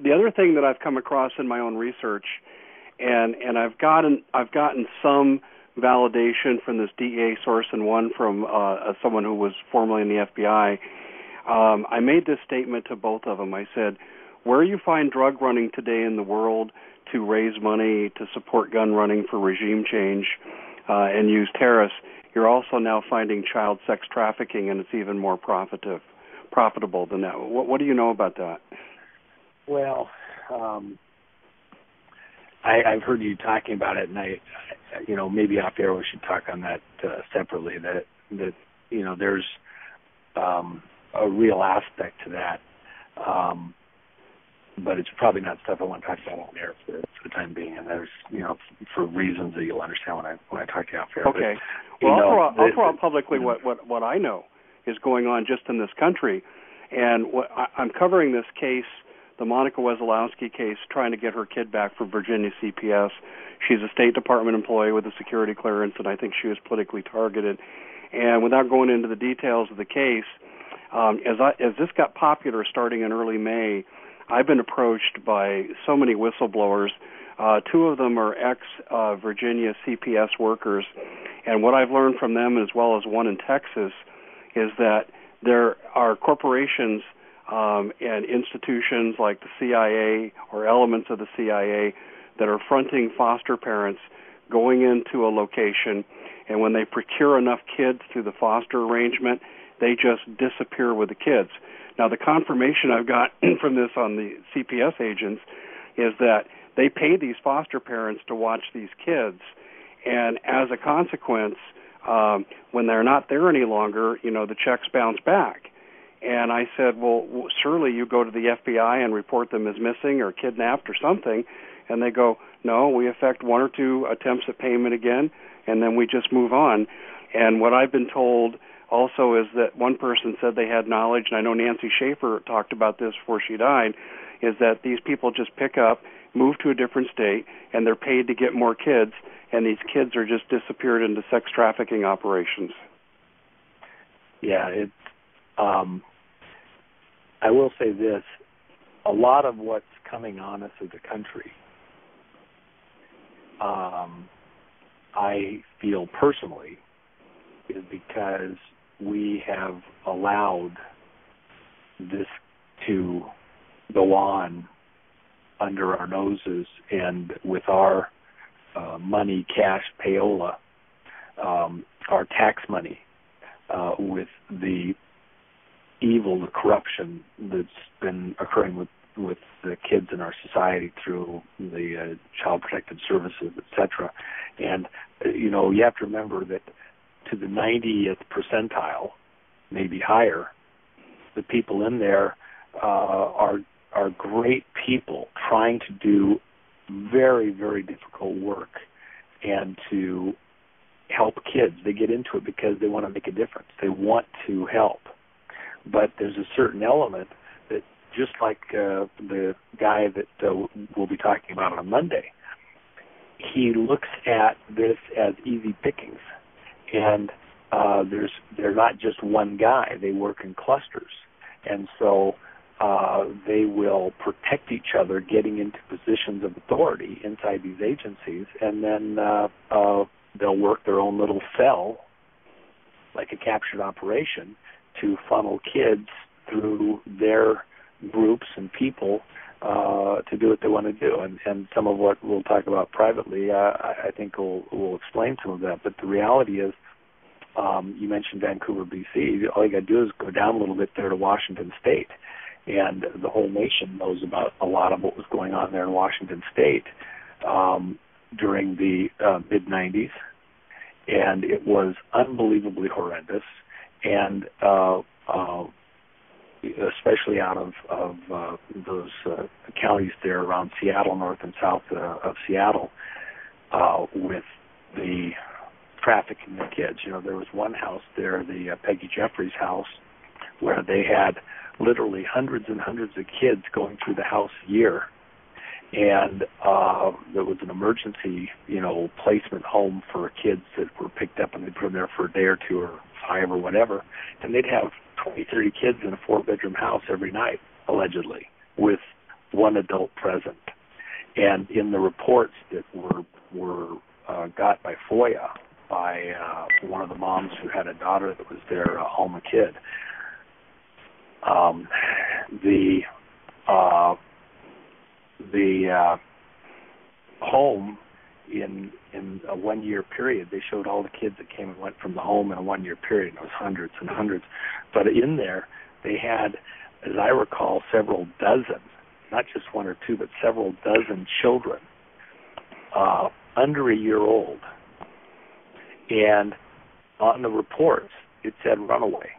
The other thing that I've come across in my own research, and I've gotten some validation from this DEA source and one from someone who was formerly in the FBI. I made this statement to both of them. I said, where you find drug running today in the world to raise money to support gun running for regime change and use terrorists, you're also now finding child sex trafficking, and it's even more profitable than that. What do you know about that? Well, I've heard you talking about it, and I maybe off air we should talk on that separately. That there's a real aspect to that, but it's probably not stuff I want to talk about on air for the time being. And there's for reasons that you'll understand when I talk to you off air. Okay. But, I'll throw out publicly what I know is going on just in this country, and I'm covering this case, the Monica Wesolowski case, trying to get her kid back from Virginia CPS. She's a State Department employee with a security clearance, and I think she was politically targeted. And without going into the details of the case, as this got popular starting in early May, I've been approached by so many whistleblowers. Two of them are ex-Virginia CPS workers, and what I've learned from them, as well as one in Texas, is that there are corporations and institutions like the CIA or elements of the CIA that are fronting foster parents going into a location, and when they procure enough kids through the foster arrangement, they just disappear with the kids. Now, the confirmation I've got from this on the CPS agents is that they pay these foster parents to watch these kids, and as a consequence, when they're not there any longer, the checks bounce back. And I said, well, surely you go to the FBI and report them as missing or kidnapped or something. And they go, no, we effect one or two attempts at payment again, and then we just move on. And what I've been told also is that one person said they had knowledge, and I know Nancy Schaefer talked about this before she died, is that these people just pick up, move to a different state, and they're paid to get more kids, and these kids are just disappeared into sex trafficking operations. Yeah, it's I will say this, a lot of what's coming on us as a country, I feel personally, is because we have allowed this to go on under our noses, and with our money, cash, payola, our tax money, with the evil, the corruption that's been occurring with the kids in our society through the Child Protective Services, etc. And, you have to remember that to the 90th percentile, maybe higher, the people in there are great people trying to do very, very difficult work and to help kids. They get into it because they want to make a difference. They want to help. But there's a certain element that, just like the guy that we'll be talking about on Monday, he looks at this as easy pickings. And they're not just one guy. They work in clusters. And so they will protect each other getting into positions of authority inside these agencies, and then they'll work their own little cell, like a captured operation, to funnel kids through their groups and people to do what they want to do. And some of what we'll talk about privately, I think will explain some of that. But the reality is, you mentioned Vancouver, BC. All you got to do is go down a little bit there to Washington State, and the whole nation knows about a lot of what was going on there in Washington State during the mid-'90s, and it was unbelievably horrendous, and especially out of those counties there around Seattle, north and south of Seattle, with the trafficking the kids. There was one house there, the Peggy Jeffries house, where they had literally hundreds and hundreds of kids going through the house a year. And there was an emergency, placement home for kids that were picked up, and they'd put them there for a day or two or 5 or whatever. And they'd have 20, 30 kids in a 4-bedroom house every night, allegedly, with one adult present. And in the reports that were got by FOIA by one of the moms who had a daughter that was their Alma kid, the home in a 1-year period, they showed all the kids that came and went from the home in a 1-year period, and it was hundreds and hundreds. But in there, they had, as I recall, several dozen, not just 1 or 2, but several dozen children under a year old. And on the reports, it said runaway.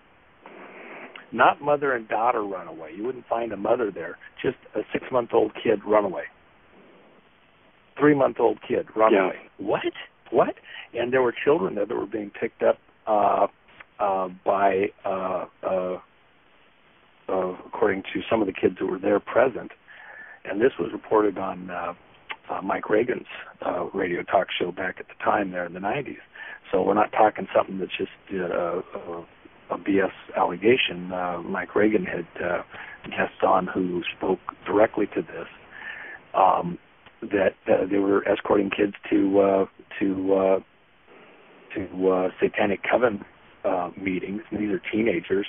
Not mother and daughter runaway. You wouldn't find a mother there. Just a 6-month-old kid runaway. 3-month-old kid runaway. Yeah. What? And there were children there that were being picked up by, according to some of the kids who were there present. And this was reported on Mike Reagan's radio talk show back at the time there in the 90s. So we're not talking something that's just a BS allegation. Mike Reagan had guests on who spoke directly to this, that they were escorting kids to satanic coven meetings, and these are teenagers,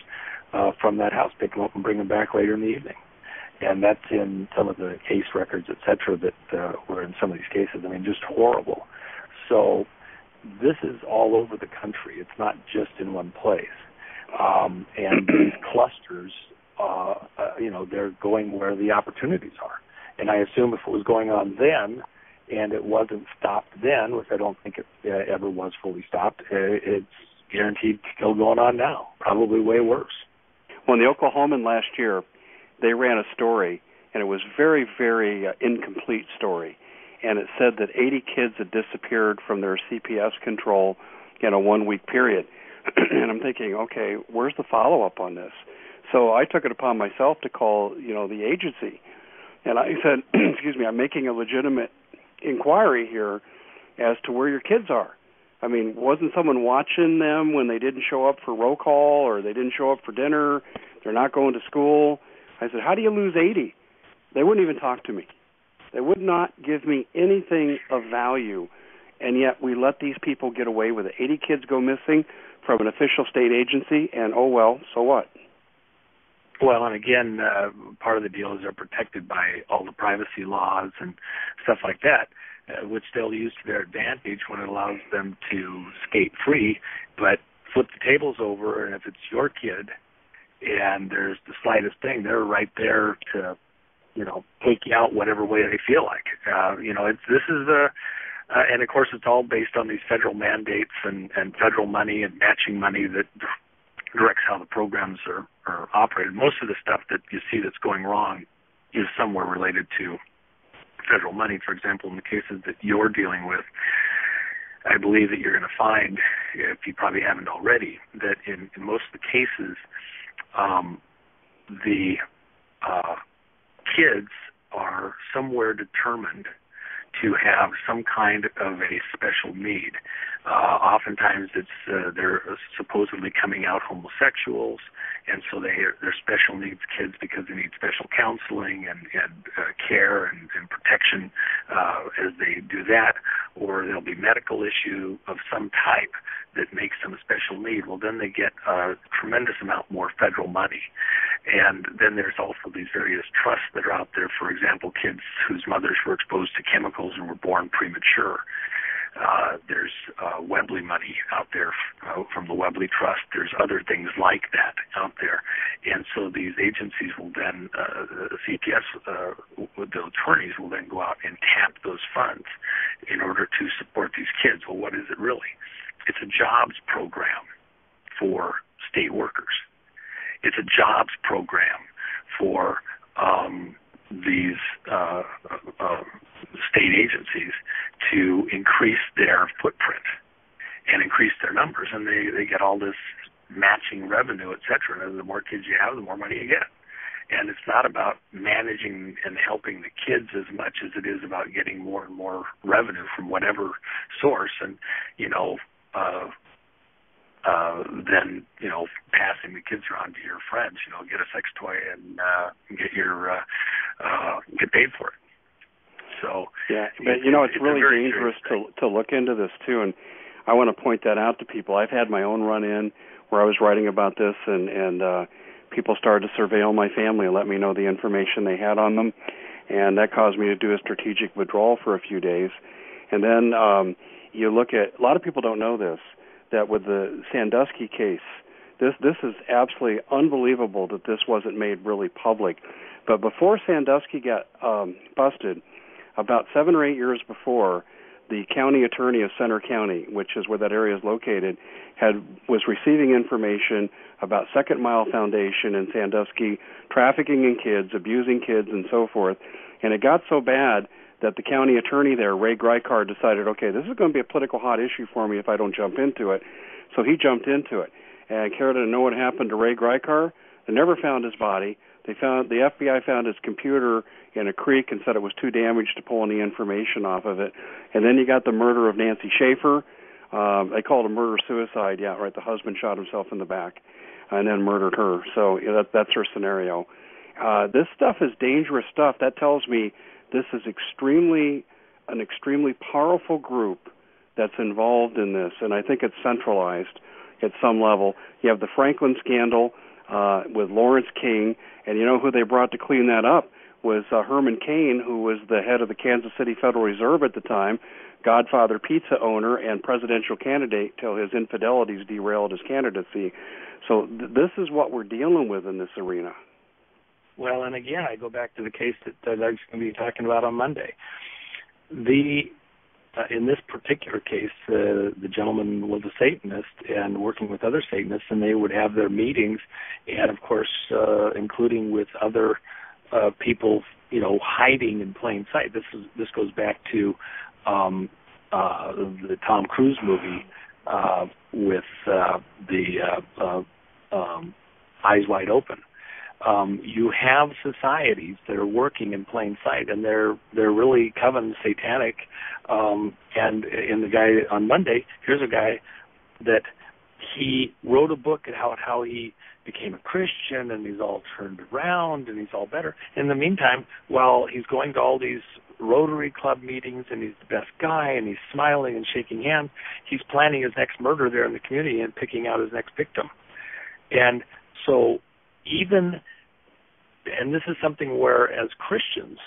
from that house, pick them up and bring them back later in the evening. And that's in some of the case records, et cetera, that were in some of these cases. I mean, just horrible. So this is all over the country. It's not just in one place. And these clusters, they're going where the opportunities are. And I assume if it was going on then and it wasn't stopped then, which I don't think it ever was fully stopped, it's guaranteed still going on now, probably way worse. Well, in the Oklahoman last year, they ran a story, and it was very, very incomplete story. And it said that 80 kids had disappeared from their CPS control in a 1-week period. And I'm thinking, okay, where's the follow-up on this? So I took it upon myself to call, the agency. And I said, excuse me, I'm making a legitimate inquiry here as to where your kids are. I mean, wasn't someone watching them when they didn't show up for roll call or they didn't show up for dinner? They're not going to school. I said, how do you lose 80? They wouldn't even talk to me. They would not give me anything of value, and yet we let these people get away with it. 80 kids go missing from an official state agency, and oh well, so what? Well, and again, part of the deal is they're protected by all the privacy laws and stuff like that, which they'll use to their advantage when it allows them to skate free. But flip the tables over, and if it's your kid and there's the slightest thing, they're right there to, take you out whatever way they feel like. And of course it's all based on these federal mandates and federal money and matching money that directs how the programs are operated. Most of the stuff that you see that's going wrong is somewhere related to federal money. For example, in the cases that you're dealing with, I believe that you're going to find, if you probably haven't already, that in most of the cases, the kids are somewhere determined to have some kind of a special need. Oftentimes they're supposedly coming out homosexuals, and so they're special needs kids because they need special counseling and care and protection as they do that, or there'll be medical issue of some type that makes them a special need. Well, then they get a tremendous amount more federal money. And then there's also these various trusts that are out there, for example, kids whose mothers were exposed to chemicals and were born premature. There's Webley money out there from the Webley Trust. There's other things like that out there. And so these agencies will then, CPS, the attorneys will then go out and tap those funds in order to support these kids. Well, what is it really? It's a jobs program for state workers. It's a jobs program for these state agencies to increase their footprint. and increase their numbers, and they get all this matching revenue, et cetera. And the more kids you have, the more money you get. And it's not about managing and helping the kids as much as it is about getting more and more revenue from whatever source, and then passing the kids around to your friends. Get a sex toy and get paid for it. So yeah, but it's really dangerous to look into this too, and I want to point that out to people. I've had my own run-in where I was writing about this, and people started to surveil my family and let me know the information they had on them, and that caused me to do a strategic withdrawal for a few days. And then you look at, a lot of people don't know this, that with the Sandusky case, this is absolutely unbelievable that this wasn't made really public. But before Sandusky got busted, about 7 or 8 years before, the county attorney of Center County, which is where that area is located, was receiving information about Second Mile Foundation and Sandusky trafficking in kids, abusing kids, and so forth. And it got so bad that the county attorney there, Ray Greikard, decided, okay, this is going to be a political hot issue for me if I don't jump into it. So he jumped into it. And care to know what happened to Ray Greikard? They never found his body. The FBI found his computer in a creek and said it was too damaged to pull any information off of it. And then you got the murder of Nancy Schaefer. They called it murder-suicide. Yeah, right. The husband shot himself in the back and then murdered her. So that's her scenario. This stuff is dangerous stuff. That tells me this is an extremely powerful group that's involved in this, and I think it's centralized at some level. You have the Franklin scandal with Lawrence King, and you know who they brought to clean that up was Herman Cain, who was the head of the Kansas City Federal Reserve at the time, Godfather pizza owner and presidential candidate till his infidelities derailed his candidacy. So this is what we're dealing with in this arena. Well, and again, I go back to the case that I'm going to be talking about on Monday. In this particular case, the gentleman was a Satanist and working with other Satanists, and they would have their meetings, and of course, including with other people, hiding in plain sight. This goes back to the Tom Cruise movie with the Eyes Wide Open. You have societies that are working in plain sight, and they're really coven satanic. And in the guy on Monday, here's a guy that he wrote a book about how he became a Christian, and he's all turned around, and he's all better. In the meantime, while he's going to all these Rotary Club meetings, and he's the best guy, and he's smiling and shaking hands, he's planning his next murder there in the community and picking out his next victim. And so and this is something where, as Christians,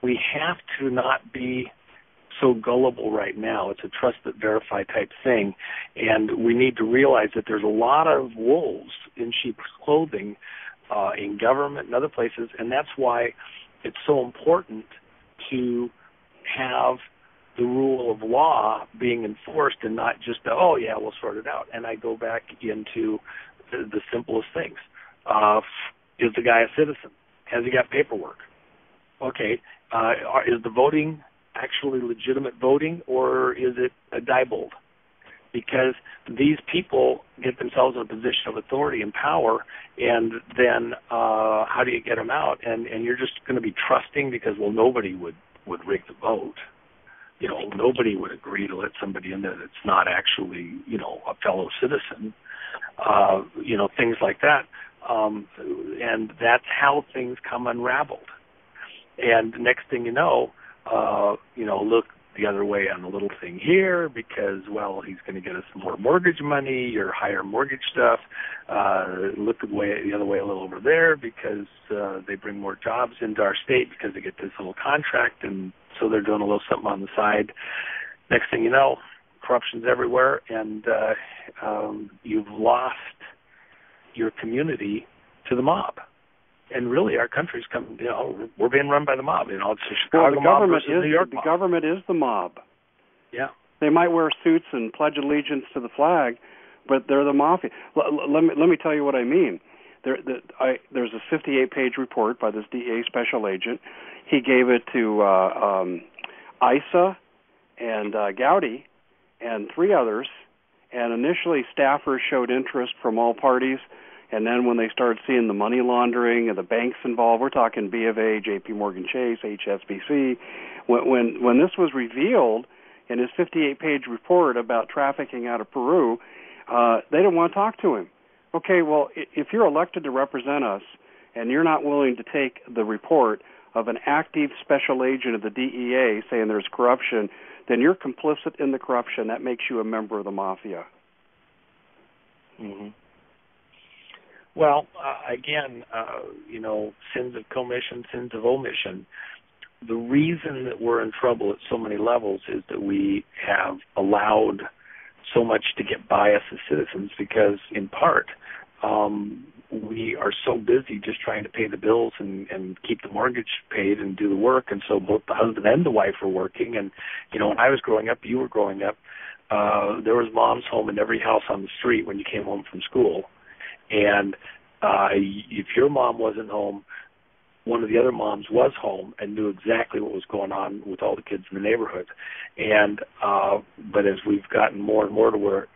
we have to not be so gullible right now. It's a trust but verify type thing, and we need to realize that there's a lot of wolves in sheep's clothing in government and other places, and that's why it's so important to have the rule of law being enforced and not just, we'll sort it out. And I go back into the simplest things. Is the guy a citizen? Has he got paperwork? Okay. Is the voting actually legitimate voting, or is it a diebold? Because these people get themselves in a position of authority and power, and then how do you get them out? And you're just going to be trusting because, nobody would rig the vote. Nobody would agree to let somebody in there that's not actually, a fellow citizen. Things like that. And that's how things come unraveled. And the next thing you know, look the other way on the little thing here because, he's going to get us more mortgage money or higher mortgage stuff. Look the other way a little over there because they bring more jobs into our state because they get this little contract, and so they're doing a little something on the side. Next thing you know, corruption's everywhere, and you've lost your community to the mob. And really, our country's we're being run by the mob. It's the Chicago mob versus New York mob. The government is the mob. Yeah. They might wear suits and pledge allegiance to the flag, but they're the mafia. Let me tell you what I mean. There's a 58-page report by this DEA special agent. He gave it to Issa and Gowdy and 3 others And initially, staffers showed interest from all parties. And then when they started seeing the money laundering and the banks involved, we're talking B of A, J.P. Morgan Chase, HSBC, when this was revealed in his 58-page report about trafficking out of Peru, they didn't want to talk to him. Okay, well, if you're elected to represent us and you're not willing to take the report of an active special agent of the DEA saying there's corruption, then you're complicit in the corruption. That makes you a member of the mafia. Mm-hmm. Well, again, sins of commission, sins of omission. The reason that we're in trouble at so many levels is that we have allowed so much to get by us as citizens because, in part, we are so busy just trying to pay the bills and keep the mortgage paid and do the work. And so both the husband and the wife are working. And, when I was growing up, you were growing up, there was moms home in every house on the street when you came home from school. And if your mom wasn't home, one of the other moms was home and knew exactly what was going on with all the kids in the neighborhood. And but as we've gotten more and more to where,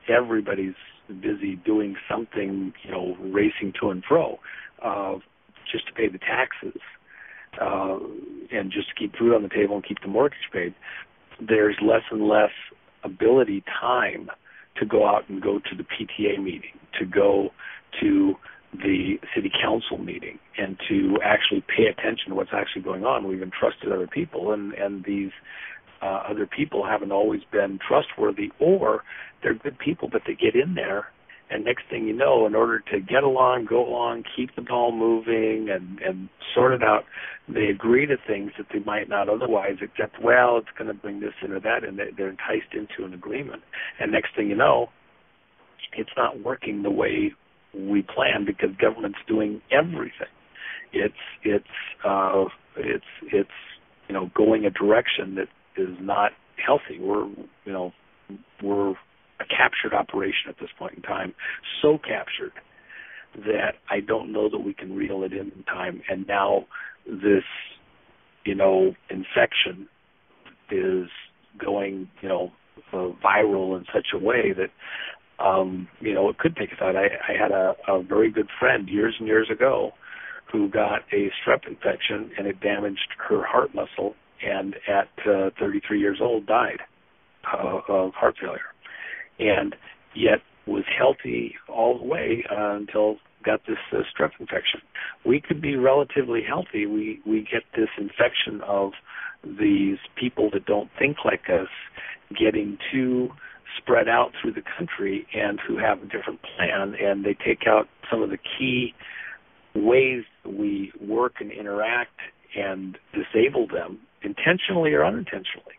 everybody's busy doing something, racing to and fro just to pay the taxes and just to keep food on the table and keep the mortgage paid, there's less and less ability, time to go out and go to the PTA meeting, to go to the city council meeting, and to actually pay attention to what's actually going on. We've entrusted other people, and these other people haven't always been trustworthy, or they're good people, but they get in there, and next thing you know, in order to get along, go along, keep the ball moving, and sort it out, they agree to things that they might not otherwise accept. Well, it's going to bring this in or that, and they're enticed into an agreement. And next thing you know, it's not working the way we planned because government's doing everything. It's going a direction that is not healthy. We're a captured operation at this point in time, so captured that I don't know that we can reel it in time. And now this, infection is going, viral in such a way that, it could take us out. I had a very good friend years and years ago who got a strep infection, and it damaged her heart muscle, and at 33 years old died of heart failure. And yet was healthy all the way until got this strep infection. We could be relatively healthy. We get this infection of these people that don't think like us getting too spread out through the country and who have a different plan, and they take out some of the key ways we work and interact and disable them, intentionally or unintentionally,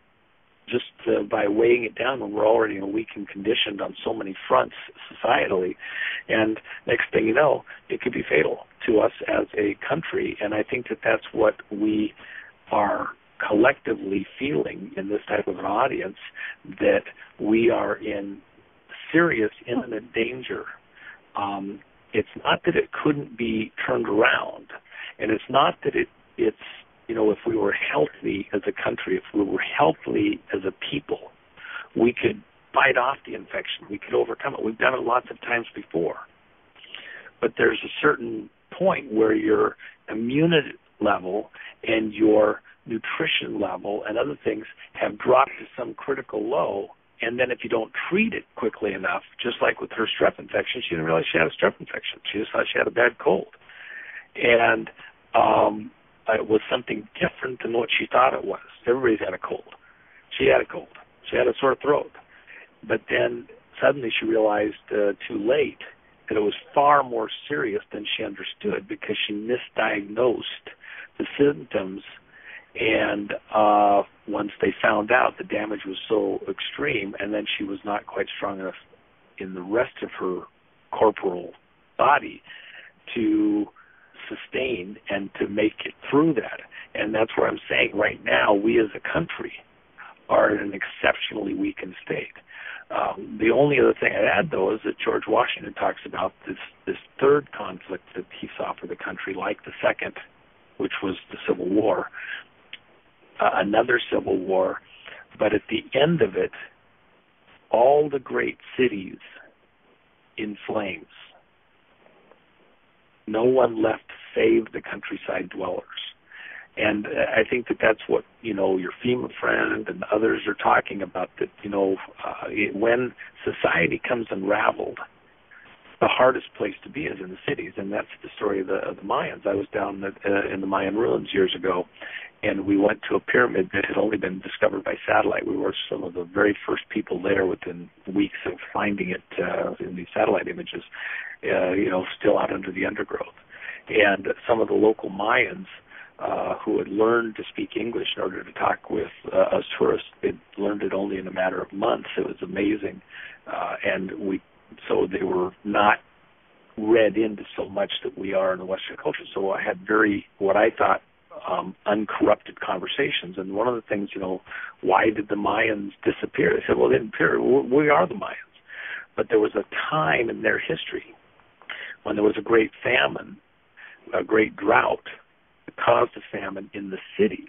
just by weighing it down when we're already in a weakened condition on so many fronts societally. And next thing you know, it could be fatal to us as a country. And I think that that's what we are collectively feeling in this type of an audience, that we are in serious imminent danger. It's not that it couldn't be turned around, and it's not that it's if we were healthy as a country, if we were healthy as a people, we could fight off the infection. We could overcome it. We've done it lots of times before. But there's a certain point where your immunity level and your nutrition level and other things have dropped to some critical low, and then if you don't treat it quickly enough, just like with her strep infection, she didn't realize she had a strep infection. She just thought she had a bad cold. And it was something different than what she thought it was. Everybody's had a cold. She had a cold. She had a sore throat. But then suddenly she realized too late that it was far more serious than she understood, because she misdiagnosed the symptoms. And once they found out, the damage was so extreme, and then she was not quite strong enough in the rest of her corporal body to sustain and to make it through that. And that's where I'm saying right now, we as a country are in an exceptionally weakened state. The only other thing I'd add, though, is that George Washington talks about this third conflict that he saw for the country, like the second, which was the Civil War, another Civil War, but at the end of it, all the great cities in flames. No one left save the countryside dwellers. And I think that that's what, your FEMA friend and others are talking about, that, when society comes unraveled, the hardest place to be is in the cities. And that's the story of the Mayans. I was down in the Mayan ruins years ago, and we went to a pyramid that had only been discovered by satellite. We were some of the very first people there within weeks of finding it in these satellite images, still out under the undergrowth. And some of the local Mayans who had learned to speak English in order to talk with us tourists, they'd learned it only in a matter of months. It was amazing. So they were not read into so much that we are in the Western culture. So I had what I thought, uncorrupted conversations. And one of the things, why did the Mayans disappear? They said, well, they didn't disappear. We are the Mayans. But there was a time in their history when there was a great famine, a great drought that caused a famine in the cities.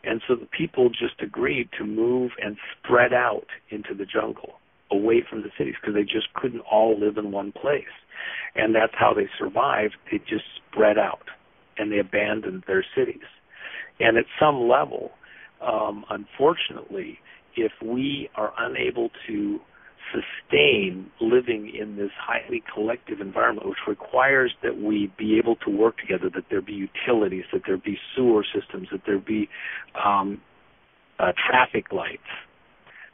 And so the people just agreed to move and spread out into the jungle, away from the cities, because they just couldn't all live in one place. And that's how they survived. They just spread out, and they abandoned their cities. And at some level, unfortunately, if we are unable to sustain living in this highly collective environment, which requires that we be able to work together, that there be utilities, that there be sewer systems, that there be traffic lights,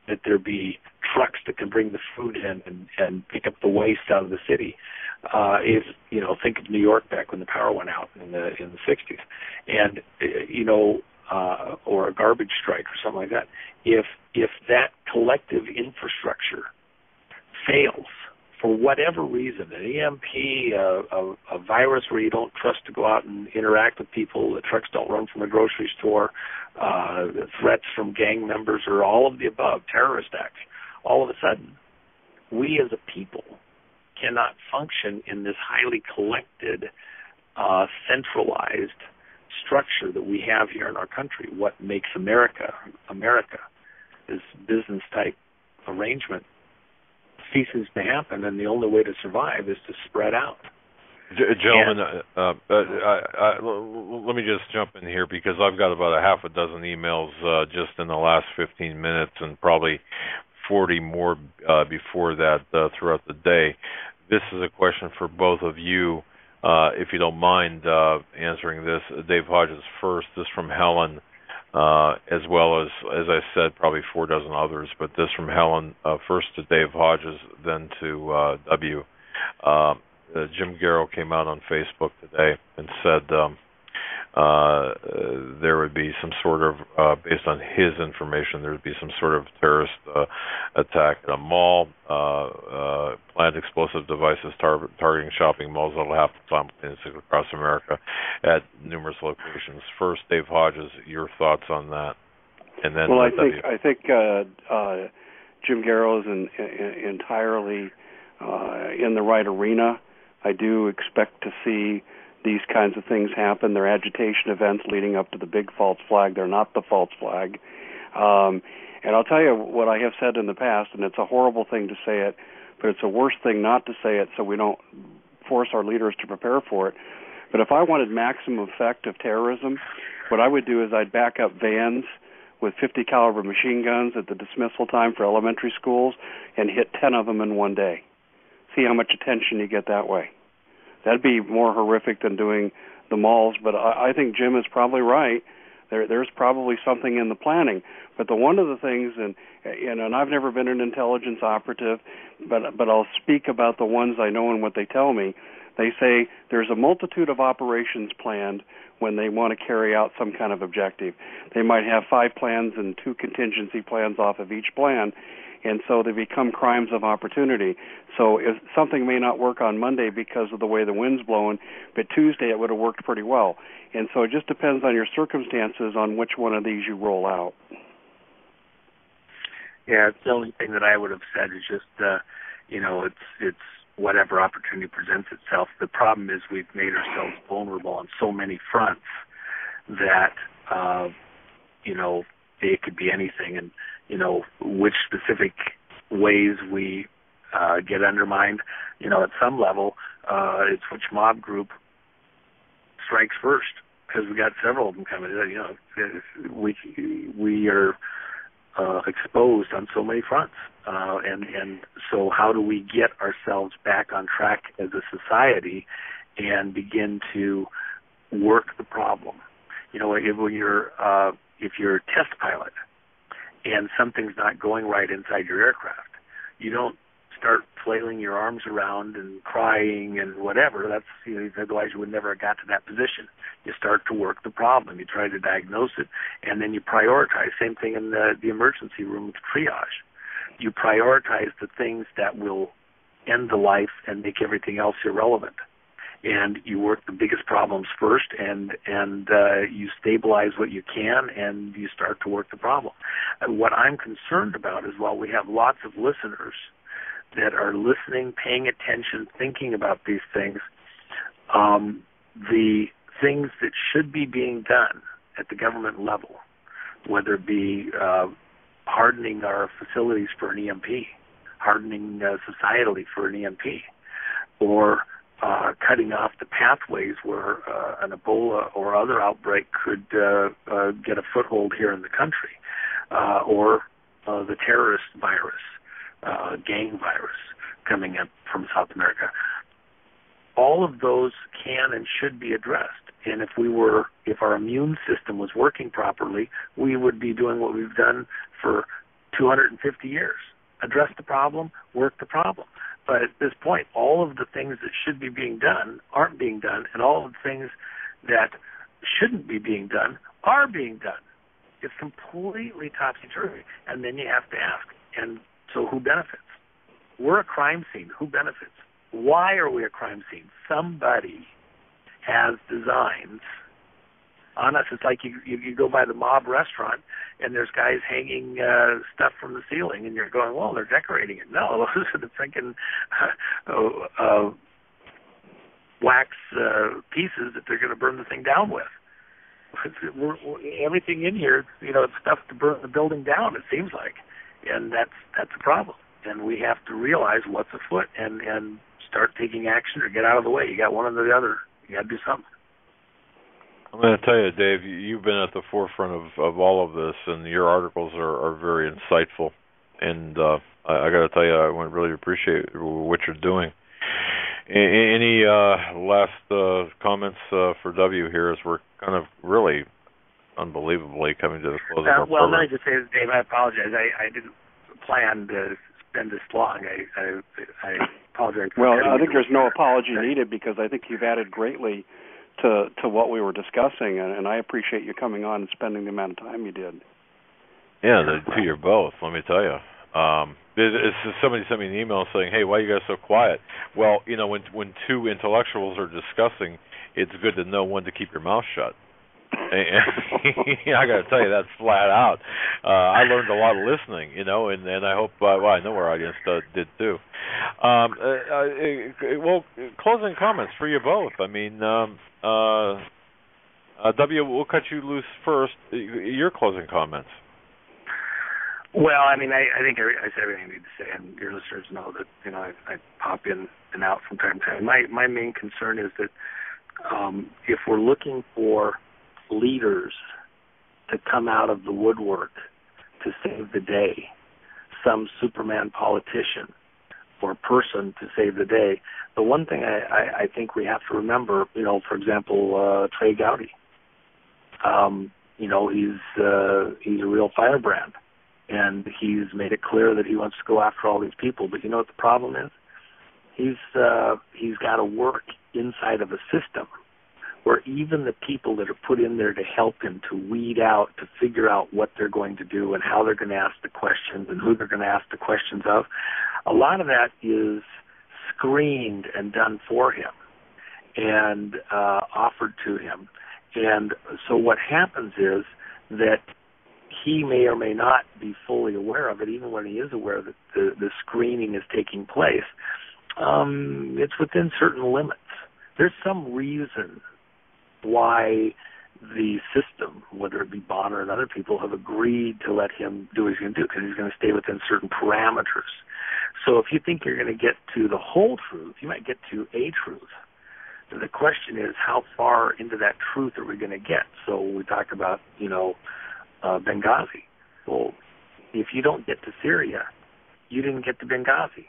that there be trucks that can bring the food in and pick up the waste out of the city. Think of New York back when the power went out in the 60s, and or a garbage strike or something like that. If that collective infrastructure fails for whatever reason, an EMP, a virus where you don't trust to go out and interact with people, the trucks don't run from a grocery store, threats from gang members, or all of the above, terrorist acts, all of a sudden, we as a people cannot function in this highly collected, centralized structure that we have here in our country. What makes America, this business-type arrangement, ceases to happen, and the only way to survive is to spread out. Gentlemen, let me just jump in here, because I've got about a half a dozen emails just in the last 15 minutes, and probably 40 more before that throughout the day. This is a question for both of you, if you don't mind answering this. Dave Hodges first. This from Helen, as well as I said, probably 4 dozen others, but this from Helen, first to Dave Hodges, then to W. Jim Garrow came out on Facebook today and said there would be some sort of, based on his information, there would be some sort of terrorist attack at a mall, planned explosive devices targeting shopping malls that will happen simultaneously across America at numerous locations. First, Dave Hodges, your thoughts on that, and then. Well, I think Jim Garrow is entirely in the right arena. I do expect to see these kinds of things happen. They're agitation events leading up to the big false flag. They're not the false flag. And I'll tell you what I have said in the past, and it's a horrible thing to say it, but it's a worse thing not to say it, so we don't force our leaders to prepare for it. But if I wanted maximum effect of terrorism, what I would do is I'd back up vans with 50 caliber machine guns at the dismissal time for elementary schools and hit 10 of them in one day. See how much attention you get that way. That'd be more horrific than doing the malls, but I think Jim is probably right. There's probably something in the planning. But one of the things, and I've never been an intelligence operative, but I'll speak about the ones I know and what they tell me. They say there's a multitude of operations planned when they want to carry out some kind of objective. They might have 5 plans and 2 contingency plans off of each plan, and so they become crimes of opportunity. So if something may not work on Monday because of the way the wind's blowing, but Tuesday it would have worked pretty well. And so it just depends on your circumstances on which one of these you roll out. Yeah, it's the only thing that I would have said is just, it's whatever opportunity presents itself. The problem is we've made ourselves vulnerable on so many fronts that, it could be anything. And, which specific ways we get undermined. At some level, it's which mob group strikes first, because we got several of them coming. We are exposed on so many fronts, and so how do we get ourselves back on track as a society and begin to work the problem? If you're a test pilot and something's not going right inside your aircraft, you don't start flailing your arms around and crying and whatever. Otherwise you would never have got to that position. You start to work the problem. You try to diagnose it, and then you prioritize. Same thing in the emergency room with triage. You prioritize the things that will end the life and make everything else irrelevant. And you work the biggest problems first, and you stabilize what you can, and you start to work the problem. And what I'm concerned about is, while we have lots of listeners that are listening, paying attention, thinking about these things, the things that should be being done at the government level, whether it be hardening our facilities for an EMP, hardening societally for an EMP, or cutting off the pathways where an Ebola or other outbreak could get a foothold here in the country, or the terrorist virus, gang virus coming up from South America. All of those can and should be addressed. And if our immune system was working properly, we would be doing what we've done for 250 years. Address the problem, work the problem. But at this point, all of the things that should be being done aren't being done, and all of the things that shouldn't be being done are being done. It's completely topsy-turvy. And then you have to ask, and so who benefits? We're a crime scene. Who benefits? Why are we a crime scene? Somebody has designs on us. It's like you go by the mob restaurant and there's guys hanging stuff from the ceiling, and you're going, well, they're decorating it. No, those are the freaking wax pieces that they're going to burn the thing down with. Everything in here, it's stuff to burn the building down, it seems like. And that's a problem. And we have to realize what's afoot and start taking action or get out of the way. You got one or the other. You got to do something. I'm going to tell you, Dave, you've been at the forefront of all of this, and your articles are very insightful. And I got to tell you, I really appreciate what you're doing. Any last comments for W here, as we're kind of really unbelievably coming to the close of our program? Well, let me just say, Dave, I apologize. I didn't plan to spend this long. I apologize. Well, I think there's no apology needed, because I think you've added greatly to what we were discussing, and I appreciate you coming on and spending the amount of time you did. Yeah, to you both, let me tell you. Somebody sent me an email saying, hey, why are you guys so quiet? Well, when two intellectuals are discussing, it's good to know when to keep your mouth shut. I got to tell you, that's flat out. I learned a lot of listening, and I hope, I know our audience did too. Well, closing comments for you both. I mean, W, we'll cut you loose first. Your closing comments. Well, I mean, I think I said everything I need to say, and your listeners know that, I pop in and out from time to time. My main concern is that if we're looking for leaders to come out of the woodwork to save the day, some Superman politician or person to save the day, the one thing I think we have to remember, for example, Trey Gowdy, he's a real firebrand, and he's made it clear that he wants to go after all these people. But you know what the problem is? He's got to work inside of a system where even the people that are put in there to help him to weed out, to figure out what they're going to do and how they're going to ask the questions and who they're going to ask the questions of, a lot of that is screened and done for him and offered to him. And so what happens is that he may or may not be fully aware of it, even when he is aware that the screening is taking place. It's within certain limits. There's some reason why the system, whether it be Bonner and other people, have agreed to let him do what he's going to do because he's going to stay within certain parameters. So if you think you're going to get to the whole truth, you might get to a truth. The question is, how far into that truth are we going to get? So we talk about, Benghazi. Well, if you don't get to Syria, you didn't get to Benghazi.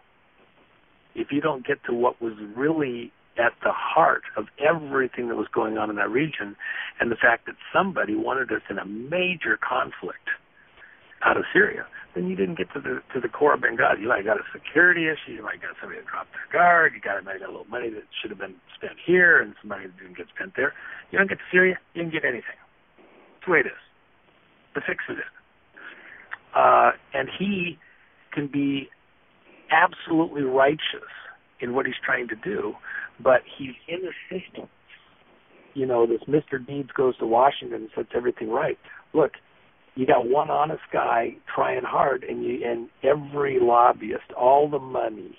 If you don't get to what was really at the heart of everything that was going on in that region, and the fact that somebody wanted us in a major conflict out of Syria, then you didn't get to the core of Benghazi. You might have got a security issue. You might have got somebody that dropped their guard. Might have got a little money that should have been spent here, and some money that didn't get spent there. You don't get to Syria, you didn't get anything. That's the way it is. The fix is it. And he can be absolutely righteous in what he's trying to do, but he's in the system. This Mr. Deeds goes to Washington and sets everything right. Look, you got one honest guy trying hard, and every lobbyist, all the money,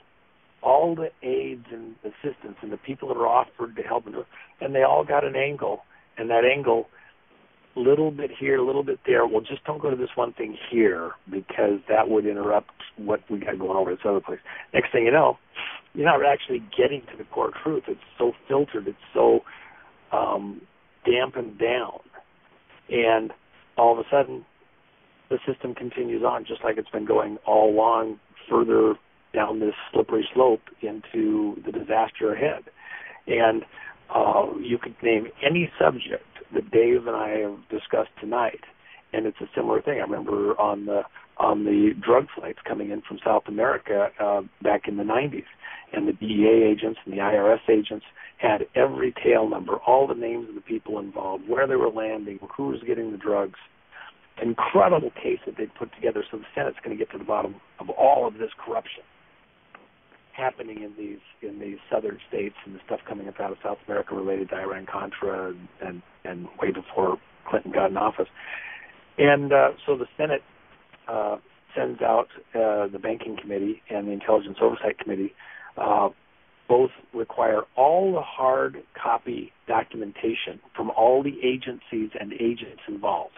all the aids and assistance, and the people that are offered to help them, and they all got an angle, and that angle, little bit here, a little bit there. Well, just don't go to this one thing here because that would interrupt what we got going over this other place. Next thing you know, you're not actually getting to the core truth. It's so filtered. It's so dampened down. And all of a sudden, the system continues on just like it's been going all along, further down this slippery slope into the disaster ahead. And you could name any subject that Dave and I have discussed tonight, and it's a similar thing. I remember on the drug flights coming in from South America back in the 90s, and the DEA agents and the IRS agents had every tail number, all the names of the people involved, where they were landing, who was getting the drugs. Incredible case that they put together. So the Senate's going to get to the bottom of all of this corruption happening in these southern states, and the stuff coming up out of South America related to Iran-Contra and way before Clinton got in office. And so the Senate sends out the Banking Committee and the Intelligence Oversight Committee. Both require all the hard copy documentation from all the agencies and agents involved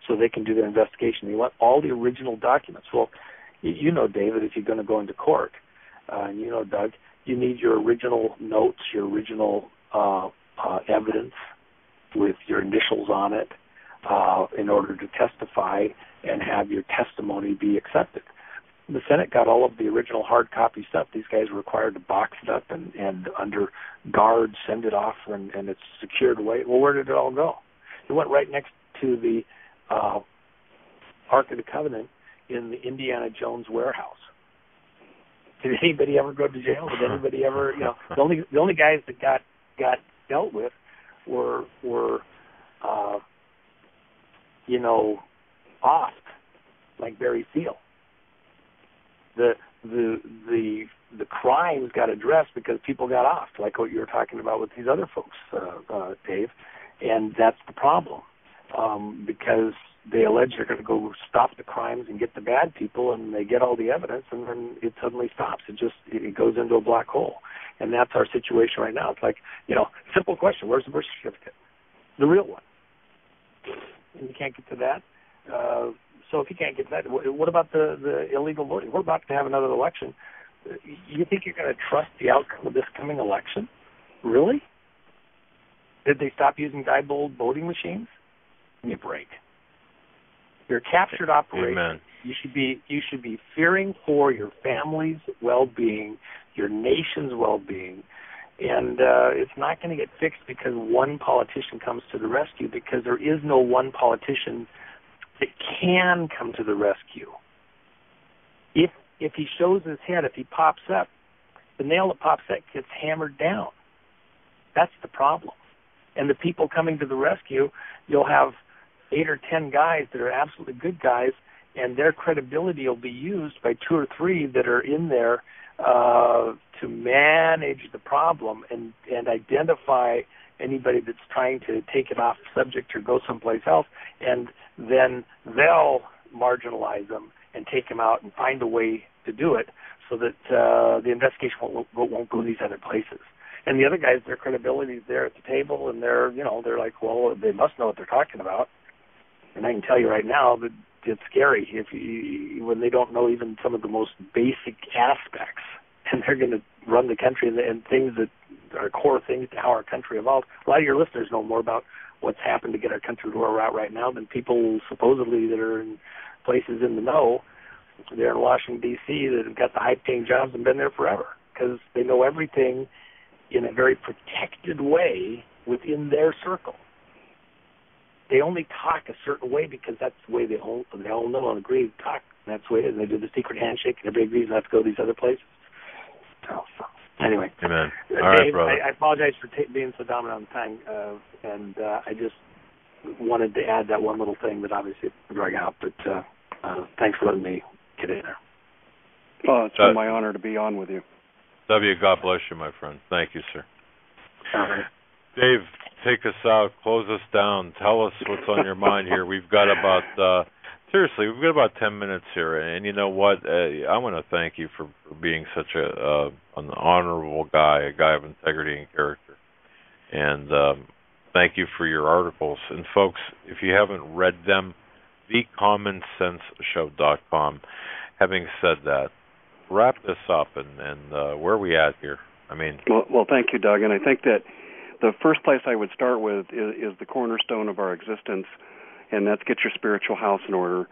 so they can do their investigation. They want all the original documents. Well, David, if you're going to go into court, and Doug, you need your original notes, your original evidence with your initials on it in order to testify and have your testimony be accepted. The Senate got all of the original hard copy stuff. These guys were required to box it up and under guard send it off, and it's secured away. Well, where did it all go? It went right next to the Ark of the Covenant in the Indiana Jones warehouse. Did anybody ever go to jail? Did anybody ever, the only guys that got dealt with were offed, like Barry Seal. The crimes got addressed because people got offed, like what you were talking about with these other folks, Dave, and that's the problem, because they allege they're going to go stop the crimes and get the bad people, and they get all the evidence, and then it suddenly stops. It goes into a black hole, and that's our situation right now. It's like, simple question: where's the birth certificate, the real one? And you can't get to that. So if you can't get to that, what about the illegal voting? We're about to have another election. You think you're going to trust the outcome of this coming election? Really? Did they stop using Diebold voting machines? Give me a break. You're a captured operation. Amen. You should be fearing for your family's well-being, your nation's well-being, and it's not going to get fixed because one politician comes to the rescue, because there is no one politician that can come to the rescue. If he shows his head, if he pops up, the nail that pops up gets hammered down. That's the problem. And the people coming to the rescue, you'll have 8 or 10 guys that are absolutely good guys, and their credibility will be used by 2 or 3 that are in there to manage the problem and identify anybody that's trying to take it off subject or go someplace else, and then they'll marginalize them and take them out and find a way to do it so that the investigation won't go these other places. And the other guys, their credibility is there at the table, and they're like, well, they must know what they're talking about. And I can tell you right now that it's scary when they don't know even some of the most basic aspects, and they're going to run the country and things that are core things to how our country evolved. A lot of your listeners know more about what's happened to get our country to where we're at right now than people supposedly that are in places in the know. They're in Washington, D.C. that have got the high-paying jobs and been there forever because they know everything in a very protected way within their circle. They only talk a certain way because that's the way they all know and agree to talk. That's the way it is. They do the secret handshake, and everybody agrees not to go these other places. So anyway. Amen. All Dave, right, brother. I apologize for being so dominant on time, and I just wanted to add that one little thing that obviously drag out, but thanks for letting me get in there. Well, it's been my honor to be on with you. W, God bless you, my friend. Thank you, sir. All right. Dave, take us out. Close us down. Tell us what's on your mind here. We've got about, seriously, we've got about 10 minutes here. And you know what? I want to thank you for being such an honorable guy, a guy of integrity and character. And thank you for your articles. And folks, if you haven't read them, thecommonsenseshow.com. Having said that, wrap this up, and where are we at here? I mean, well, thank you, Doug. And I think that the first place I would start with is the cornerstone of our existence, and that's get your spiritual house in order.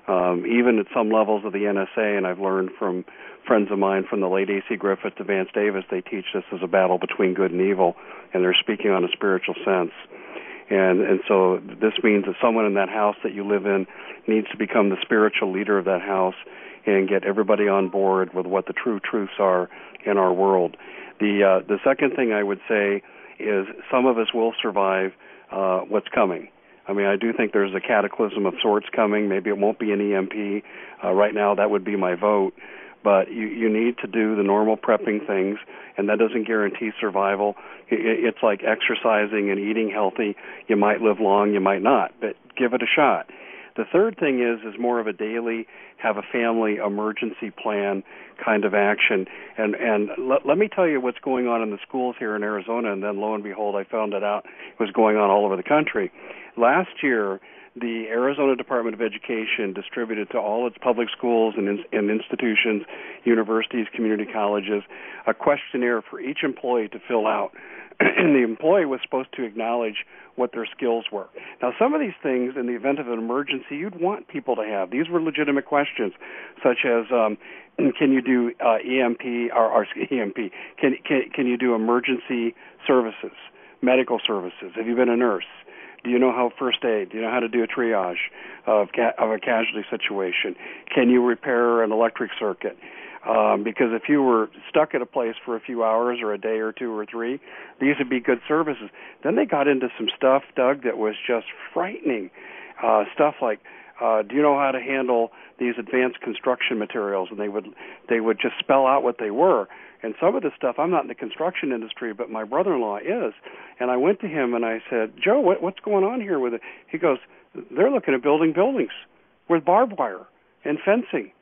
Even at some levels of the NSA, and I've learned from friends of mine from the late A.C. Griffith to Vance Davis, they teach this as a battle between good and evil, and they're speaking on a spiritual sense. And so this means that someone in that house that you live in needs to become the spiritual leader of that house and get everybody on board with what the true truths are in our world. The second thing I would say is some of us will survive what's coming. I mean, I do think there's a cataclysm of sorts coming. Maybe it won't be an EMP. Right now, that would be my vote. But you need to do the normal prepping things, and that doesn't guarantee survival. It's like exercising and eating healthy. You might live long, you might not, but give it a shot. The third thing is more of a daily, have a family emergency plan kind of action. And let me tell you what's going on in the schools here in Arizona, and then lo and behold, I found it out it was going on all over the country. Last year, the Arizona Department of Education distributed to all its public schools and institutions, universities, community colleges, a questionnaire for each employee to fill out. And the employee was supposed to acknowledge what their skills were. Now, some of these things, in the event of an emergency, you'd want people to have. These were legitimate questions, such as, can you do EMP? Can you do emergency services, medical services? Have you been a nurse? Do you know how first aid? Do you know how to do a triage of a casualty situation? Can you repair an electric circuit? Because if you were stuck at a place for a few hours or a day or two or three, these would be good services. Then they got into some stuff, Doug, that was just frightening. Stuff like, do you know how to handle these advanced construction materials? And they would just spell out what they were. And some of this stuff, I'm not in the construction industry, but my brother-in-law is. And I went to him and I said, Joe, what's going on here with it? He goes, they're looking at building buildings with barbed wire and fencing.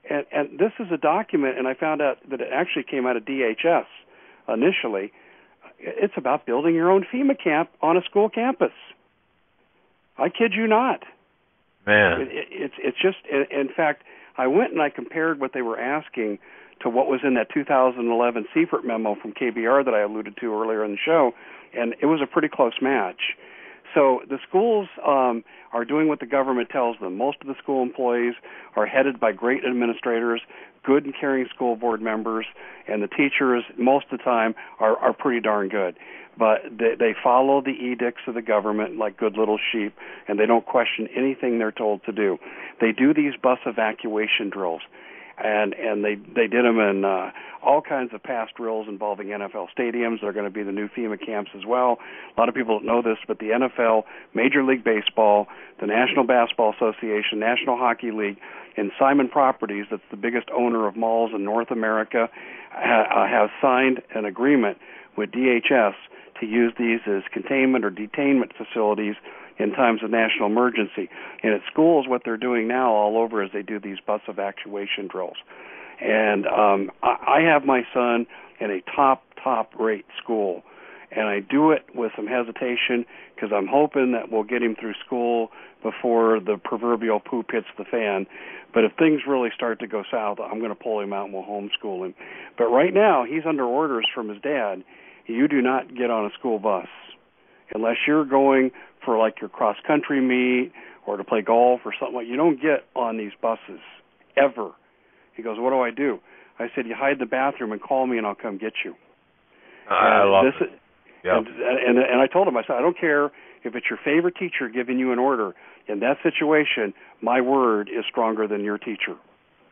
And this is a document, and I found out that it actually came out of DHS initially. It's about building your own FEMA camp on a school campus. I kid you not. Man. It's just, in fact, I went and I compared what they were asking to what was in that 2011 Seifert memo from KBR that I alluded to earlier in the show, and it was a pretty close match. So the schools are doing what the government tells them. Most of the school employees are headed by great administrators, good and caring school board members, and the teachers, most of the time, are pretty darn good. But they follow the edicts of the government like good little sheep, and they don't question anything they're told to do. They do these bus evacuation drills. And they did them in all kinds of past drills involving NFL stadiums. They're going to be the new FEMA camps as well. A lot of people don't know this, but the NFL, Major League Baseball, the National Basketball Association, National Hockey League, and Simon Properties, that's the biggest owner of malls in North America, have signed an agreement with DHS to use these as containment or detainment facilities in times of national emergency. And at schools, what they're doing now all over is they do these bus evacuation drills. And I have my son in a top-rate school, and I do it with some hesitation because I'm hoping that we'll get him through school before the proverbial poop hits the fan. But if things really start to go south, I'm going to pull him out and we'll homeschool him. But right now, he's under orders from his dad. You do not get on a school bus unless you're going for like your cross-country meet or to play golf or something like that. You don't get on these buses, ever. He goes, what do I do? I said, you hide in the bathroom and call me and I'll come get you. I love it. Yeah. And I told him, I said, I don't care if it's your favorite teacher giving you an order. In that situation, my word is stronger than your teacher.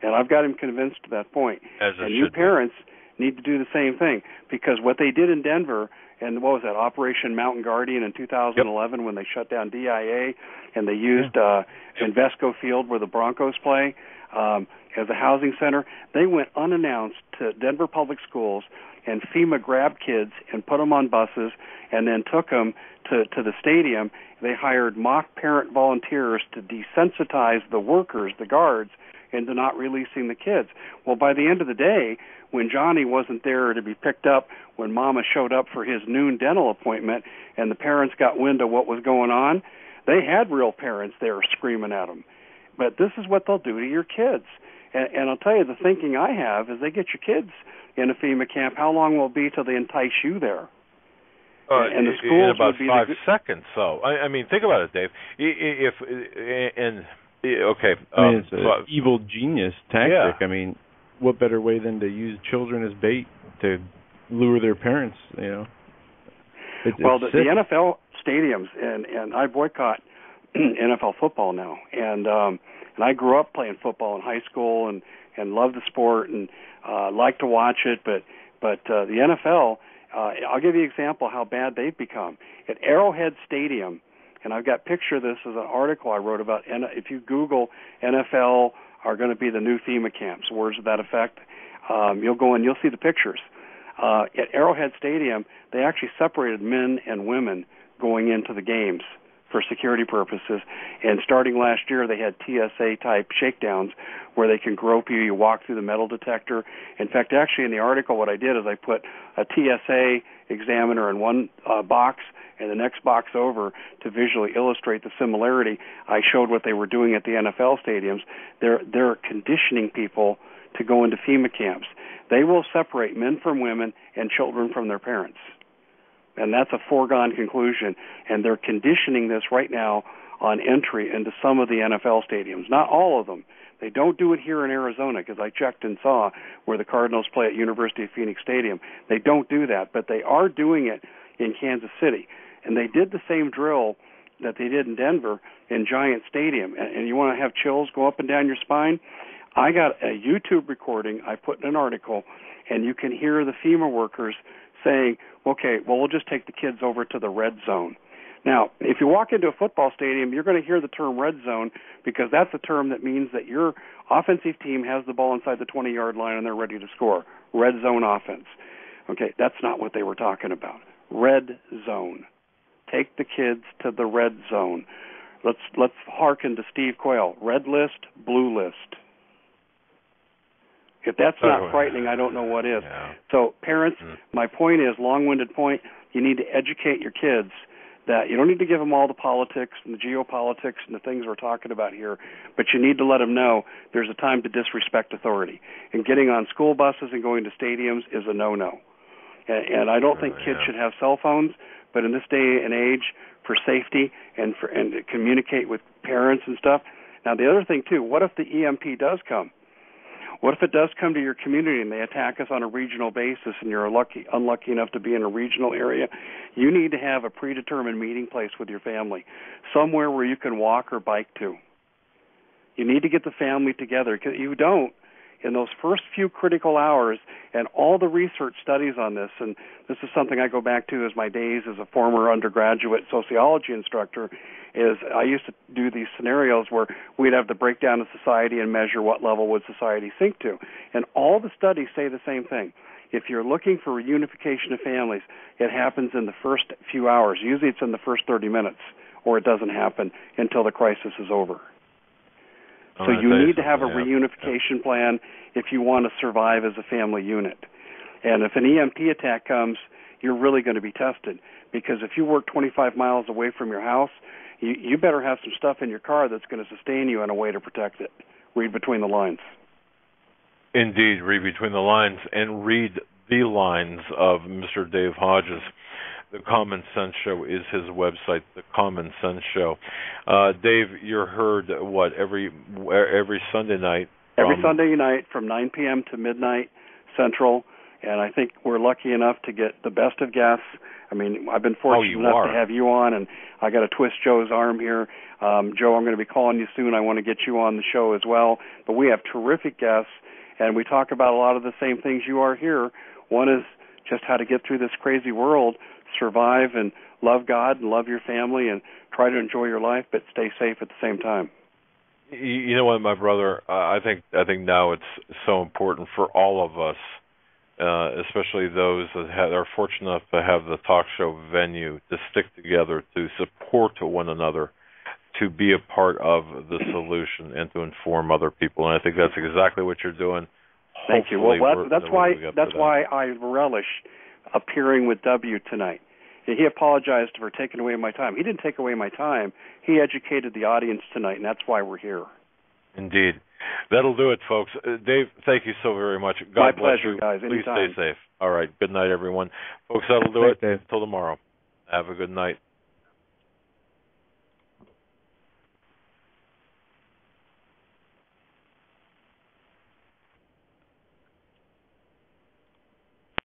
And I've got him convinced to that point. And you parents need to do the same thing, because what they did in Denver, and what was that, Operation Mountain Guardian in 2011, when they shut down DIA and they used Invesco Field where the Broncos play as a housing center, they went unannounced to Denver Public Schools, and FEMA grabbed kids and put them on buses and then took them to the stadium. They hired mock parent volunteers to desensitize the workers, the guards, into not releasing the kids. Well, by the end of the day, when Johnny wasn't there to be picked up, when Mama showed up for his noon dental appointment and the parents got wind of what was going on, they had real parents there screaming at them. But this is what they'll do to your kids. And I'll tell you, the thinking I have is they get your kids in a FEMA camp. How long will it be till they entice you there? And the schools in about 5 seconds. So I mean, think about it, Dave. It's an evil genius tactic. Yeah. I mean, what better way than to use children as bait to lure their parents? You know. The NFL stadiums, and I boycott NFL football now, and I grew up playing football in high school and loved the sport and like to watch it, but the NFL. I'll give you an example how bad they've become. At Arrowhead Stadium, and I've got a picture of this as an article I wrote about, and if you Google NFL are going to be the new FEMA camps, words to that effect, you'll go and you'll see the pictures. At Arrowhead Stadium, they actually separated men and women going into the games for security purposes, and starting last year they had TSA-type shakedowns where they can grope you, you walk through the metal detector. In fact, actually in the article what I did is I put a TSA examiner in one box and the next box over to visually illustrate the similarity. I showed what they were doing at the NFL stadiums. They're conditioning people to go into FEMA camps. They will separate men from women and children from their parents. And that's a foregone conclusion. And they're conditioning this right now on entry into some of the NFL stadiums. Not all of them. They don't do it here in Arizona, because I checked and saw where the Cardinals play at University of Phoenix Stadium. They don't do that, but they are doing it in Kansas City. And they did the same drill that they did in Denver in Giant Stadium. And you want to have chills go up and down your spine? I got a YouTube recording I put in an article, and you can hear the FEMA workers saying, okay, well, we'll just take the kids over to the red zone. Now, if you walk into a football stadium, you're going to hear the term red zone, because that's a term that means that your offensive team has the ball inside the 20-yard line and they're ready to score. Red zone offense. Okay, that's not what they were talking about. Red zone. Take the kids to the red zone. Let's hearken to Steve Quayle. Red list, blue list. If that's not frightening, I don't know what is. Yeah. So parents, my point is, long-winded point, you need to educate your kids that you don't need to give them all the politics and the geopolitics and the things we're talking about here, but you need to let them know there's a time to disrespect authority. And getting on school buses and going to stadiums is a no-no. And I don't think kids should have cell phones, but in this day and age, for safety and to communicate with parents and stuff. Now, the other thing, too, what if the EMP does come? What if it does come to your community and they attack us on a regional basis and you're unlucky enough to be in a regional area? You need to have a predetermined meeting place with your family, somewhere where you can walk or bike to. You need to get the family together. Because you don't, in those first few critical hours, and all the research studies on this, and this is something I go back to as my days as a former undergraduate sociology instructor, is I used to do these scenarios where we'd have the breakdown of society and measure what level would society sink to. And all the studies say the same thing. If you're looking for reunification of families, it happens in the first few hours. Usually it's in the first 30 minutes, or it doesn't happen until the crisis is over. So you need to have a reunification plan if you want to survive as a family unit. And if an EMP attack comes, you're really going to be tested, because if you work 25 miles away from your house, you better have some stuff in your car that's going to sustain you and a way to protect it. Read between the lines. Indeed, read between the lines, and read the lines of Mr. Dave Hodges. The Common Sense Show is his website, The Common Sense Show. Dave, you're heard, every Sunday night? Every Sunday night from 9 p.m. to midnight Central, and I think we're lucky enough to get the best of guests. I mean, I've been fortunate enough to have you on, and I got to twist Joe's arm here. Joe, I'm going to be calling you soon. I want to get you on the show as well. But we have terrific guests, and we talk about a lot of the same things you are here. One is just how to get through this crazy world, survive and love God and love your family and try to enjoy your life, but stay safe at the same time. You know what, my brother? I think now it's so important for all of us, especially those that are fortunate enough to have the talk show venue, to stick together, to support one another, to be a part of the solution, and to inform other people. And I think that's exactly what you're doing. Thank you. Well, that's why I relish appearing with W tonight. He apologized for taking away my time. He didn't take away my time. He educated the audience tonight, and that's why we're here. Indeed. That'll do it, folks. Dave, thank you so very much. God my bless pleasure, you. guys. Please Anytime. stay safe. All right. Good night, everyone. Folks, that'll do it. Until tomorrow. Have a good night.